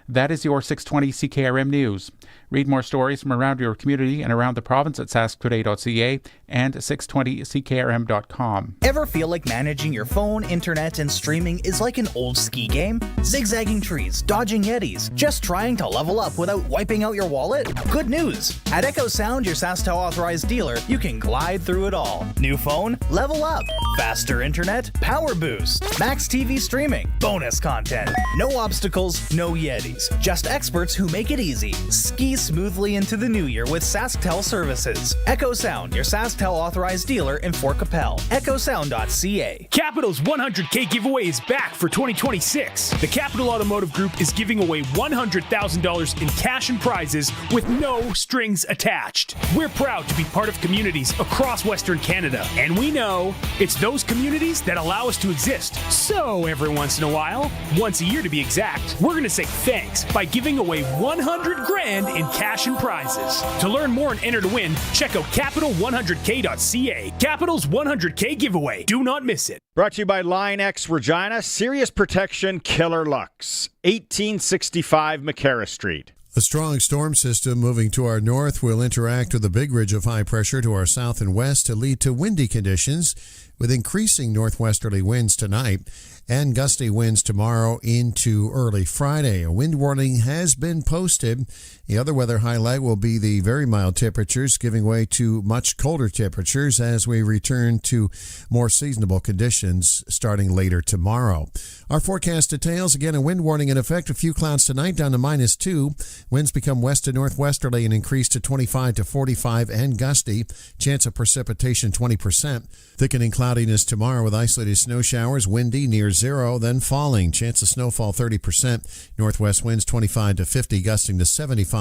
That is your 620 CKRM News. Read more stories from around your community and around the province at sasktoday.ca and 620ckrm.com. Ever feel like managing your phone, internet, and streaming is like an old ski game? Zigzagging trees, dodging yetis, just trying to level up without wiping out your wallet? Good news! At Echo Sound, your SaskTel authorized dealer, you can glide through it all. New phone? Level up. Faster internet? Power boost. Max TV streaming. Bonus content. No obstacles, no yetis. Just experts who make it easy. Ski smoothly into the new year with SaskTel services. Echo Sound, your SaskTel authorized dealer in Fort Capel. EchoSound.ca. Capital's 100K giveaway is back for 2026. The Capital Automotive Group is giving away $100,000 in cash and prizes with no strings attached. We're proud to be part of communities across Western Canada, and we know it's those communities that allow us to exist. So every once in a while, once a year to be exact, we're going to say thanks by giving away $100,000 in cash and prizes. To learn more and enter to win, check out capital100k.ca. Capital's 100K giveaway. Do not miss it. Brought to you by Line X Regina, Serious Protection Killer Lux, 1865 McCarra Street. A strong storm system moving to our north will interact with a big ridge of high pressure to our south and west to lead to windy conditions. with increasing northwesterly winds tonight and gusty winds tomorrow into early Friday. A wind warning has been posted. The other weather highlight will be the very mild temperatures giving way to much colder temperatures as we return to more seasonable conditions starting later tomorrow. Our forecast details, again, a wind warning in effect. A few clouds tonight down to -2. Winds become west to northwesterly and increase to 25 to 45 and gusty. Chance of precipitation 20%. Thickening cloudiness tomorrow with isolated snow showers, windy near 0, then falling. Chance of snowfall 30%. Northwest winds 25 to 50, gusting to 75.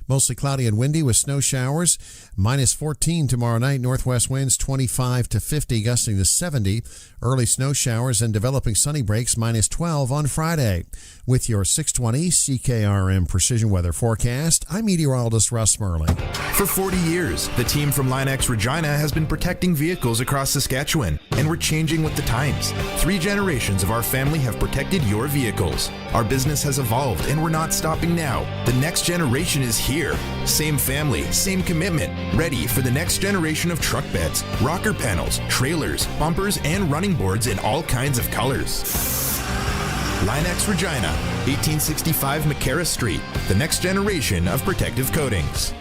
Mostly cloudy and windy with snow showers. -14 tomorrow night. Northwest winds 25 to 50, gusting to 70. Early snow showers and developing sunny breaks -12 on Friday. With your 620 CKRM Precision Weather Forecast, I'm meteorologist Russ Merling. For 40 years, the team from Linex Regina has been protecting vehicles across Saskatchewan, and we're changing with the times. 3 generations of our family have protected your vehicles. Our business has evolved, and we're not stopping now. The next generation is here. Same family, same commitment, ready for the next generation of truck beds, rocker panels, trailers, bumpers, and running boards in all kinds of colors. Linex Regina, 1865 McCarra Street, the next generation of protective coatings.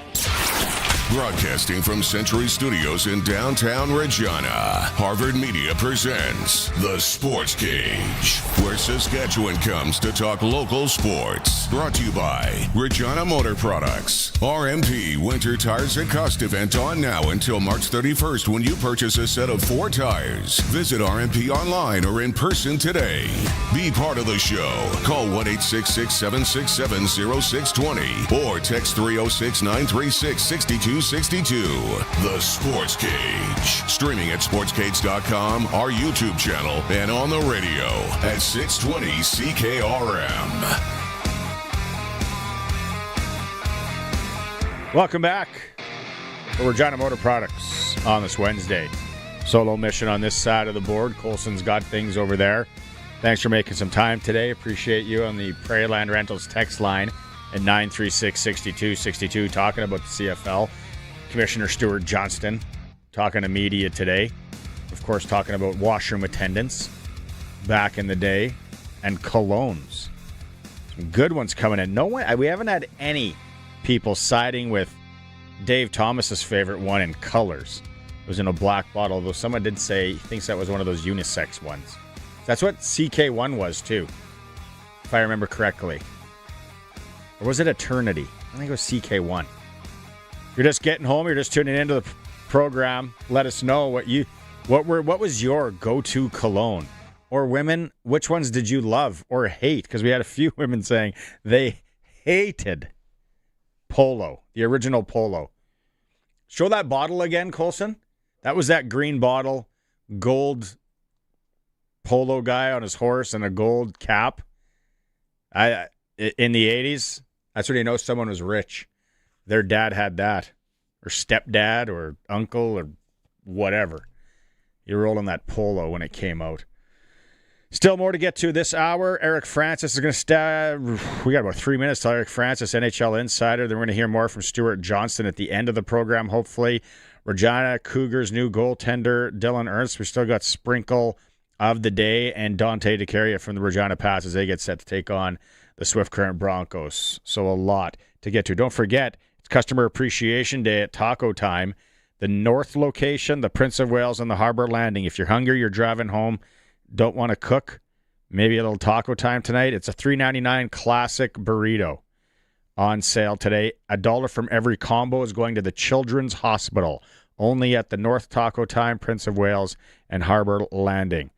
Broadcasting from Century Studios in downtown Regina, Harvard Media presents The Sportscage, where Saskatchewan comes to talk local sports. Brought to you by Regina Motor Products. RMP Winter Tires at Cost event on now until March 31st when you purchase a set of 4 tires. Visit RMP online or in person today. Be part of the show. Call 1-866-767-0620 or text 306-936-6262. The Sports Cage. Streaming at sportscage.com, our YouTube channel, and on the radio at 620 CKRM. Welcome back to Regina Motor Products on this Wednesday. Solo mission on this side of the board. Colson's got things over there. Thanks for making some time today. Appreciate you on the Prairie Land Rentals text line at 936-6262 talking about the CFL. Commissioner Stewart Johnston talking to media today. Of course, talking about washroom attendants back in the day and colognes. Some good ones coming in. No one, we haven't had any people siding with Dave Thomas's favorite one in colors. It was in a black bottle, although someone did say he thinks that was one of those unisex ones. That's what CK1 was, too, if I remember correctly. Or was it Eternity? I think it was CK1. If you're just getting home, you're just tuning into the program, let us know what was your go-to cologne. Or women, which ones did you love or hate? Because we had a few women saying they hated Polo, the original Polo. Show that bottle again, Colson. That was that green bottle, gold Polo guy on his horse and a gold cap. In the 80s, that's when you know someone was rich. Their dad had that, or stepdad, or uncle, or whatever. You're rolling that Polo when it came out. Still more to get to this hour. Eric Francis is going to we got about 3 minutes till Eric Francis, NHL Insider. Then we're going to hear more from Stewart Johnston at the end of the program, hopefully. Regina Cougars' new goaltender, Dylan Ernst. We still got Sprinkle of the Day and Dante DeCaria from the Regina Pats as they get set to take on the Swift Current Broncos. So a lot to get to. Don't forget, it's Customer Appreciation Day at Taco Time. The North location, the Prince of Wales, and the Harbor Landing. If you're hungry, you're driving home, don't want to cook, maybe a little taco time tonight. It's a $3.99 classic burrito on sale today. $1 from every combo is going to the Children's Hospital. Only at the North Taco Time, Prince of Wales, and Harbor Landing.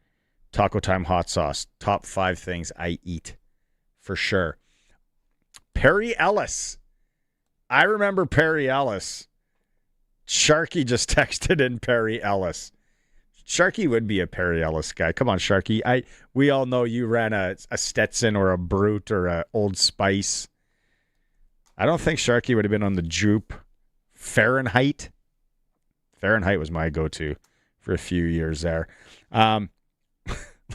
Taco Time hot sauce. Top 5 things I eat. For sure. Perry Ellis. I remember Perry Ellis. Sharky just texted in Perry Ellis. Sharky would be a Perry Ellis guy. Come on, Sharky. We all know you ran a Stetson or a Brute or a Old Spice. I don't think Sharky would have been on the Jupe. Fahrenheit. Fahrenheit was my go-to for a few years there.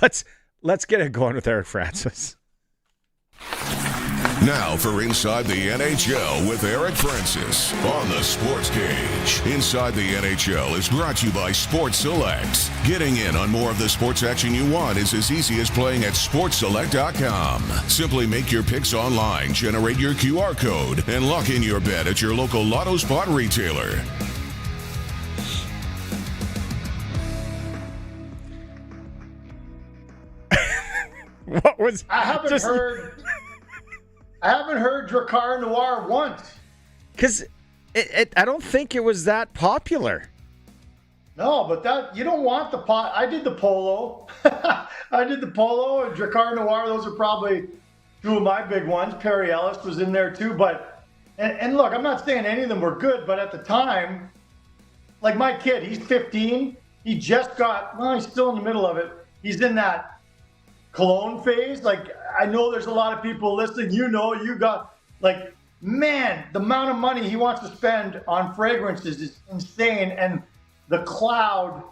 Let's get it going with Eric Francis. Now for Inside the NHL with Eric Francis on the Sports Cage. Inside the NHL is brought to you by Sports Select. Getting in on more of the sports action you want is as easy as playing at sportsselect.com. Simply make your picks online, generate your QR code, and lock in your bet at your local Lotto Spot retailer. What was... I haven't heard Drakkar Noir once. Because I don't think it was that popular. No, but that you don't want the pot. I did the polo. I did the polo and Drakkar Noir. Those are probably two of my big ones. Perry Ellis was in there too. But and look, I'm not saying any of them were good, but at the time, like my kid, he's 15. He just got, well, he's still in the middle of it. He's in that cologne phase. Like, I know there's a lot of people listening. You know, you got, like, man, the amount of money he wants to spend on fragrances is insane. And the cloud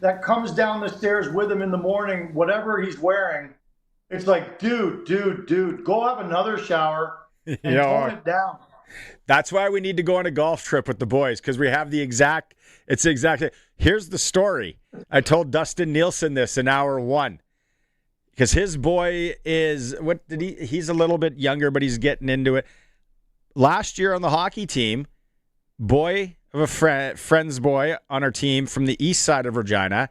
that comes down the stairs with him in the morning, whatever he's wearing, it's like, dude, go have another shower and tone it down. That's why we need to go on a golf trip with the boys, because we have here's the story. I told Dustin Nielson this in hour one. Because his boy is, he's a little bit younger, but he's getting into it. Last year on the hockey team, boy of a friend's boy on our team from the east side of Regina,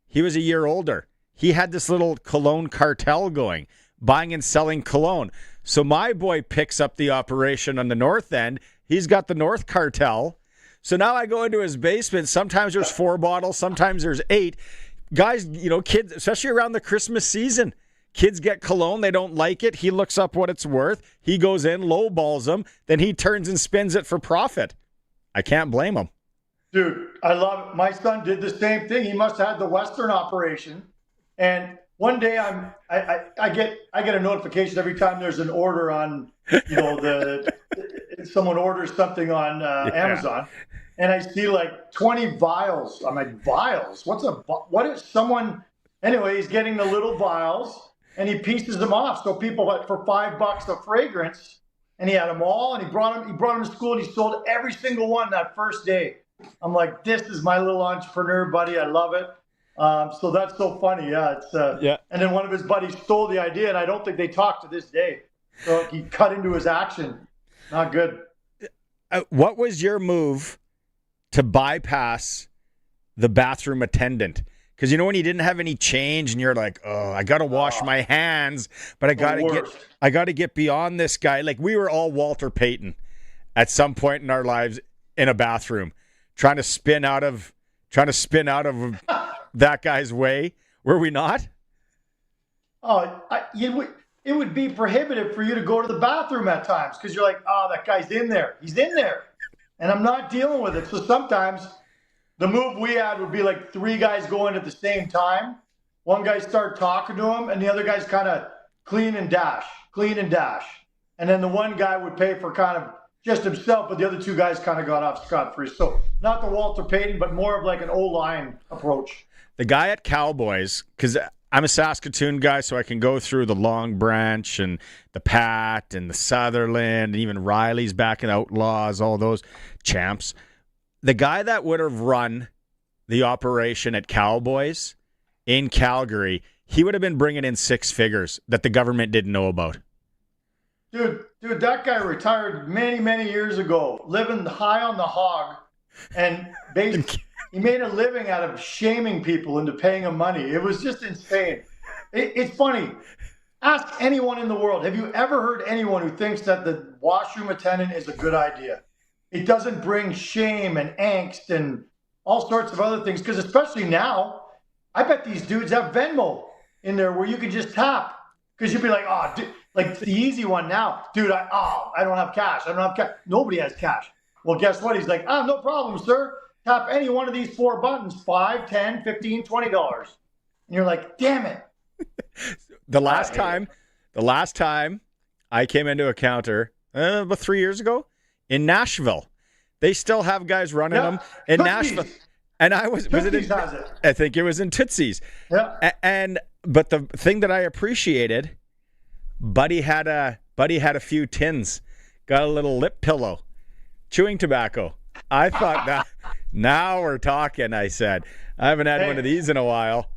he was a year older. He had this little cologne cartel going, buying and selling cologne. So my boy picks up the operation on the north end. He's got the North Cartel. So now I go into his basement. Sometimes there's 4 bottles, sometimes there's 8. Guys, kids, especially around the Christmas season, kids get cologne. They don't like it. He looks up what it's worth. He goes in, lowballs them. Then he turns and spins it for profit. I can't blame him. Dude, I love it. My son did the same thing. He must have had the Western operation. And one day I get a notification every time there's an order on, someone orders something on Amazon. And I see like 20 vials. I'm like, vials? What is someone? Anyway, he's getting the little vials and he pieces them off. So people for $5 of fragrance, and he had them all, and he brought them to school, and he sold every single one that first day. I'm like, this is my little entrepreneur buddy. I love it. So that's so funny. Yeah, it's And then one of his buddies stole the idea, and I don't think they talk to this day. So he cut into his action. Not good. What was your move to bypass the bathroom attendant? Because when you didn't have any change and you're like, oh, I got to wash my hands, but I got to get beyond this guy. Like, we were all Walter Payton at some point in our lives in a bathroom, trying to spin out of that guy's way. Were we not? Oh, it would be prohibitive for you to go to the bathroom at times because you're like, oh, that guy's in there. He's in there. And I'm not dealing with it. So sometimes the move we had would be like 3 guys going at the same time. One guy start talking to him, and the other guy's kind of clean and dash. And then the one guy would pay for kind of just himself, but the other 2 guys kind of got off scot-free. So not the Walter Payton, but more of like an O-line approach. The guy at Cowboys, because I'm a Saskatoon guy, so I can go through the Long Branch and the Pat and the Sutherland and even Riley's back in Outlaws, all those champs. The guy that would have run the operation at Cowboys in Calgary, he would have been bringing in 6 figures that the government didn't know about. Dude, that guy retired many, many years ago, living high on the hog, and he made a living out of shaming people into paying them money. It was just insane. It's funny. Ask anyone in the world. Have you ever heard anyone who thinks that the washroom attendant is a good idea? It doesn't bring shame and angst and all sorts of other things. Because especially now, I bet these dudes have Venmo in there where you can just tap. Because you'd be like, oh, dude, like the easy one now. Dude, I don't have cash. Nobody has cash. Well, guess what? He's like, no problem, sir. Tap any one of these 4 buttons, $5, $10, $15, $20. And you're like, damn it. The last time I came into a counter about 3 years ago in Nashville, they still have guys running them in Nashville. And I think it was in Tootsie's. Yeah. But the thing that I appreciated, Buddy had a Buddy had a few tins, got a little lip pillow, chewing tobacco. I thought that now we're talking, I said. I haven't had one of these in a while.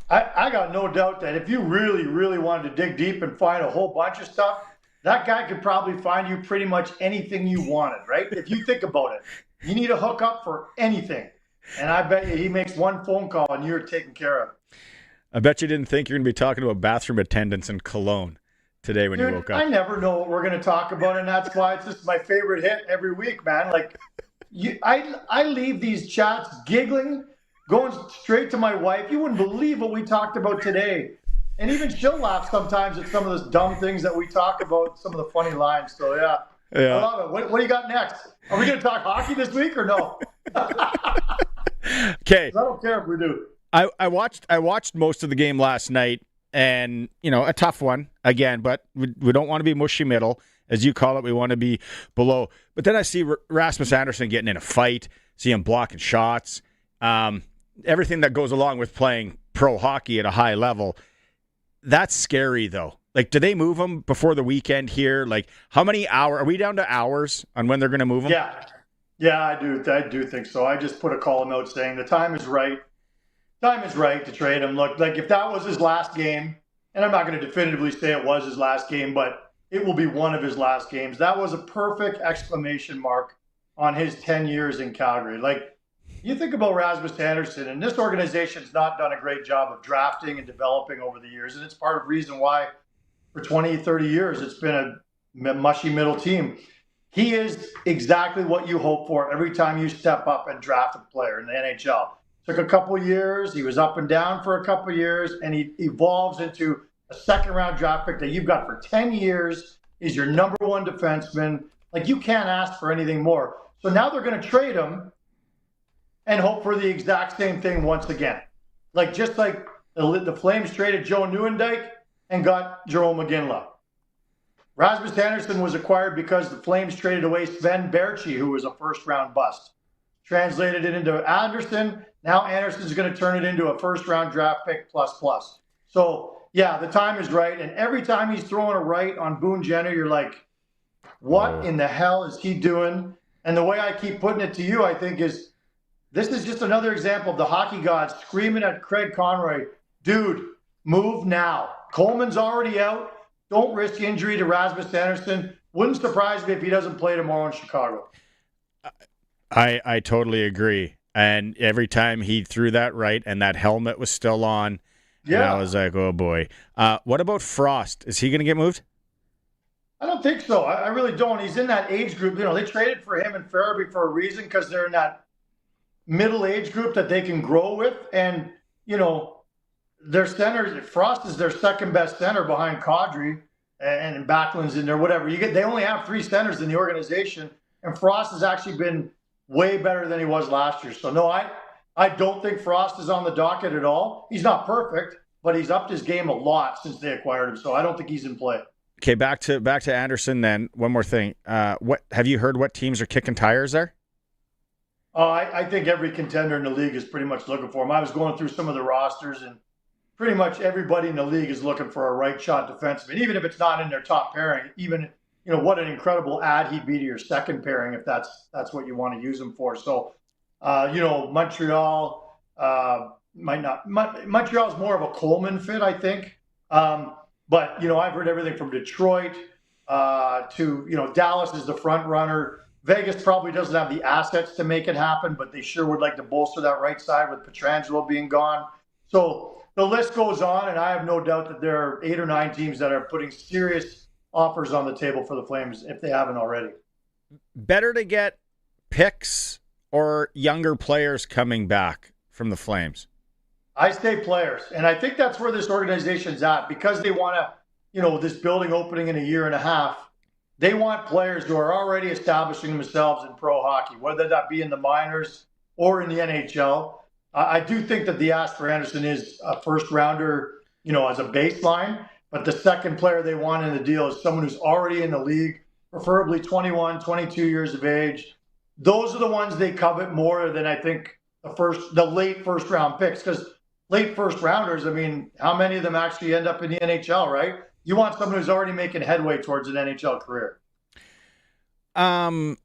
I got no doubt that if you really, really wanted to dig deep and find a whole bunch of stuff, that guy could probably find you pretty much anything you wanted, right? If you think about it, you need a hookup for anything. And I bet you he makes one phone call and you're taken care of. I bet you didn't think you're going to be talking about bathroom attendants in Cologne today when you woke up. I never know what we're going to talk about, and that's why it's just my favorite hit every week, man. Like, I leave these chats giggling, going straight to my wife. You wouldn't believe what we talked about today. And even she'll laugh sometimes at some of those dumb things that we talk about, some of the funny lines. So, yeah. I love it. What do you got next? Are we going to talk hockey this week or no? Okay. I don't care if we do. I watched most of the game last night, and, a tough one, again, but we don't want to be mushy middle. As you call it, we want to be below. But then I see Rasmus Andersson getting in a fight, see him blocking shots, everything that goes along with playing pro hockey at a high level. That's scary, though. Like, do they move him before the weekend here? Like, how many hours? Are we down to hours on when they're going to move him? Yeah, I do think so. I just put a column out saying the time is right. Time is right to trade him. Look, like if that was his last game, and I'm not going to definitively say it was his last game, but it will be one of his last games. That was a perfect exclamation mark on his 10 years in Calgary. Like, you think about Rasmus Andersson, and this organization's not done a great job of drafting and developing over the years, and it's part of the reason why for 20, 30 years it's been a mushy middle team. He is exactly what you hope for every time you step up and draft a player in the NHL. Took a couple of years. He was up and down for a couple of years, and he evolves into a second-round draft pick that you've got for 10 years. He's your number one defenseman. Like, you can't ask for anything more. So now they're going to trade him and hope for the exact same thing once again. Like, just like the Flames traded Joe Nieuwendyk and got Jerome McGinley. Rasmus Andersson was acquired because the Flames traded away Sven Berchi, who was a first-round bust. Translated it into Andersson. Now Anderson's going to turn it into a first-round draft pick plus. So, yeah, the time is right. And every time he's throwing a right on Boone Jenner, you're like, what in the hell is he doing? And the way I keep putting it to you, I think, is this is just another example of the hockey gods screaming at Craig Conroy, dude, move now. Coleman's already out. Don't risk injury to Rasmus Andersson. Wouldn't surprise me if he doesn't play tomorrow in Chicago. I totally agree. And every time he threw that right and that helmet was still on, and I was like, oh, boy. What about Frost? Is he going to get moved? I don't think so. I really don't. He's in that age group. They traded for him and Farabee for a reason because they're in that middle age group that they can grow with. And, their center, Frost is their second best center behind Kadri and Backlund's in there, whatever. They only have 3 centers in the organization, and Frost has actually been way better than he was last year. So, no, I don't think Frost is on the docket at all. He's not perfect, but he's upped his game a lot since they acquired him. So I don't think he's in play. Okay, back to Andersson then. One more thing. What have you heard what teams are kicking tires there? I think every contender in the league is pretty much looking for him. I was going through some of the rosters, and pretty much everybody in the league is looking for a right shot defenseman, even if it's not in their top pairing. Even, what an incredible add he'd be to your second pairing if that's what you want to use him for. So, Montreal might not. Montreal's more of a Coleman fit, I think. But, I've heard everything from Detroit to, Dallas is the front runner. Vegas probably doesn't have the assets to make it happen, but they sure would like to bolster that right side with Pietrangelo being gone. So the list goes on, and I have no doubt that there are 8 or 9 teams that are putting serious offers on the table for the Flames if they haven't already. Better to get picks or younger players coming back from the Flames? I say players, and I think that's where this organization's at because they want to, this building opening in a year and a half. They want players who are already establishing themselves in pro hockey, whether that be in the minors or in the NHL. I do think that the ask for Andersson is a first-rounder, as a baseline. But the second player they want in the deal is someone who's already in the league, preferably 21, 22 years of age. Those are the ones they covet more than I think the late first-round picks. Because late first-rounders, how many of them actually end up in the NHL, right? You want someone who's already making headway towards an NHL career. I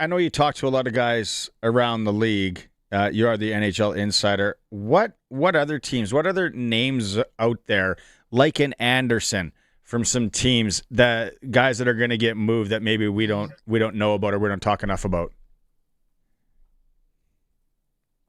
know you talk to a lot of guys around the league. You are the NHL insider. What other teams, what other names out there, like an Anderson from some teams, that guys that are going to get moved that maybe we don't know about or we don't talk enough about?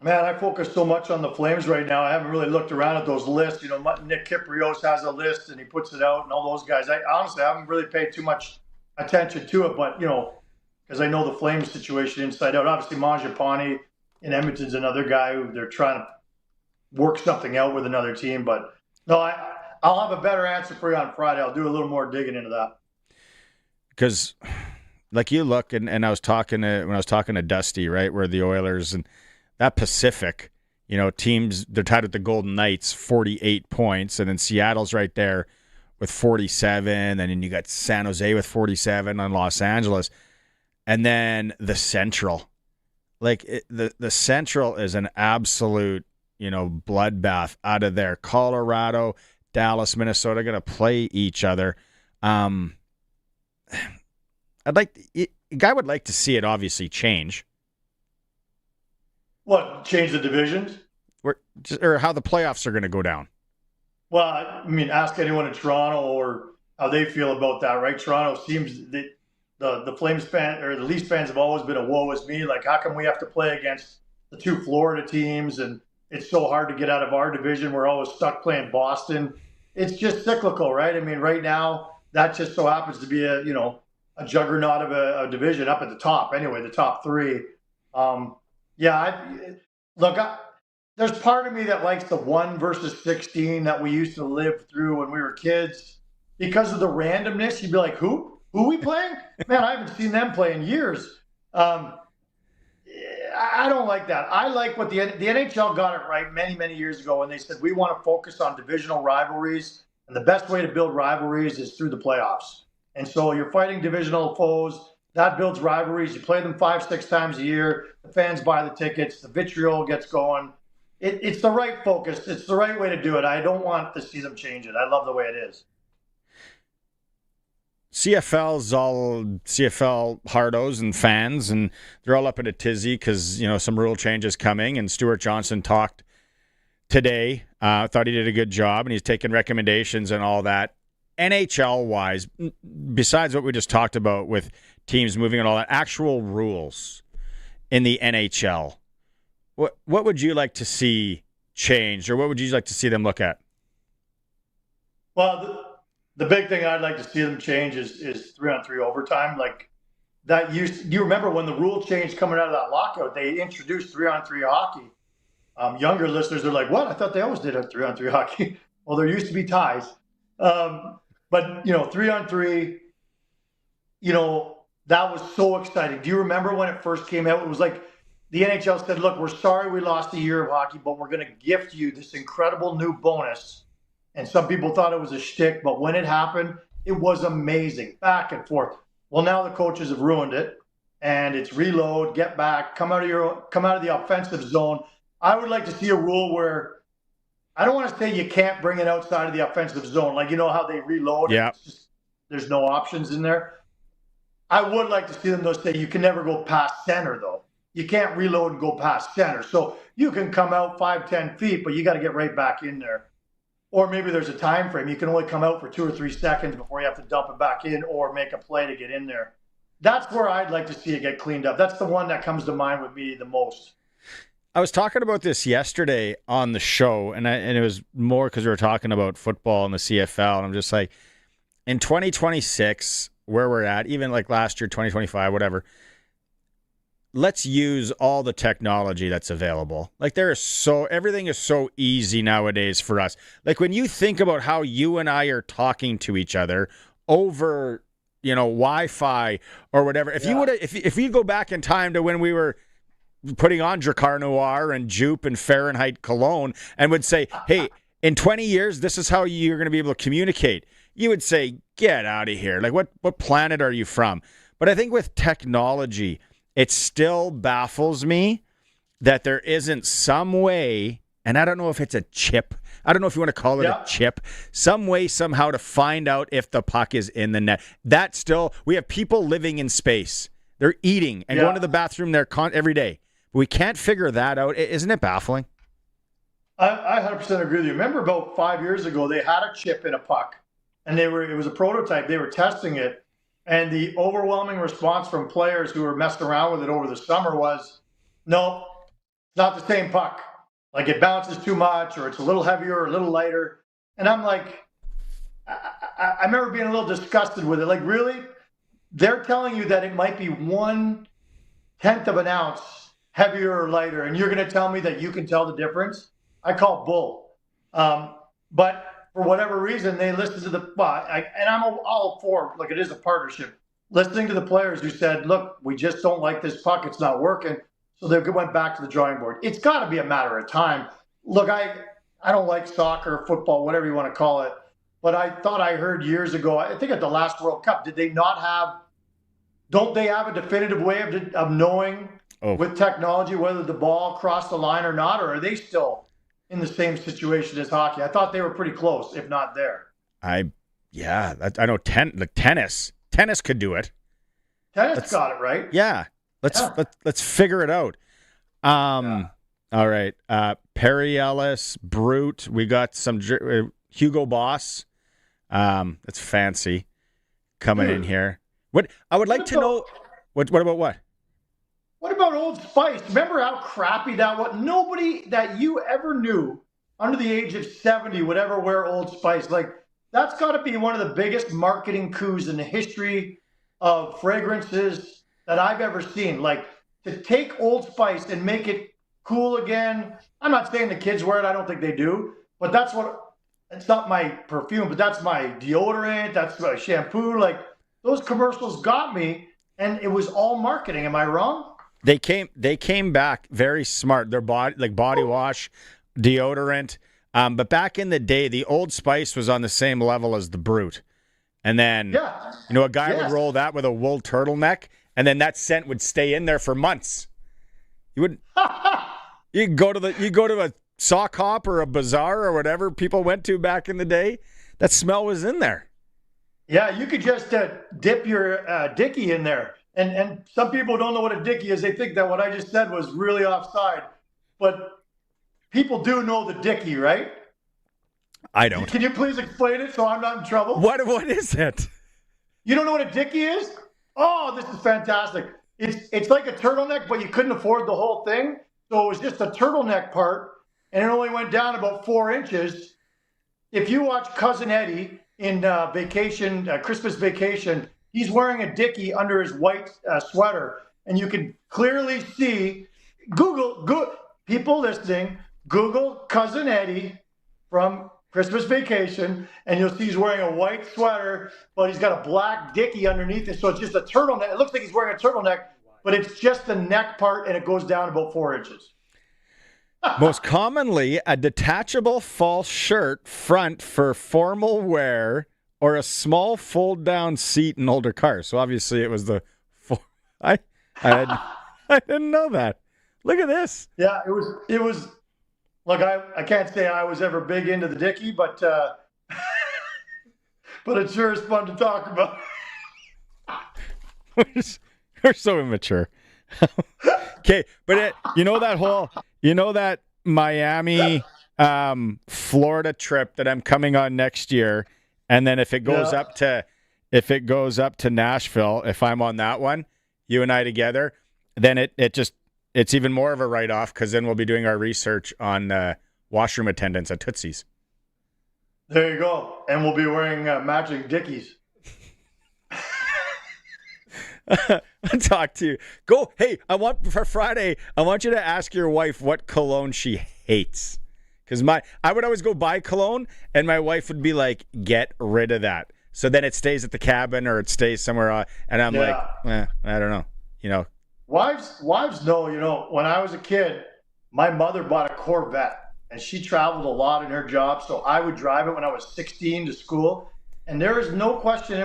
Man, I focus so much on the Flames right now. I haven't really looked around at those lists. Nick Kiprios has a list and he puts it out and all those guys. I honestly haven't really paid too much attention to it, but, because I know the Flames situation inside out. Obviously, Mangiapane in Edmonton's another guy who they're trying to work something out with another team. But no, I'll have a better answer for you on Friday. I'll do a little more digging into that. Because, like you look, and when I was talking to Dusty, right, where the Oilers and that Pacific, teams, they're tied with the Golden Knights, 48 points, and then Seattle's right there with 47, and then you got San Jose with 47 on Los Angeles. And then the Central, the Central is an absolute, bloodbath out of there. Colorado, Dallas, Minnesota going to play each other. A guy would like to see it obviously change. What, change the divisions? Or how the playoffs are going to go down. Well, ask anyone in Toronto or how they feel about that, right? Toronto seems that the Flames fan or the Leafs fans have always been a woe is me. Like, how come we have to play against the two Florida teams and it's so hard to get out of our division? We're always stuck playing Boston. It's just cyclical, right? Right now that just so happens to be a juggernaut of a division up at the top. Anyway, the top three. There's part of me that likes the 1 versus 16 that we used to live through when we were kids because of the randomness. You'd be like, who are we playing? Man, I haven't seen them play in years. I don't like that. I like what the NHL got it right many, many years ago when they said we want to focus on divisional rivalries, and the best way to build rivalries is through the playoffs. And so you're fighting divisional foes. That builds rivalries. You play them 5-6 times a year. The fans buy the tickets. The vitriol gets going. It's the right focus. It's the right way to do it. I don't want to see them change it. I love the way it is. CFL's all CFL hardos and fans, and they're all up in a tizzy because, some rule changes coming. And Stewart Johnston talked today. Thought he did a good job, and he's taking recommendations and all that. NHL-wise, besides what we just talked about with teams moving and all that, actual rules in the NHL, what would you like to see changed, or what would you like to see them look at? Well, the big thing I'd like to see them change is 3-on-3 overtime. Like that do you remember when the rule changed coming out of that lockout? They introduced 3-on-3 hockey. Younger listeners are like, what? I thought they always did a 3-on-3 hockey. Well, there used to be ties. But 3-on-3, that was so exciting. Do you remember when it first came out? It was like the NHL said, look, we're sorry we lost a year of hockey, but we're going to gift you this incredible new bonus. And some people thought it was a shtick, but when it happened, it was amazing. Back and forth. Well, now the coaches have ruined it, and it's reload, get back, come out of the offensive zone. I would like to see a rule where I don't want to say you can't bring it outside of the offensive zone. Like, how they reload? Yeah. There's no options in there. I would like to see them, though, say you can never go past center, though. You can't reload and go past center. So you can come out 5-10 feet, but you got to get right back in there. Or maybe there's a time frame. You can only come out for 2 or 3 seconds before you have to dump it back in or make a play to get in there. That's where I'd like to see it get cleaned up. That's the one that comes to mind with me the most. I was talking about this yesterday on the show, and it was more because we were talking about football and the CFL, and I'm just like, in 2026, where we're at, even like last year, 2025, whatever, let's use all the technology that's available. Like everything is so easy nowadays for us. Like when you think about how you and I are talking to each other over, Wi-Fi or whatever, if you go back in time to when we were putting on Dracar Noir and Jupe and Fahrenheit Cologne and would say, hey, in 20 years, this is how you're going to be able to communicate. You would say, get out of here. Like, what planet are you from? But I think with technology, it still baffles me that there isn't some way, and I don't know if it's a chip I don't know if you want to call it a chip, some way, somehow to find out if the puck is in the net. We have people living in space. They're eating and going to the bathroom there every day. We can't figure that out. Isn't it baffling? I 100% agree with you. Remember about 5 years ago, they had a chip in a puck, and it was a prototype. They were testing it, and the overwhelming response from players who were messing around with it over the summer was, no, it's not the same puck. Like, it bounces too much, or it's a little heavier or a little lighter. And I'm like, I remember being a little disgusted with it. Like, really? They're telling you that it might be 1/10 of an ounce heavier or lighter, and you're going to tell me that you can tell the difference? I call bull. But for whatever reason, they listened to and I'm all for, like, it is a partnership, listening to the players who said, look, we just don't like this puck. It's not working. So they went back to the drawing board. It's got to be a matter of time. Look, I don't like soccer, football, whatever you want to call it, but I thought I heard years ago, I think at the last World Cup, don't they have a definitive way of knowing with technology whether the ball crossed the line or not, or are they still in the same situation as hockey? I thought they were pretty close, if not there. I know tennis could do it. Tennis got it right. Yeah. Let's figure it out. All right. Perry Ellis, Brute. We got some Hugo Boss. That's fancy coming in here. What I would like to know. What about what? What about Old Spice? Remember how crappy that was? Nobody that you ever knew under the age of 70 would ever wear Old Spice. Like, that's got to be one of the biggest marketing coups in the history of fragrances that I've ever seen. Like, to take Old Spice and make it cool again. I'm not saying the kids wear it. I don't think they do. But it's not my perfume, but that's my deodorant. That's my shampoo. Like, those commercials got me, and it was all marketing. Am I wrong? They came back very smart. Their body wash, deodorant. But back in the day, the Old Spice was on the same level as the Brute. And then, a guy would roll that with a wool turtleneck, and then that scent would stay in there for months. You go to a sock hop or a bazaar or whatever people went to back in the day. That smell was in there. Yeah, you could just dip your dickie in there. And some people don't know what a dickie is. They think that what I just said was really offside. But people do know the dickie, right? I don't. Can you please explain it so I'm not in trouble? What is it? You don't know what a dickie is? Oh, this is fantastic. It's like a turtleneck, but you couldn't afford the whole thing. So it was just a turtleneck part, and it only went down about 4 inches. If you watch Cousin Eddie in Christmas Vacation, he's wearing a dickie under his white sweater, and you can clearly see. Google people listening. Google Cousin Eddie from Christmas Vacation, and you'll see he's wearing a white sweater, but he's got a black dickie underneath it. So it's just a turtleneck. It looks like he's wearing a turtleneck, but it's just the neck part, and it goes down about 4 inches. Most commonly, a detachable false shirt front for formal wear, or a small fold-down seat in older cars. So obviously it was I didn't know that. Look at this. Yeah, it was. Look, I can't say I was ever big into the dickie, but it sure is fun to talk about. We're so immature. Okay, but that Miami, Florida trip that I'm coming on next year. And then if it goes up to Nashville, if I'm on that one, you and I together, then it's even more of a write-off, because then we'll be doing our research on washroom attendants at Tootsie's. There you go. And we'll be wearing matching dickies. I'll talk to you. Go. Hey, for Friday, I want you to ask your wife what cologne she hates. Because I would always go buy cologne, and my wife would be like, get rid of that. So then it stays at the cabin, or it stays somewhere. And I'm like, I don't know. Wives know, when I was a kid, my mother bought a Corvette, and she traveled a lot in her job. So I would drive it when I was 16 to school. And there is no question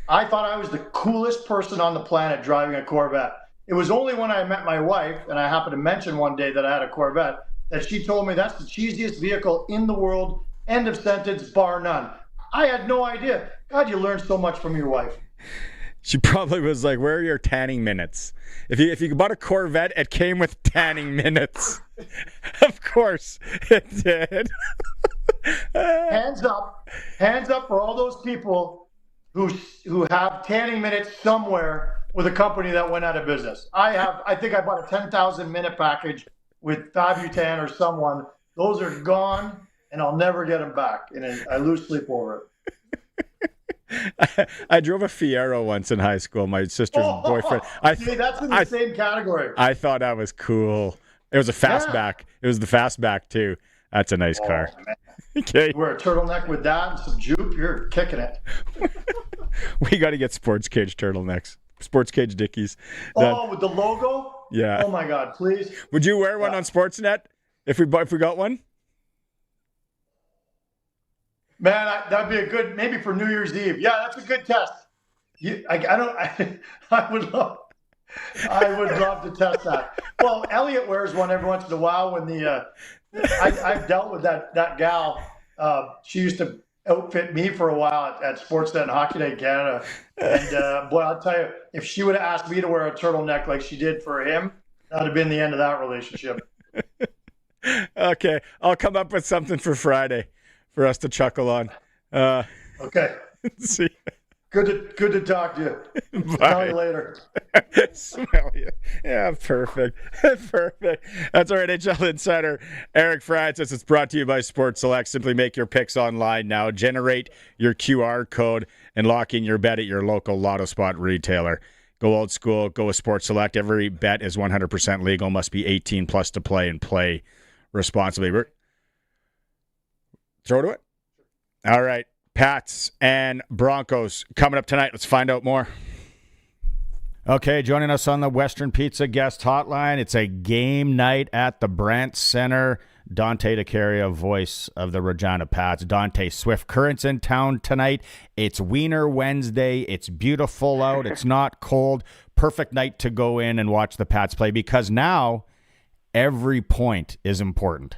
I thought I was the coolest person on the planet driving a Corvette. It was only when I met my wife, and I happened to mention one day that I had a Corvette, that she told me that's the cheesiest vehicle in the world. End of sentence, bar none. I had no idea. God, you learn so much from your wife. She probably was like, where are your tanning minutes? If you bought a Corvette, it came with tanning minutes. Of course it did. Hands up for all those people who have tanning minutes somewhere with a company that went out of business. I think I bought a 10,000 minute package with Fabutan or someone. Those are gone, and I'll never get them back. And I lose sleep over it. I drove a Fiero once in high school. My sister's boyfriend. See, that's in the same category. I thought that was cool. It was a fastback. It was the fastback too. That's a nice car. Okay. Wear a turtleneck with that and some jupe. You're kicking it. We got to get Sportscage turtlenecks. Sportscage Dickies. With the logo? Yeah. Oh my God, please. Would you wear one on Sportsnet if we got one? Man, that'd be a good, maybe for New Year's Eve. Yeah, that's a good test. I would love to test that. Well, Elliot wears one every once in a while when I've dealt with that gal. She used to outfit me for a while at Sportsnet and Hockey Night Canada. And boy, I'll tell you, if she would have asked me to wear a turtleneck like she did for him, that would have been the end of that relationship. Okay, I'll come up with something for Friday for us to chuckle on. Okay. See. Good to talk to you. Bye. Smell you later. Smell you. Yeah, perfect. Perfect. That's our NHL insider, Eric Francis. It's brought to you by Sports Select. Simply make your picks online now. Generate your QR code and lock in your bet at your local Lotto Spot retailer. Go old school. Go with Sports Select. Every bet is 100% legal. Must be 18 plus to play and play responsibly. Throw to it. All right. Pats and Broncos coming up tonight. Let's find out more. Okay, joining us on the Western Pizza guest hotline. It's a game night at the Brandt Center. Dante DeCaria, voice of the Regina Pats. Dante, Swift Current's in town tonight. It's Wiener Wednesday. It's beautiful out. It's not cold. Perfect night to go in and watch the Pats play because now every point is important.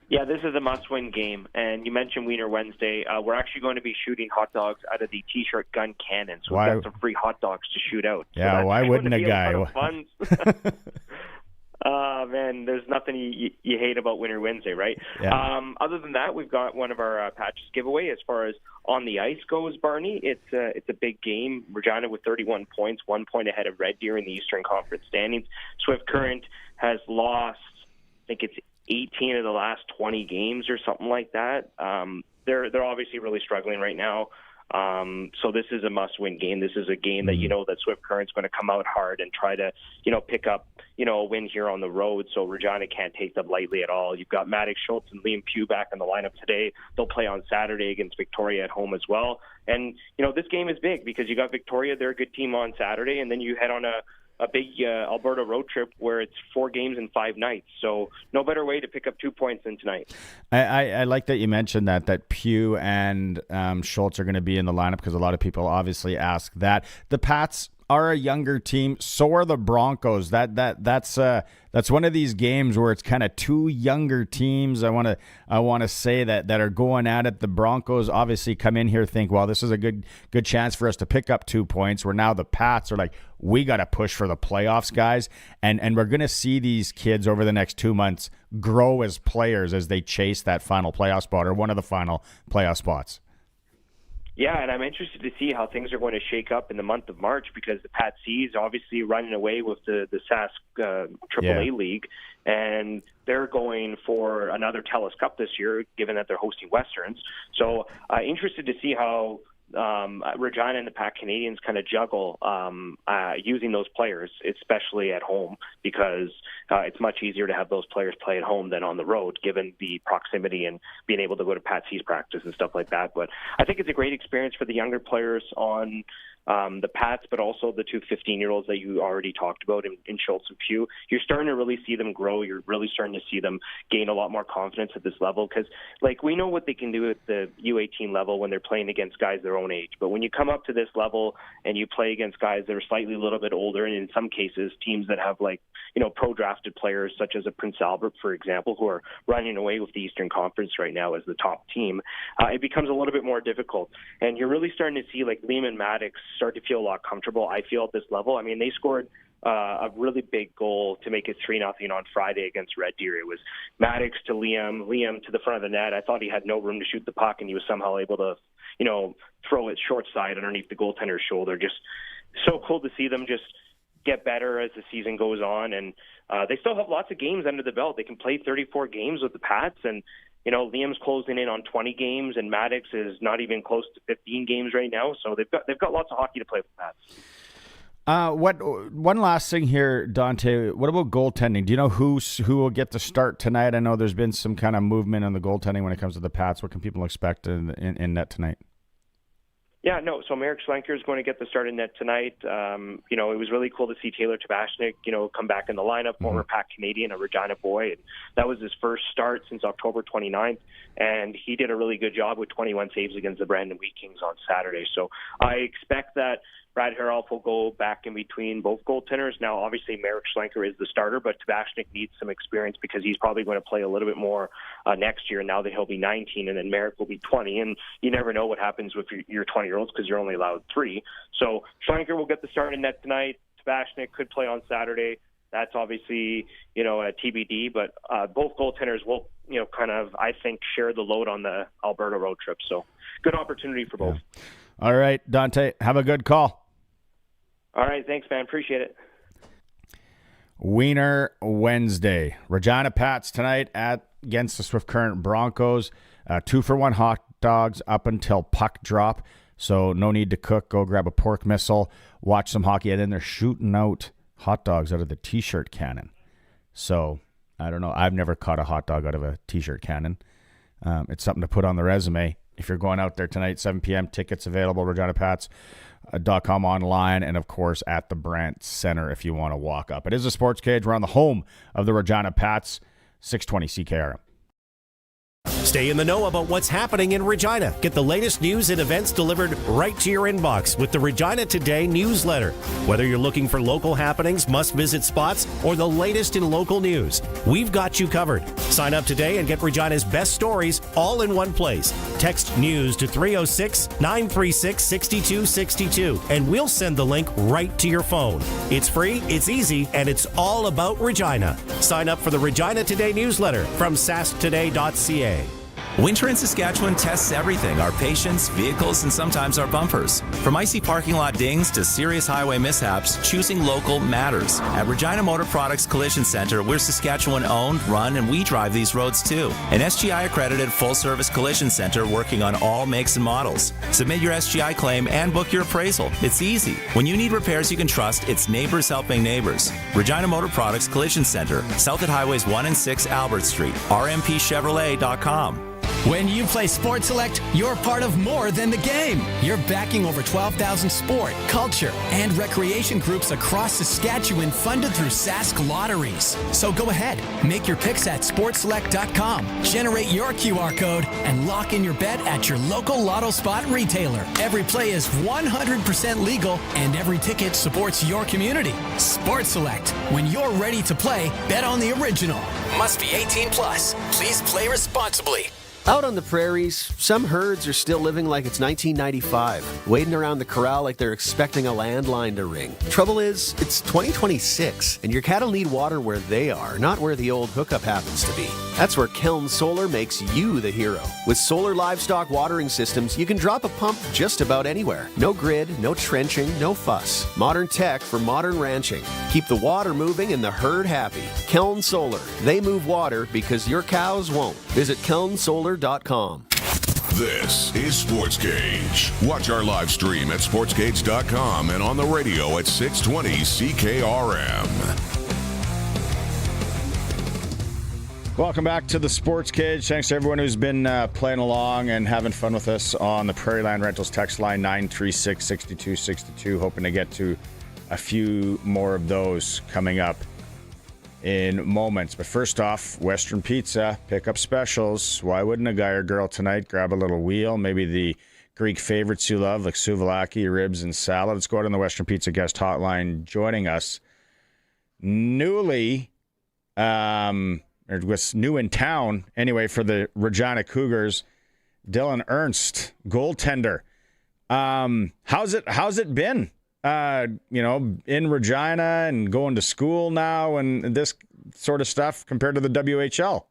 Yeah, this is a must-win game, and you mentioned Wiener Wednesday. We're actually going to be shooting hot dogs out of the T-shirt gun cannon, so we've got some free hot dogs to shoot out. Yeah, so why wouldn't a guy? Man, there's nothing you hate about Wiener Wednesday, right? Yeah. Other than that, we've got one of our patches giveaway. As far as on the ice goes, Barney, it's a big game. Regina with 31 points, 1 point ahead of Red Deer in the Eastern Conference standings. Swift Current has lost, I think it's 18 of the last 20 games or something like that. They're obviously really struggling right now. So this is a must-win game. This is a game that that Swift Current's going to come out hard and try to pick up a win here on the road. So Regina can't take them lightly at all. You've got Maddox Schultz and Liam Pugh back in the lineup today. They'll play on Saturday against Victoria at home as well. And this game is big because you got Victoria. They're a good team on Saturday, and then you head on a big Alberta road trip where it's 4 games in 5 nights. So no better way to pick up 2 points than tonight. I like that you mentioned that Pugh and Schultz are going to be in the lineup because a lot of people obviously ask that. The Pats are a younger team. So are the Broncos. That's one of these games where it's kind of two younger teams. I want to say that are going at it. The Broncos obviously come in here think, well, this is a good chance for us to pick up 2 points. Where now the Pats are like, we got to push for the playoffs, guys, and we're going to see these kids over the next 2 months grow as players as they chase that final playoff spot or one of the final playoff spots. Yeah, and I'm interested to see how things are going to shake up in the month of March because the Pat C's obviously running away with the Sask AAA League, and they're going for another TELUS Cup this year, given that they're hosting Westerns. So interested to see how Regina and the Pac Canadians kind of juggle using those players, especially at home, because it's much easier to have those players play at home than on the road, given the proximity and being able to go to Pat C's practice and stuff like that. But I think it's a great experience for the younger players on the Pats, but also the two 15-year-olds that you already talked about in Schultz and Pugh. You're starting to really see them grow. You're really starting to see them gain a lot more confidence at this level because, like, we know what they can do at the U18 level when they're playing against guys their own age. But when you come up to this level and you play against guys that are slightly a little bit older, and in some cases teams that have, like, pro-drafted players such as a Prince Albert, for example, who are running away with the Eastern Conference right now as the top team, it becomes a little bit more difficult. And you're really starting to see, like, Liam and Maddox start to feel a lot comfortable, I feel, at this level. I mean, they scored a really big goal to make it 3-0 on Friday against Red Deer. It was Maddox to Liam to the front of the net. I thought he had no room to shoot the puck, and he was somehow able to, throw it short side underneath the goaltender's shoulder. Just so cool to see them just get better as the season goes on. And they still have lots of games under the belt. They can play 34 games with the Pats, and Liam's closing in on 20 games, and Maddox is not even close to 15 games right now. So they've got lots of hockey to play with the Pats. One last thing here, Dante. What about goaltending? Do you know who will get to start tonight? I know there's been some kind of movement on the goaltending when it comes to the Pats. What can people expect in net tonight? Yeah, no. So Marek Schlenker is going to get the start in net tonight. It was really cool to see Taylor Tabashnik, come back in the lineup, former Pac Canadian, a Regina boy. And that was his first start since October 29th. And he did a really good job with 21 saves against the Brandon Wheat Kings on Saturday. So I expect that Brad Herolf will go back in between both goaltenders. Now, obviously, Marek Schlenker is the starter, but Tabashnik needs some experience because he's probably going to play a little bit more next year. Now that he'll be 19, and then Marek will be 20. And you never know what happens with your 20-year-olds because you're only allowed 3. So Schlenker will get the start in net tonight. Tabashnik could play on Saturday. That's obviously, a TBD, but both goaltenders will, I think, share the load on the Alberta road trip. So good opportunity for both. Yeah. All right, Dante, have a good call. All right, thanks, man. Appreciate it. Wiener Wednesday. Regina Pats tonight against the Swift Current Broncos. 2-for-1 hot dogs up until puck drop. So no need to cook. Go grab a pork missile, watch some hockey, and then they're shooting out hot dogs out of the T-shirt cannon. So I don't know. I've never caught a hot dog out of a T-shirt cannon. It's something to put on the resume. If you're going out there tonight, 7 p.m., tickets available, ReginaPats.com online, and, of course, at the Brandt Center if you want to walk up. It is a Sports Cage. We're on the home of the Regina Pats, 620 CKRM. Stay in the know about what's happening in Regina. Get the latest news and events delivered right to your inbox with the Regina Today newsletter. Whether you're looking for local happenings, must-visit spots, or the latest in local news, we've got you covered. Sign up today and get Regina's best stories all in one place. Text news to 306-936-6262, and we'll send the link right to your phone. It's free, it's easy, and it's all about Regina. Sign up for the Regina Today newsletter from sasktoday.ca. Winter in Saskatchewan tests everything, our patience, vehicles, and sometimes our bumpers. From icy parking lot dings to serious highway mishaps, choosing local matters. At Regina Motor Products Collision Center, we're Saskatchewan-owned, run, and we drive these roads too. An SGI-accredited full-service collision center working on all makes and models. Submit your SGI claim and book your appraisal. It's easy. When you need repairs you can trust, it's neighbors helping neighbors. Regina Motor Products Collision Center, south at Highways 1 and 6 Albert Street, rmpchevrolet.com. When you play Sports Select, you're part of more than the game. You're backing over 12,000 sport, culture, and recreation groups across Saskatchewan funded through Sask lotteries. So go ahead, make your picks at sportselect.com, generate your QR code, and lock in your bet at your local Lotto Spot retailer. Every play is 100% legal, and every ticket supports your community. Sports Select. When you're ready to play, bet on the original. Must be 18 plus. Please play responsibly. Out on the prairies, some herds are still living like it's 1995, waiting around the corral like they're expecting a landline to ring. Trouble is, it's 2026, and your cattle need water where they are, not where the old hookup happens to be. That's where Keln Solar makes you the hero. With solar livestock watering systems, you can drop a pump just about anywhere. No grid, no trenching, no fuss. Modern tech for modern ranching. Keep the water moving and the herd happy. Keln Solar. They move water because your cows won't. Visit KelnSolar.com. This is Sports Cage. Watch our live stream at sportscage.com and on the radio at 620 CKRM. Welcome back to the Sports Cage. Thanks to everyone who's been playing along and having fun with us on the Prairie Land Rentals text line 936-6262. Hoping to get to a few more of those coming up in moments. But first off, Western Pizza, pickup specials. Why wouldn't a guy or girl tonight grab a little wheel? Maybe the Greek favorites you love, like souvlaki, ribs, and salad. Let's go out on the Western Pizza guest hotline. Joining us, newly... It was new in town, anyway, for the Regina Cougars, Dylan Ernst, goaltender. How's it been, in Regina and going to school now and this sort of stuff compared to the WHL?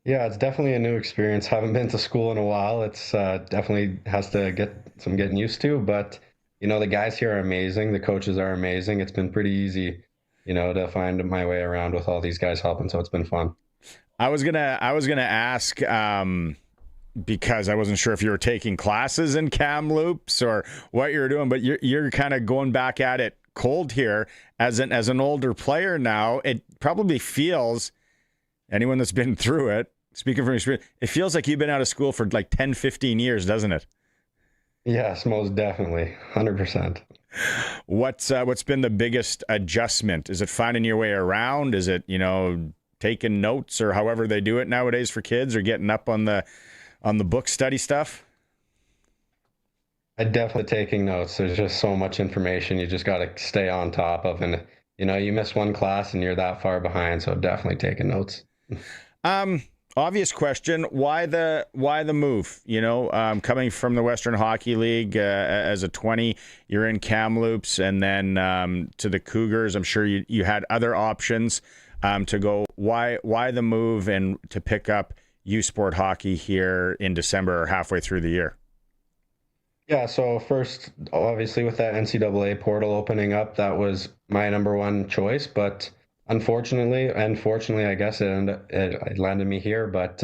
Yeah, it's definitely a new experience. Haven't been to school in a while. It's definitely has to get some getting used to, but, the guys here are amazing. The coaches are amazing. It's been pretty easy to find my way around with all these guys helping. So it's been fun. I was gonna ask because I wasn't sure if you were taking classes in Kamloops or what you were doing, but you're kind of going back at it cold here as an older player now. It probably feels, anyone that's been through it, speaking from experience, it feels like you've been out of school for like 10, 15 years, doesn't it? Yes, most definitely. 100%. What's been the biggest adjustment? Is it finding your way around? Is it, taking notes or however they do it nowadays for kids, or getting up on the book study stuff? I definitely taking notes. There's just so much information you just got to stay on top of, and you miss one class and you're that far behind. So definitely taking notes. Obvious question: why the move? Coming from the Western Hockey League as a 20, you're in Kamloops, and then to the Cougars. I'm sure you had other options to go. Why the move and to pick up U Sport Hockey here in December or halfway through the year? Yeah, so first, obviously, with that NCAA portal opening up, that was my number one choice, but unfortunately, I guess it landed me here, but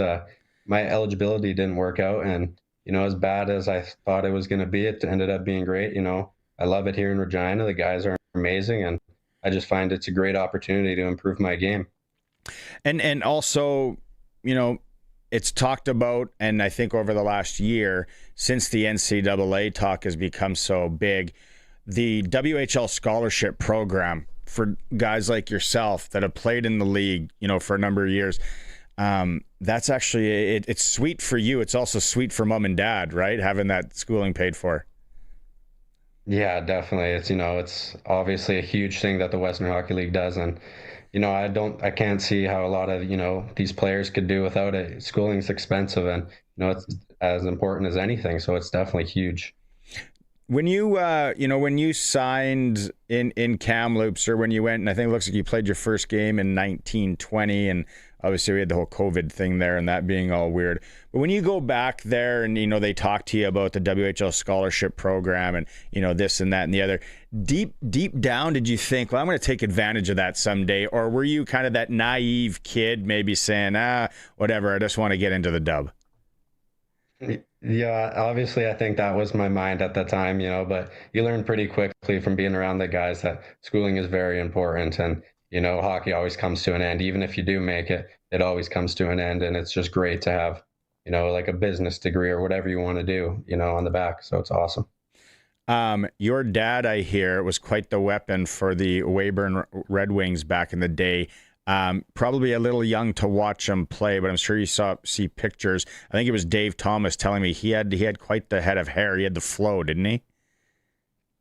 my eligibility didn't work out. And, as bad as I thought it was going to be, it ended up being great. I love it here in Regina. The guys are amazing, and I just find it's a great opportunity to improve my game. And also, it's talked about, and I think over the last year, since the NCAA talk has become so big, the WHL scholarship program for guys like yourself that have played in the league, for a number of years. That's actually, it's sweet for you. It's also sweet for mom and dad, right? Having that schooling paid for. Yeah, definitely. It's, it's obviously a huge thing that the Western Hockey League does. And, I can't see how a lot of, these players could do without it. Schooling's expensive, and, it's as important as anything. So it's definitely huge. When you, when you signed in Kamloops, or when you went, and I think it looks like you played your first game in 1920, and obviously we had the whole COVID thing there and that being all weird. But when you go back there and, they talk to you about the WHL scholarship program and, this and that and the other, deep down, did you think, well, I'm going to take advantage of that someday? Or were you kind of that naive kid maybe saying, whatever, I just want to get into the dub? Yeah, obviously I think that was my mind at that time, but you learn pretty quickly from being around the guys that schooling is very important, and, hockey always comes to an end. Even if you do make it, it always comes to an end, and it's just great to have, like a business degree or whatever you want to do, on the back. So it's awesome. Your dad, I hear, was quite the weapon for the Weyburn Red Wings back in the day. Probably a little young to watch him play, but I'm sure you see pictures. I think it was Dave Thomas telling me he had quite the head of hair. He had the flow, didn't he?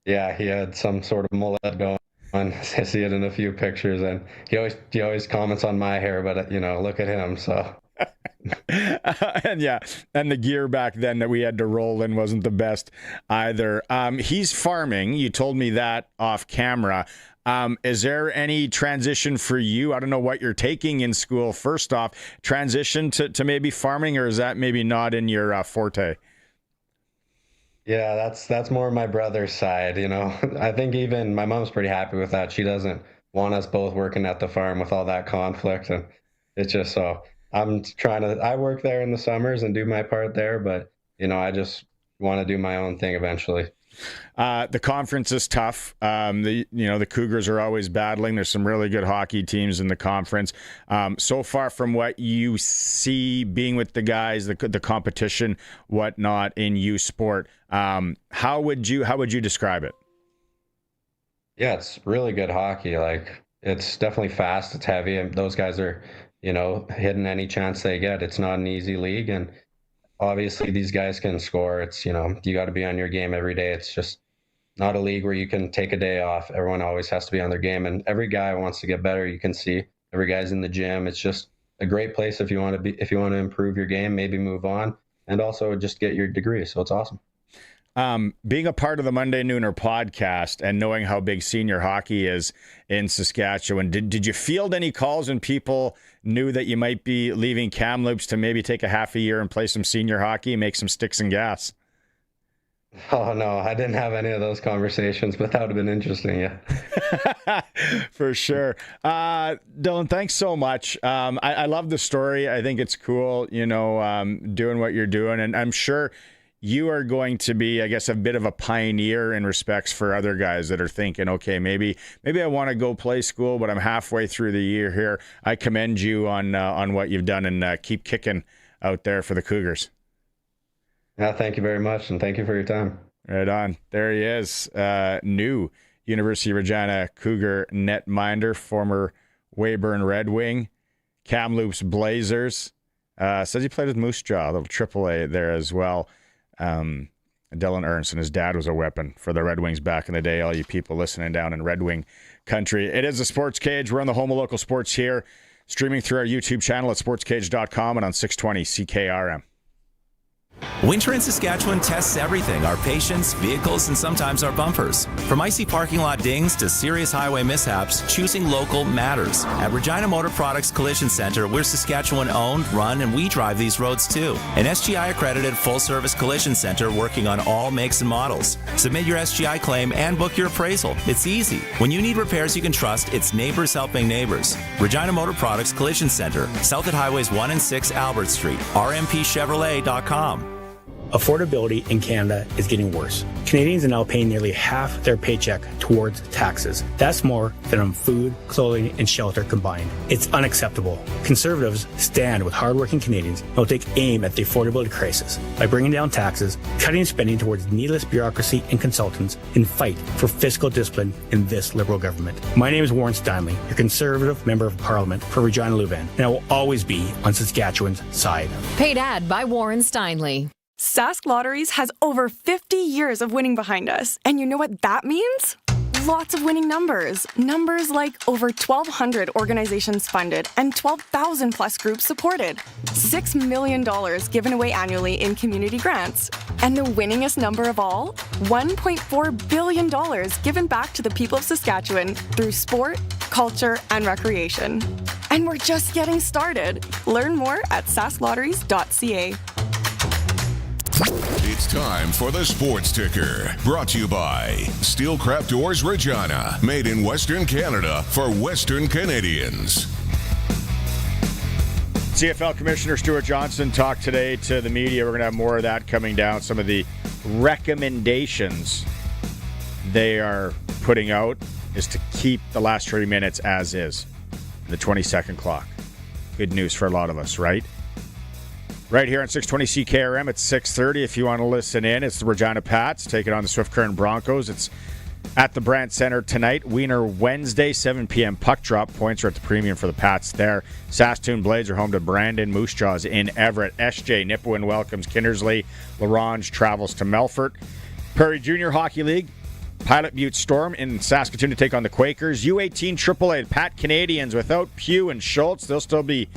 Yeah, he had some sort of mullet going on. I see it in a few pictures, and he always comments on my hair, but look at him. So. and the gear back then that we had to roll in wasn't the best either. He's farming. You told me that off camera. Is there any transition for you? I don't know what you're taking in school. First off, transition to maybe farming, or is that maybe not in your forte? Yeah, that's more my brother's side. I think even my mom's pretty happy with that. She doesn't want us both working at the farm with all that conflict, and it's just so I work there in the summers and do my part there, but I just want to do my own thing eventually. The conference is tough. The Cougars are always battling. There's some really good hockey teams in the conference. So far from what you see being with the guys, the competition, whatnot in U Sport, how would you describe it? Yeah, it's really good hockey. Like, it's definitely fast. It's heavy, and those guys are, hitting any chance they get. It's not an easy league, and obviously these guys can score. It's, you got to be on your game every day. It's just not a league where you can take a day off. Everyone always has to be on their game, and every guy wants to get better. You can see every guy's in the gym. It's just a great place if you want to improve your game, maybe move on, and also just get your degree. So it's awesome. Being a part of the Monday Nooner podcast and knowing how big senior hockey is in Saskatchewan, did you field any calls when people knew that you might be leaving Kamloops to maybe take a half a year and play some senior hockey, make some sticks and gas? Oh, no, I didn't have any of those conversations, but that would have been interesting, yeah. For sure. Dylan, thanks so much. I love the story. I think it's cool, doing what you're doing, and I'm sure you are going to be, I guess, a bit of a pioneer in respects for other guys that are thinking, okay, maybe I want to go play school, but I'm halfway through the year here. I commend you on what you've done, and keep kicking out there for the Cougars. Yeah, thank you very much, and thank you for your time. Right on. There he is. New University of Regina Cougar netminder, former Weyburn Red Wing, Kamloops Blazers. Says he played with Moose Jaw, a little AAA there as well. Dylan Ernst, and his dad was a weapon for the Red Wings back in the day. All you people listening down in Red Wing country. It is the Sports Cage. We're on the home of local sports here, streaming through our YouTube channel at sportscage.com and on 620 CKRM. Winter in Saskatchewan tests everything, our patience, vehicles, and sometimes our bumpers. From icy parking lot dings to serious highway mishaps, choosing local matters. At Regina Motor Products Collision Center, we're Saskatchewan owned, run, and we drive these roads too. An SGI accredited full-service collision center working on all makes and models. Submit your SGI claim and book your appraisal. It's easy. When you need repairs you can trust, it's neighbors helping neighbors. Regina Motor Products Collision Center, south at Highways 1 and 6 Albert Street, rmpchevrolet.com. Affordability in Canada is getting worse. Canadians are now paying nearly half their paycheck towards taxes. That's more than on food, clothing, and shelter combined. It's unacceptable. Conservatives stand with hardworking Canadians and will take aim at the affordability crisis by bringing down taxes, cutting spending towards needless bureaucracy and consultants, and fight for fiscal discipline in this Liberal government. My name is Warren Steinley, your Conservative Member of Parliament for Regina Leuven, and I will always be on Saskatchewan's side. Paid ad by Warren Steinley. Sask Lotteries has over 50 years of winning behind us. And you know what that means? Lots of winning numbers. Numbers like over 1,200 organizations funded and 12,000 plus groups supported. $6 million given away annually in community grants. And the winningest number of all? $1.4 billion given back to the people of Saskatchewan through sport, culture, and recreation. And we're just getting started. Learn more at sasklotteries.ca. It's time for the Sports Ticker, brought to you by Steelcraft Doors Regina, made in Western Canada for Western Canadians. CFL Commissioner Stewart Johnston talked today to the media. We're going to have more of that coming down. Some of the recommendations they are putting out is to keep the last 30 minutes as is, the 20-second clock. Good news for a lot of us, right? Right here on 620 CKRM at 6:30. If you want to listen in, it's the Regina Pats taking on the Swift Current Broncos. It's at the Brandt Center tonight. Wiener Wednesday, 7 p.m. puck drop. Points are at the premium for the Pats there. Saskatoon Blades are home to Brandon Moose Jaws in Everett. SJ Nipawin welcomes Kindersley. LaRange travels to Melfort. Prairie Junior Hockey League. Pilot Butte Storm in Saskatoon to take on the Quakers. U18 AAA Pat Canadians without Pugh and Schultz. They'll still be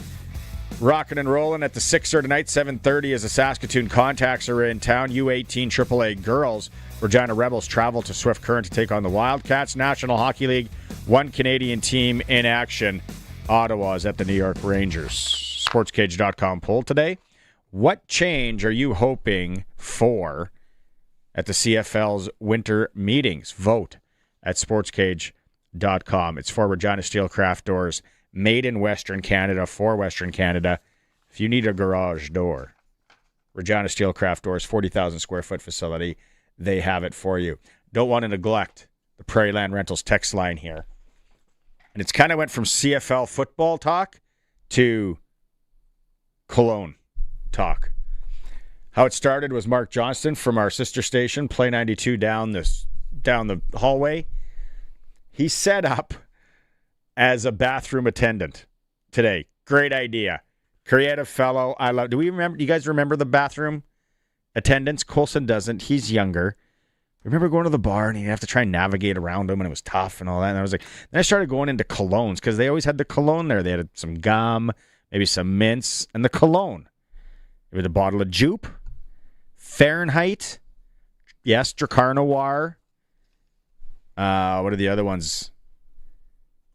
rocking and rolling at the Sixer tonight, 7:30 as the Saskatoon Contacts are in town. U18 AAA girls, Regina Rebels travel to Swift Current to take on the Wildcats. National Hockey League, one Canadian team in action. Ottawa is at the New York Rangers. Sportscage.com poll today. What change are you hoping for at the CFL's winter meetings? Vote at sportscage.com. It's for Regina Steelcraft Doors, made in Western Canada, for Western Canada. If you need a garage door, Regina Steelcraft Doors, 40,000 square foot facility. They have it for you. Don't want to neglect the Prairie Land Rentals text line here. And it's kind of went from CFL football talk to Cologne talk. How it started was Mark Johnston from our sister station, Play 92, down the hallway. He set up as a bathroom attendant today. Great idea. Creative fellow. I love. Do you guys remember the bathroom attendants? Colson doesn't. He's younger. Remember going to the bar and you have to try and navigate around them, and it was tough and all that. And I was like, then I started going into colognes because they always had the cologne there. They had some gum, maybe some mints, and the cologne. It was a bottle of Jupe, Fahrenheit, yes, Dracar Noir. What are the other ones?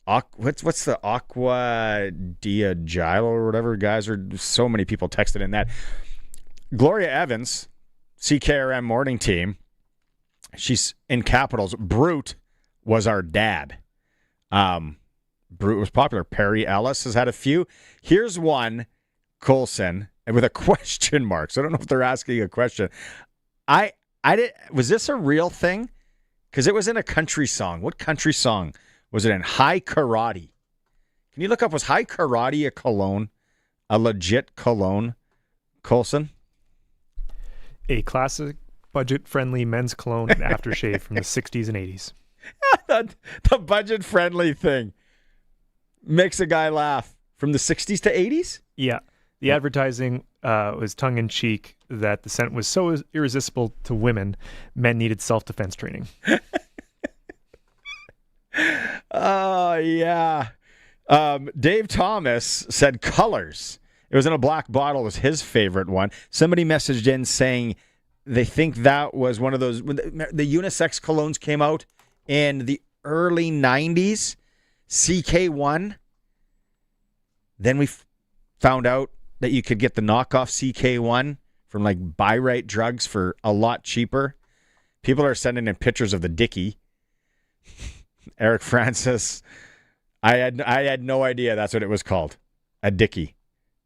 What's the Aqua Diagilo or whatever? Guys, are so many people texted in that. Gloria Evans, CKRM morning team. She's in capitals. Brute was our dad. Brute was popular. Perry Ellis has had a few. Here's one, Colson, and with a question mark. So I don't know if they're asking a question. Was this a real thing? Because it was in a country song. What country song was it in? High Karate. Can you look up, was High Karate a cologne? A legit cologne? Colson? A classic budget-friendly men's cologne and aftershave from the 60s and 80s. The budget-friendly thing makes a guy laugh. From the 60s to 80s? Yeah. The advertising was tongue-in-cheek that the scent was so irresistible to women, men needed self-defense training. Oh, yeah. Dave Thomas said colors. It was in a black bottle, was his favorite one. Somebody messaged in saying they think that was one of those, when the unisex colognes came out in the early 90s, CK1. Then we found out that you could get the knockoff CK1 from like Buy Right Drugs for a lot cheaper. People are sending in pictures of the Dickie. Eric Francis, I had no idea that's what it was called. A Dickie.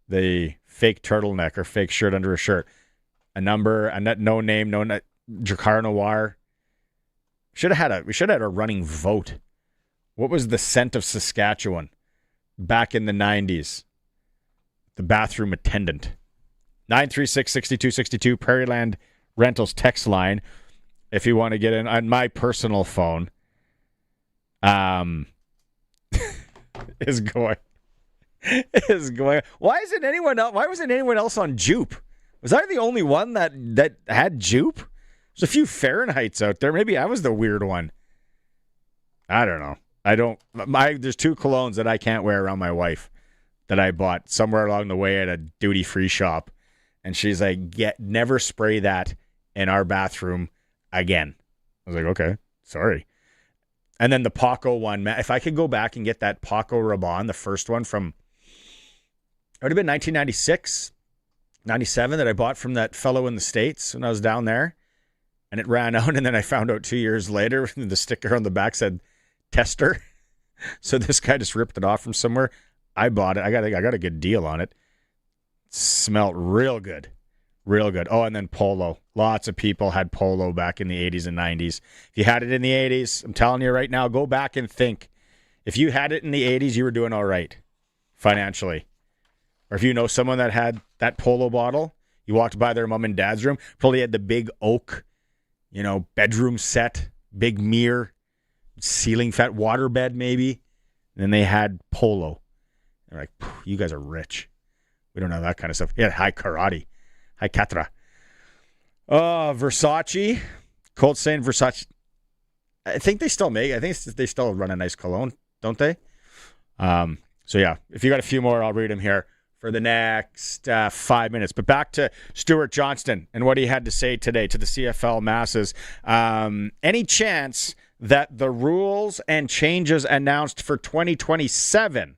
The fake turtleneck or fake shirt under a shirt. A number, no name, Dracar Noir. We should have had a running vote. What was the scent of Saskatchewan back in the 90s? The bathroom attendant. 936-6262, Prairieland Rentals text line. If you want to get in on my personal phone, is going. Why wasn't anyone else on Jupe? Was I the only one that had Jupe? There's a few Fahrenheits out there. Maybe I was the weird one. I don't know. There's two colognes that I can't wear around my wife that I bought somewhere along the way at a duty-free shop. And she's like, never spray that in our bathroom again. I was like, okay, sorry. And then the Paco one, man, if I could go back and get that Paco Rabanne, the first one from, it would have been 1996, 97 that I bought from that fellow in the States when I was down there. And it ran out, and then I found out 2 years later, the sticker on the back said tester. So this guy just ripped it off from somewhere. I bought it. I got a good deal on it. Smelled real good. Real good. Oh, and then Polo. Lots of people had Polo back in the 80s and 90s. If you had it in the 80s, I'm telling you right now, go back and think. If you had it in the 80s, you were doing all right financially. Or if you know someone that had that Polo bottle, you walked by their mom and dad's room, probably had the big oak, bedroom set, big mirror, ceiling fat waterbed maybe. And then they had Polo. They're like, you guys are rich. We don't have that kind of stuff. Yeah, High Karate. High Katra. Versace. Colt saying Versace. I think they still make. I think they still run a nice cologne, don't they? So yeah, if you got a few more, I'll read them here for the next 5 minutes. But back to Stewart Johnston and what he had to say today to the CFL masses. Any chance that the rules and changes announced for 2027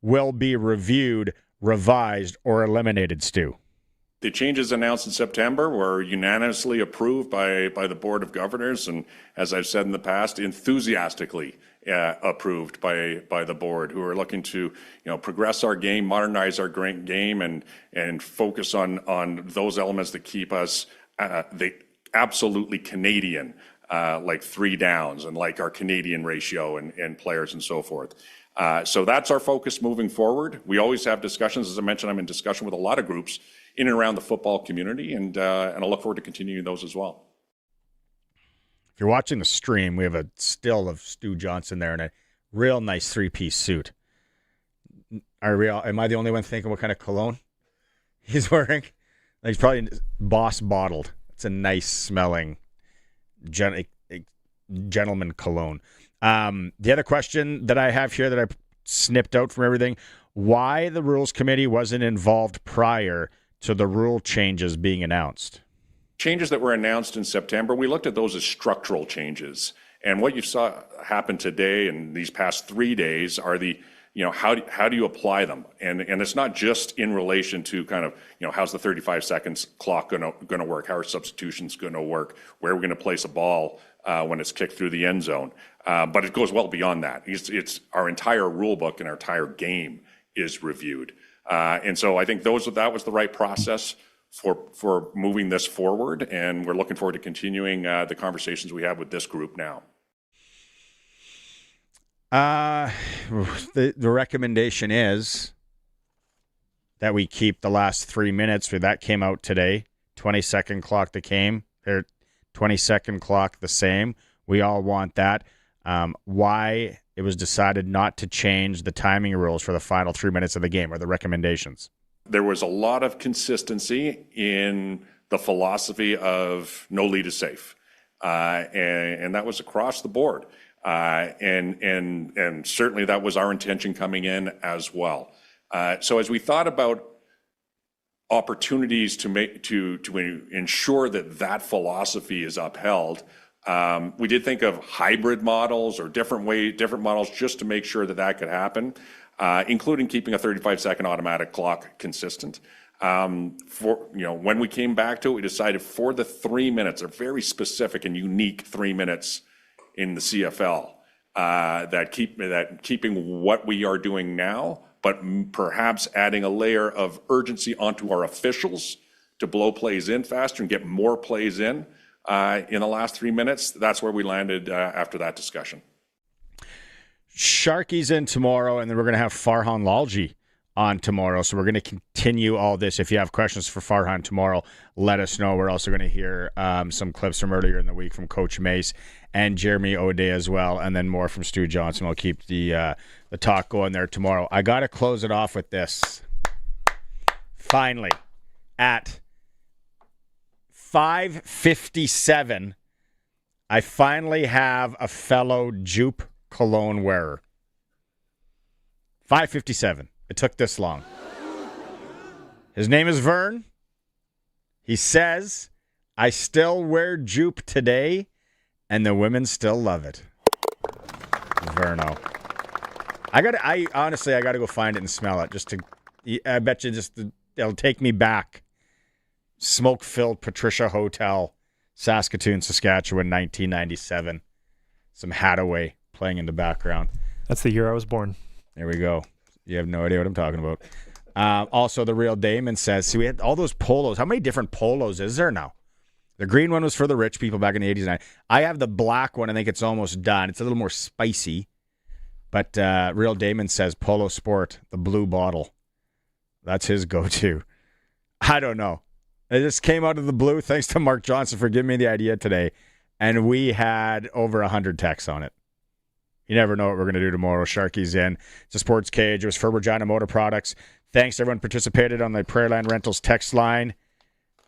will be reviewed, revised, or eliminated, Stu? The changes announced in September were unanimously approved by the Board of Governors, and as I've said in the past, enthusiastically approved by the board, who are looking to progress our game, modernize our game, and focus on those elements that keep us absolutely Canadian, like 3 downs and like our Canadian ratio and players and so forth. So that's our focus moving forward. We always have discussions. As I mentioned, I'm in discussion with a lot of groups in and around the football community, and I look forward to continuing those as well. If you're watching the stream, we have a still of Stu Johnston there in a real nice 3-piece suit. Am I the only one thinking what kind of cologne he's wearing? He's probably Boss bottled. It's a nice smelling gentleman cologne. The other question that I have here that I snipped out from everything, why the Rules Committee wasn't involved prior to the rule changes being announced? Changes that were announced in September, we looked at those as structural changes. And what you saw happen today and these past 3 days are how do you apply them? And it's not just in relation to kind of, how's the 35 seconds clock going to work? How are substitutions going to work? Where are we going to place a ball when it's kicked through the end zone? But it goes well beyond that. It's our entire rule book and our entire game is reviewed. And so I think that was the right process for moving this forward, and we're looking forward to continuing the conversations we have with this group now. The recommendation is that we keep the last 3 minutes. That came out today. 20-second clock that came. 20-second clock the same. We all want that. Why it was decided not to change the timing rules for the final 3 minutes of the game, or the recommendations? There was a lot of consistency in the philosophy of no lead is safe. And that was across the board. And certainly that was our intention coming in as well. So as we thought about opportunities to ensure that philosophy is upheld, we did think of hybrid models or different models just to make sure that could happen, including keeping a 35-second automatic clock consistent. When we came back to it, we decided for the 3 minutes, a very specific and unique 3 minutes in the CFL, that keeping what we are doing now, but perhaps adding a layer of urgency onto our officials to blow plays in faster and get more plays in the last 3 minutes. That's where we landed after that discussion. Sharky's in tomorrow, and then we're going to have Farhan Lalji on tomorrow. So we're going to continue all this. If you have questions for Farhan tomorrow, let us know. We're also going to hear some clips from earlier in the week from Coach Mace and Jeremy O'Day as well, and then more from Stu Johnston. We'll keep the talk going there tomorrow. I got to close it off with this. Finally, at 5:57, I finally have a fellow Jupe cologne wearer. 5:57. It took this long. His name is Vern. He says, I still wear Jupe today, and the women still love it. Verno. I honestly got to go find it and smell it. I bet you it'll take me back. Smoke-filled Patricia Hotel, Saskatoon, Saskatchewan, 1997. Some Hathaway playing in the background. That's the year I was born. There we go. You have no idea what I'm talking about. Also, the real Damon says, see, we had all those polos. How many different polos is there now? The green one was for the rich people back in the 80s. And I have the black one. I think it's almost done. It's a little more spicy. But real Damon says Polo Sport, the blue bottle. That's his go-to. I don't know. It just came out of the blue. Thanks to Mark Johnson for giving me the idea today. And we had over 100 texts on it. You never know what we're going to do tomorrow. Sharky's in. It's a Sports Cage. It was for Regina Motor Products. Thanks to everyone who participated on the Prairieland Rentals text line.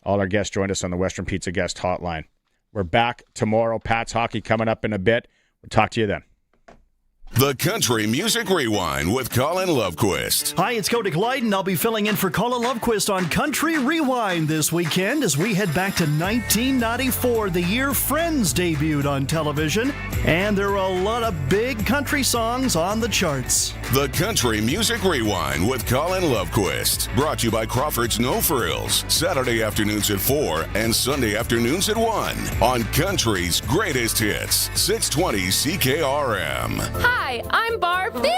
All our guests joined us on the Western Pizza guest hotline. We're back tomorrow. Pats hockey coming up in a bit. We'll talk to you then. The Country Music Rewind with Colin Lovequist. Hi, it's Cody Clyden. I'll be filling in for Colin Lovequist on Country Rewind this weekend as we head back to 1994, the year Friends debuted on television. And there are a lot of big country songs on the charts. The Country Music Rewind with Colin Lovequist. Brought to you by Crawford's No Frills. Saturday afternoons at 4 and Sunday afternoons at 1 on Country's Greatest Hits, 620 CKRM. Hi, I'm Barbie.